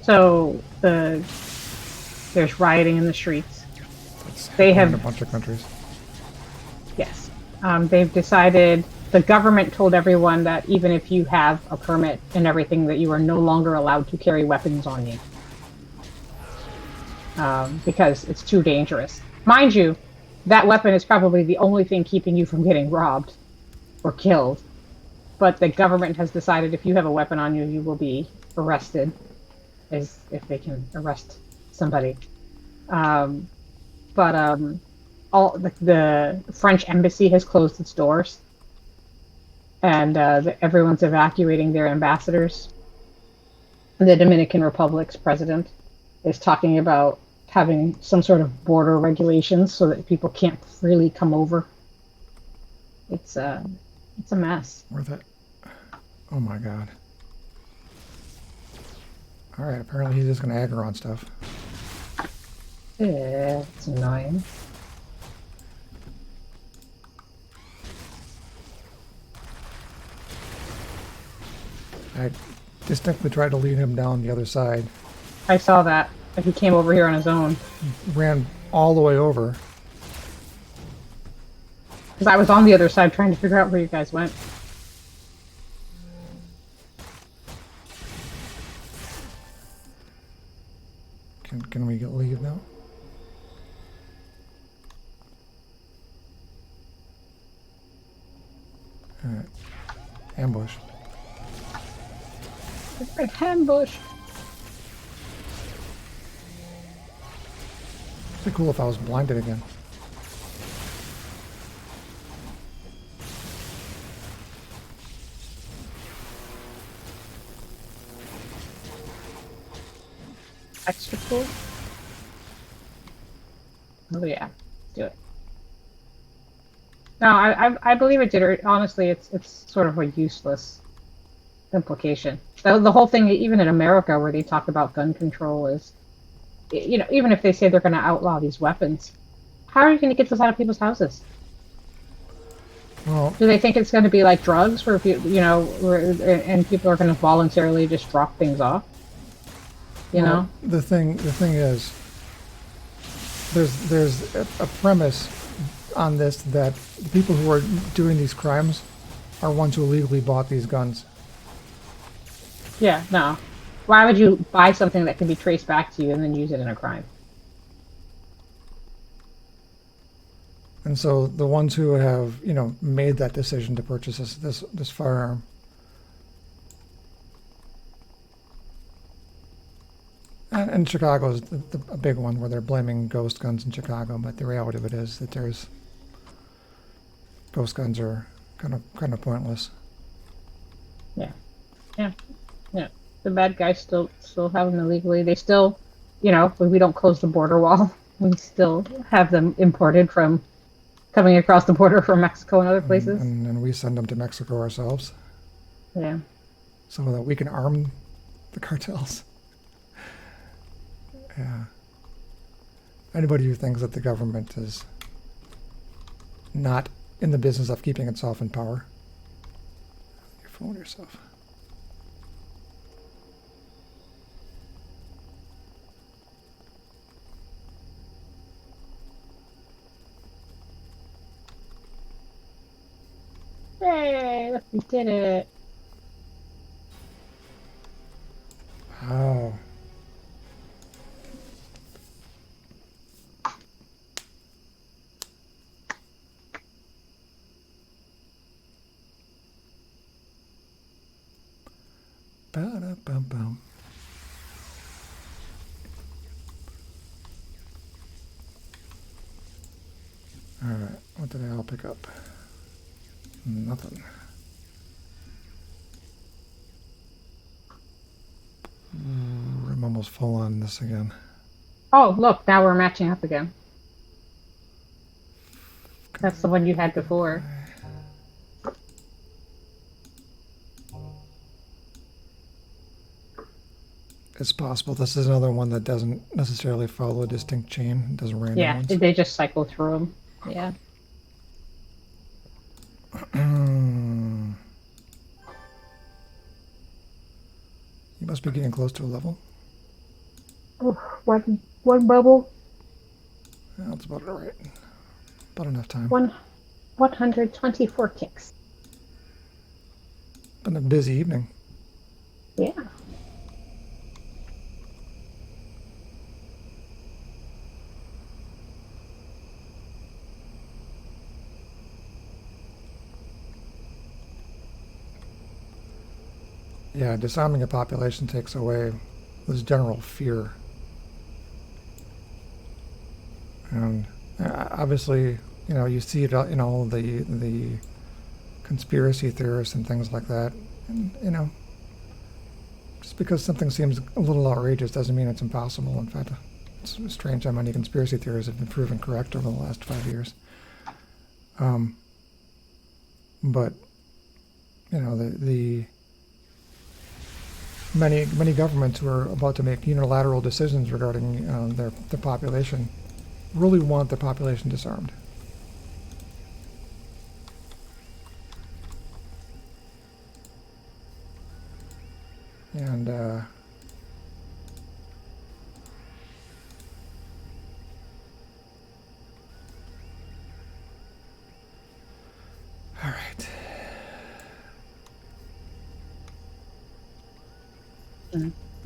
So there's rioting in the streets. It's They happening in have a bunch of countries. Yes. They've decided, the government told everyone that even if you have a permit and everything, that you are no longer allowed to carry weapons on you. Because it's too dangerous. Mind you, that weapon is probably the only thing keeping you from getting robbed or killed. But the government has decided if you have a weapon on you, you will be arrested, as if they can arrest somebody. Um, but all the French embassy has closed its doors, and everyone's evacuating their ambassadors. The Dominican Republic's president is talking about having some sort of border regulations so that people can't freely come over. It's a mess. Where that? Oh my god. All right. Apparently he's just gonna aggro on stuff. Yeah, it's annoying. I distinctly tried to lead him down the other side. I saw that. Like, he came over here on his own. Ran all the way over. Because I was on the other side trying to figure out where you guys went. Can we leave now? Alright. Ambush. Ambush. It'd be cool if I was blinded again. Extra cool. Oh yeah, do it. No, I believe it did. Honestly, it's sort of a useless implication. The whole thing, even in America, where they talk about gun control, is, you know, even if they say they're going to outlaw these weapons, how are you going to get this out of people's houses? Well, Do they think it's going to be like drugs, where and people are going to voluntarily just drop things off? You know? the thing is, there's a premise on this that the people who are doing these crimes are ones who illegally bought these guns. Yeah, no. Why would you buy something that can be traced back to you and then use it in a crime? And so the ones who have, you know, made that decision to purchase this firearm, and Chicago is a big one where they're blaming ghost guns in Chicago, but the reality of it is that ghost guns are kind of pointless. Yeah. The bad guys still have them illegally. They still, you know, when we don't close the border wall, we still have them imported from coming across the border from Mexico and other places. And we send them to Mexico ourselves. Yeah. So that we can arm the cartels. Yeah. Anybody who thinks that the government is not in the business of keeping itself in power, you're fooling yourself. Hey, we did it. Oh. Ba-da-bum-bum. Alright, what did I all pick up? Nothing. I'm almost full on this again. Oh, look, now we're matching up again. That's the one you had before. It's possible this is another one that doesn't necessarily follow a distinct chain. It does random Yeah, ones. they just cycle through them. Yeah. You must be getting close to a level. Oh, one bubble. Yeah, that's about all right. About enough time. 124 kicks. Been a busy evening. Yeah. Yeah, disarming a population takes away this general fear. And obviously, you know, you see it, you know, the conspiracy theorists and things like that. And, you know, just because something seems a little outrageous doesn't mean it's impossible. In fact, it's strange how many conspiracy theories have been proven correct over the last 5 years. But, you know, the many governments who are about to make unilateral decisions regarding their population really want the population disarmed. And all right.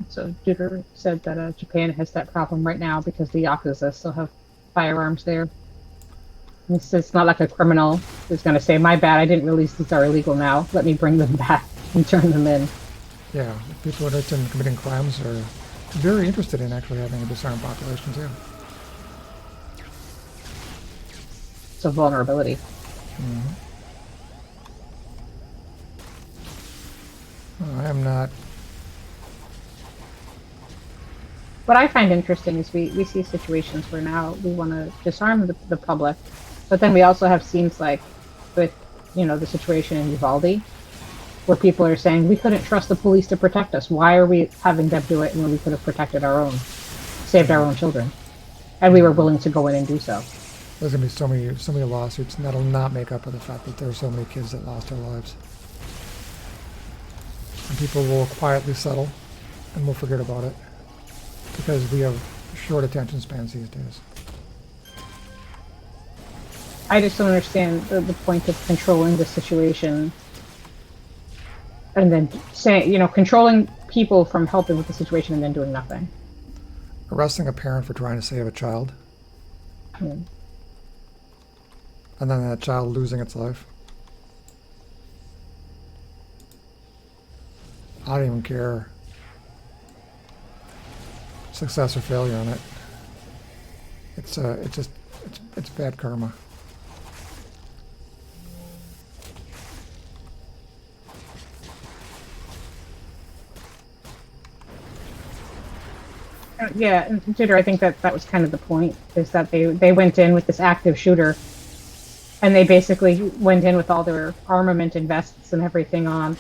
So Juder said that Japan has that problem right now because the Yakuza still have firearms there. It's not like a criminal is going to say, my bad, I didn't realize these are illegal now. Let me bring them back and turn them in. Yeah, people interested in committing crimes are very interested in actually having a disarmed population too. It's a vulnerability. Mm-hmm. Well, I am not. What I find interesting is we see situations where now we want to disarm the public, but then we also have scenes like with, you know, the situation in Uvalde, where people are saying we couldn't trust the police to protect us. Why are we having them do it when we could have protected our own, saved our own children, and we were willing to go in and do so? There's gonna be so many lawsuits, and that'll not make up for the fact that there are so many kids that lost their lives. And people will quietly settle, and we'll forget about it because we have short attention spans these days. I just don't understand the point of controlling the situation and then saying, you know, controlling people from helping with the situation and then doing nothing. Arresting a parent for trying to save a child, Hmm. and then that child losing its life. I don't even care. Success or failure on it. It's bad karma. Yeah, and Jitter, I think that was kind of the point, is that they went in with this active shooter, and they basically went in with all their armament and vests and everything on,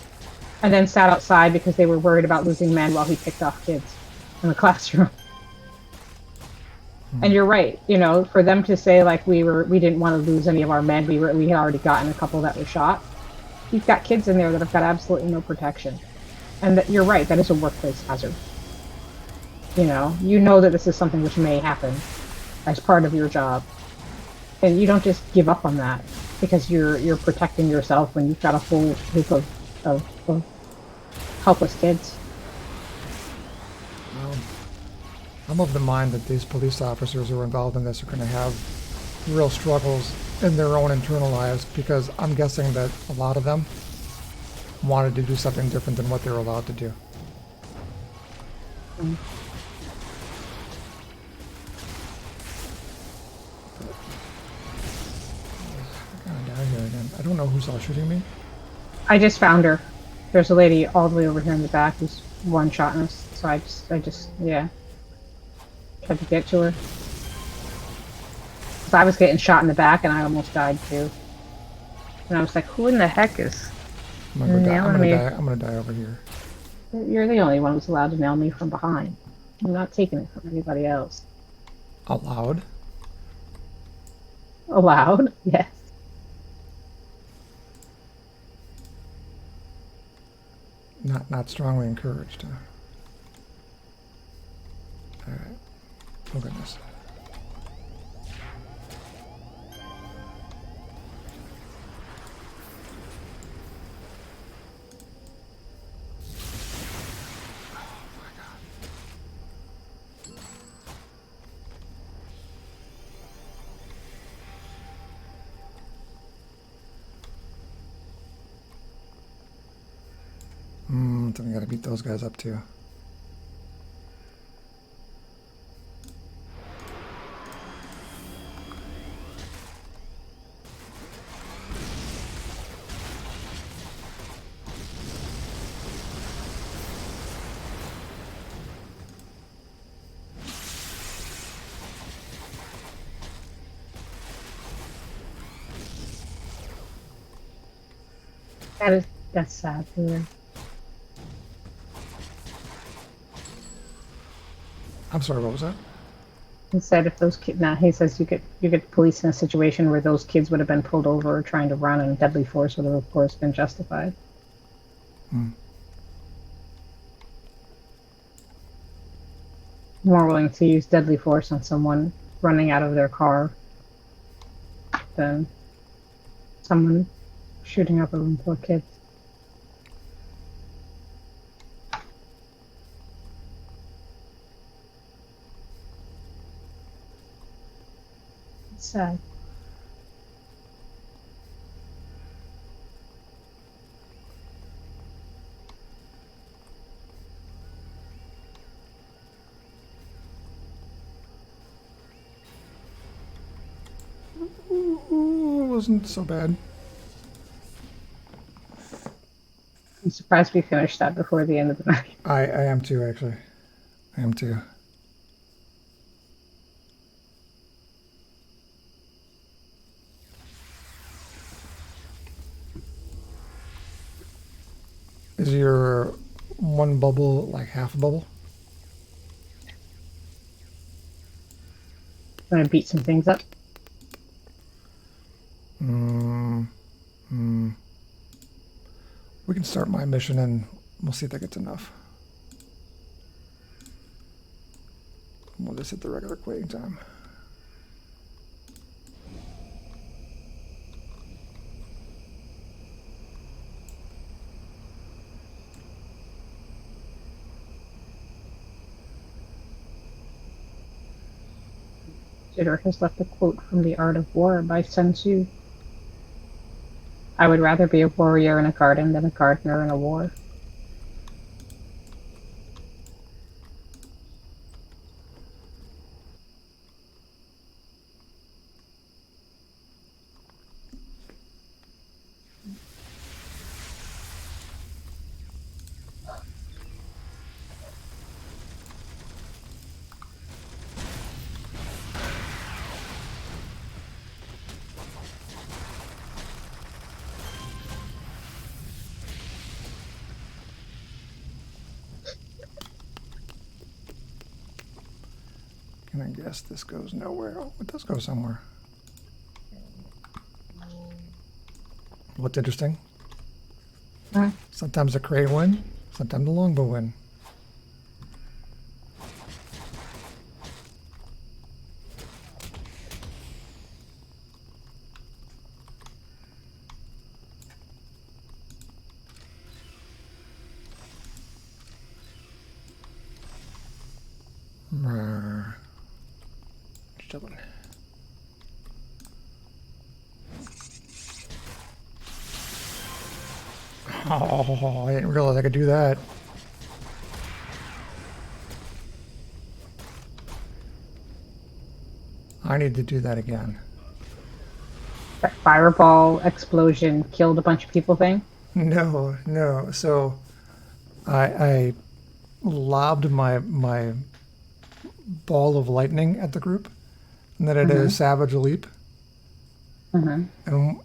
and then sat outside because they were worried about losing men while he picked off kids in the classroom. And you're right, you know, for them to say like we didn't want to lose any of our men, we had already gotten a couple that were shot. You've got kids in there that have got absolutely no protection, and you're right, that is a workplace hazard. You know that this is something which may happen as part of your job, and you don't just give up on that. because you're protecting yourself when you've got a whole group of helpless kids. I'm of the mind that these police officers who are involved in this are going to have real struggles in their own internal lives, because I'm guessing that a lot of them wanted to do something different than what they're allowed to do. Mm. I gotta die here again. I don't know who's all shooting me. I just found her. There's a lady all the way over here in the back who's one-shotting us. So yeah, tried to get to her. 'Cause I was getting shot in the back and I almost died too. And I was like, who in the heck is I'm gonna nailing me? die. I'm gonna die over here. You're the only one who's allowed to nail me from behind. I'm not taking it from anybody else. Allowed? Allowed? Yes. Not strongly encouraged. Huh? All right. Oh goodness. Then I gotta beat those guys up too. That's sad for you. I'm sorry, what was that? He said if those kids, now he says you get the police in a situation where those kids would have been pulled over or trying to run, and deadly force would have, of course, been justified. More willing to use deadly force on someone running out of their car than someone shooting up a poor kid. It's sad. Ooh, it wasn't so bad. I'm surprised we finished that before the end of the night. I am too, actually. I am too. Is your one bubble like half a bubble? I'm gonna beat some things up. We can start my mission and we'll see if that gets enough. We'll just hit the regular quitting time. Jitter has left a quote from The Art of War by Sun Tzu. I would rather be a warrior in a garden than a gardener in a war. And I guess this goes nowhere. Oh, it does go somewhere. What's interesting? Huh? Sometimes the Cray win, sometimes the Longbow win. Chilling. Oh, I didn't realize I could do that. I need to do that again. That fireball explosion killed a bunch of people thing. No, no. So I lobbed my ball of lightning at the group, and then I did a savage leap. And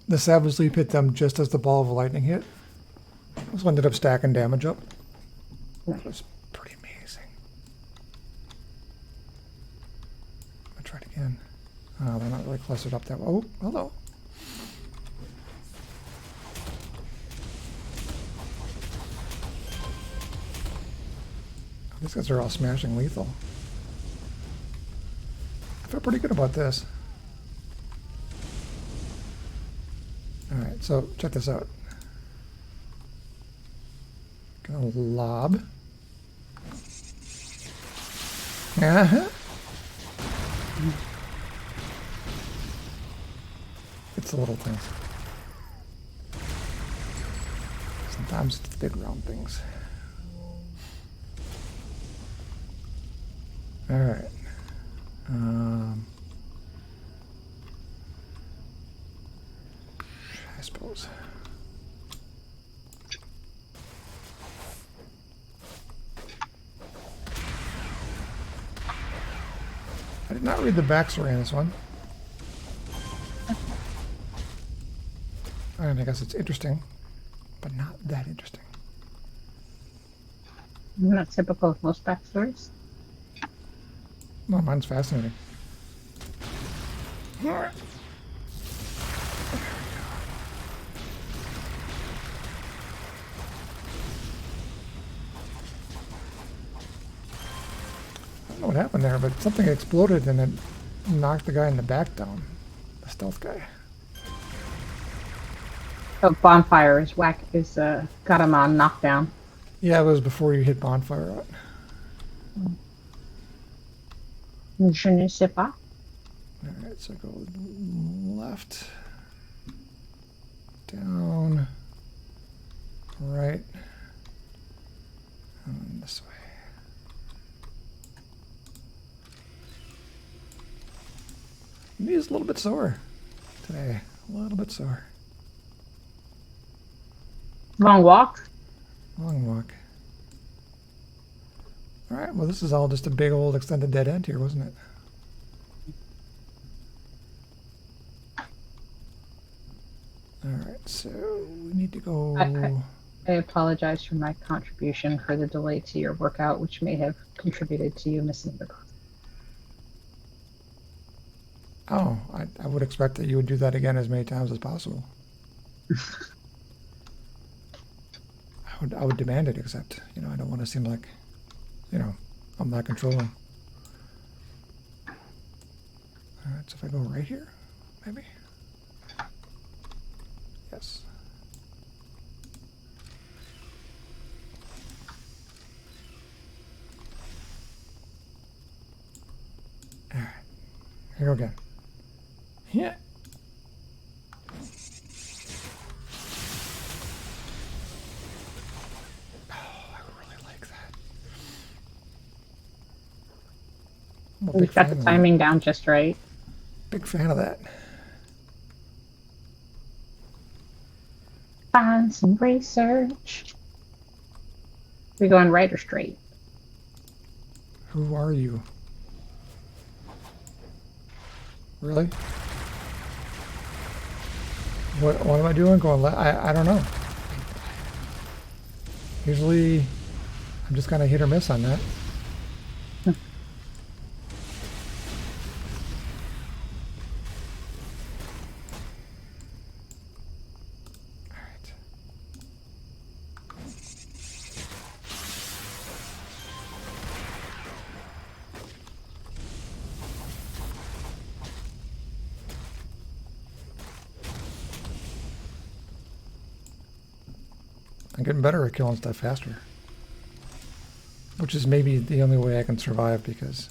the savage leap hit them just as the ball of lightning hit. So ended up stacking damage up. That was pretty amazing. I'll try it again. Oh, they're not really clustered up that way. Oh, hello. These guys are all smashing lethal. I feel pretty good about this. Alright, so check this out. Gonna lob. It's the little things. Sometimes it's the big round things. Alright. I suppose. I did not read the backstory on this one. And I guess it's interesting, but not that interesting. Not typical of most backstories. No, mine's fascinating. All right. I don't know what happened there, but something exploded and it knocked the guy in the back down. The stealth guy. Oh, bonfire is got him on knockdown. Yeah, it was before you hit bonfire out. Je ne sais pas. Alright, so go left, down, right, and this way. Knee is a little bit sore today. A little bit sore. Long walk. Long walk. Alright, well this is all just a big old extended dead end here, wasn't it? Alright, so we need to go... I apologize for my contribution for the delay to your workout, which may have contributed to you missing the class. Oh, I would expect that you would do that again as many times as possible. I would demand it, except, you know, I don't want to seem like, you know, I'm not controlling. Alright, so if I go right here, maybe? Yes. Alright, here we go again. Yeah. We've got the timing down just right. Big fan of that. Find some research. We going right or straight? Who are you? Really? What am I doing? Going left? I don't know. Usually, I'm just kind of hit or miss on that. I'm getting better at killing stuff faster. Which is maybe the only way I can survive, because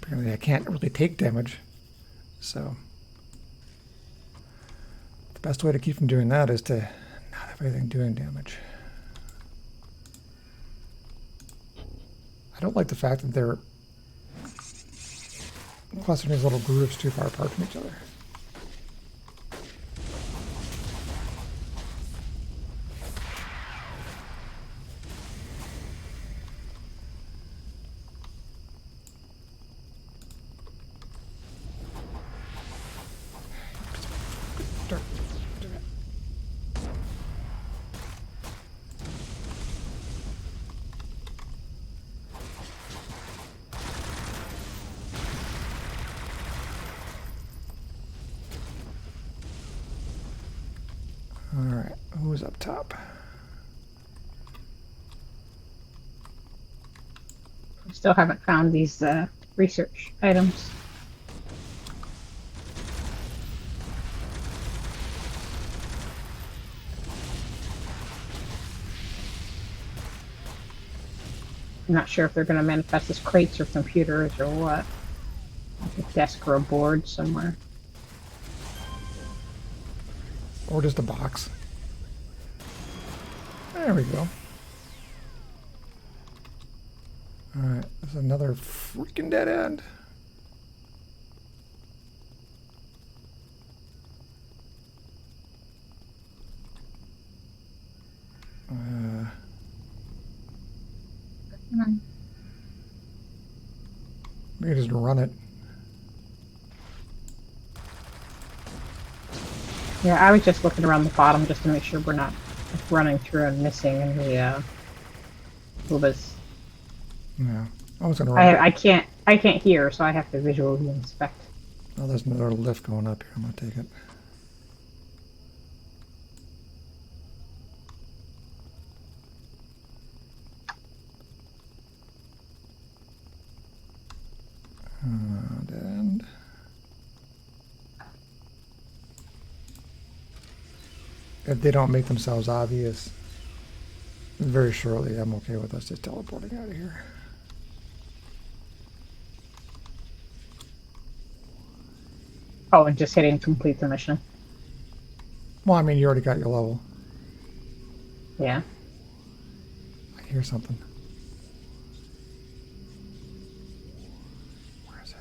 Apparently I can't really take damage. So the best way to keep from doing that is to not have anything doing damage. I don't like the fact that they're clustering these little groups too far apart from each other. Alright, who's up top? Still haven't found these research items. I'm not sure if they're going to manifest as crates or computers or what. Like a desk or a board somewhere. Or just a box. There we go. Alright, there's another freaking dead end. We can just run it. Yeah, I was just looking around the bottom just to make sure we're not running through and missing any lubas. Yeah, I was gonna run it. I can't hear, so I have to visually inspect. Oh, there's another lift going up here. I'm gonna take it. And if they don't make themselves obvious very shortly, I'm okay with us just teleporting out of here. Oh, and just hitting complete the mission. Well, I mean, you already got your level. Yeah. I hear something. Where is it?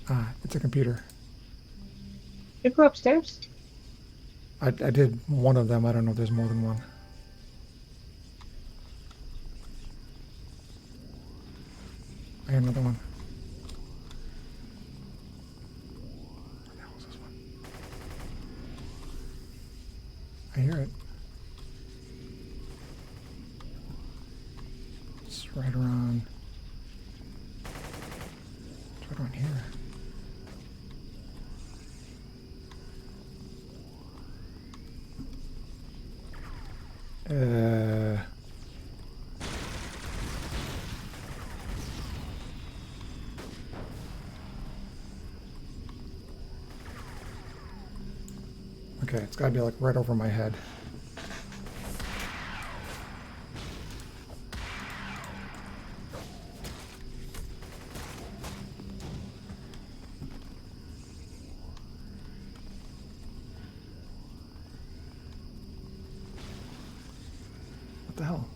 Ah, it's a computer. You go upstairs? I did one of them. I don't know if there's more than one. I hear another one. What the hell is this one? I hear it. It's right around. It's right around here. Okay, it's gotta be like right over my head. What the hell?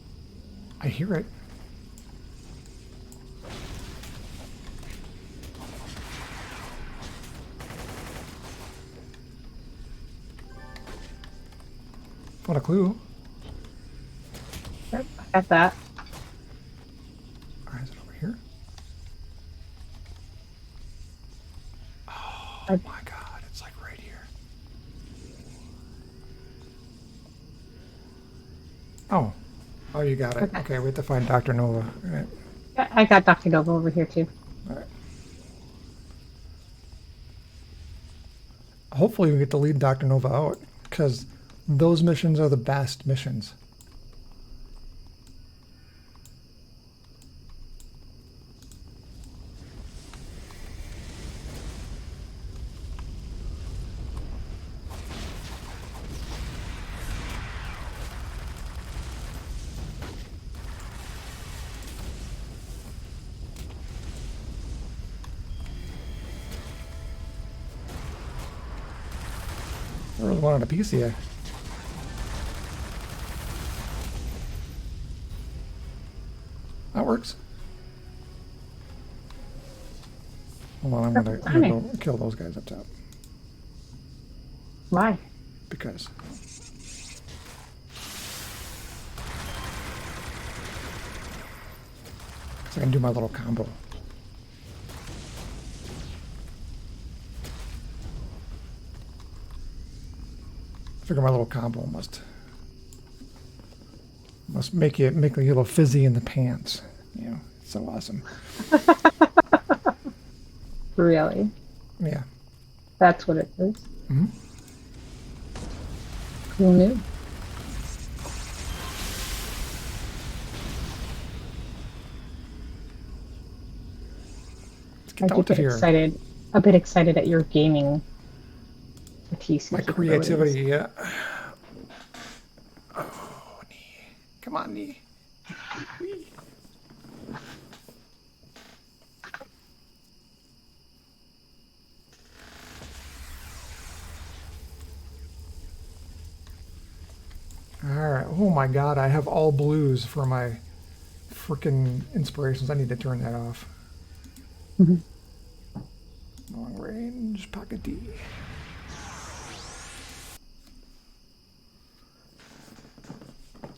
I hear it. What a clue. Yep, I got that. Alright, is it over here? Oh I- my god, it's like right here. Oh. Oh, you got it. Okay. Okay, we have to find Dr. Nova. All right. Yeah, I got Dr. Nova over here too. All right. Hopefully we get to lead Dr. Nova out, because those missions are the best missions. really wanted a piece of you. That works. Hold on, I'm gonna go kill those guys up top. Why? Because. So I can do my little combo. I figure my little combo must make you a little fizzy in the pants. You know, it's so awesome. Really? Yeah. That's what it is. Mm-hmm. Who knew? Let's get I out do of get here. excited, a bit excited at your gaming expertise. My and capabilities. creativity, yeah. Oh, knee. Come on, knee. Whee. Alright, oh my god, I have all blues for my freaking inspirations. I need to turn that off. Mhm. Long range, pocket D.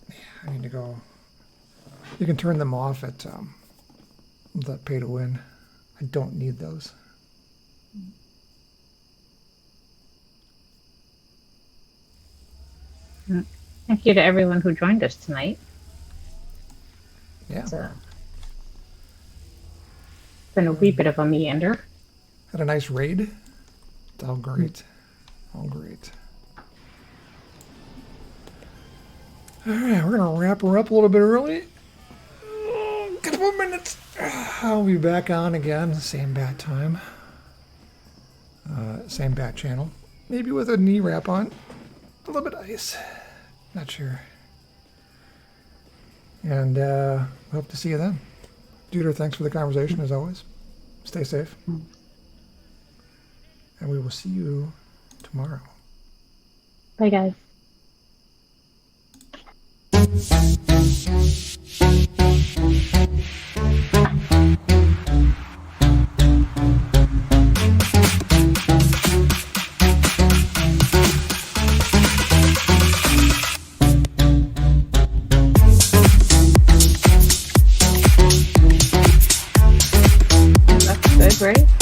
Yeah, I need to go. You can turn them off at the pay to win. I don't need those. Thank you to everyone who joined us tonight. Yeah. It's been a wee bit of a meander. Had a nice raid. It's all great. All great. All right, we're going to wrap her up a little bit early. Couple of minutes. I'll be back on again. Same bat time. Same bat channel. Maybe with a knee wrap on. A little bit of ice. Not sure. And hope to see you then. Jeter, thanks for the conversation as always. Stay safe. And we will see you tomorrow. Bye, guys. That's good, right?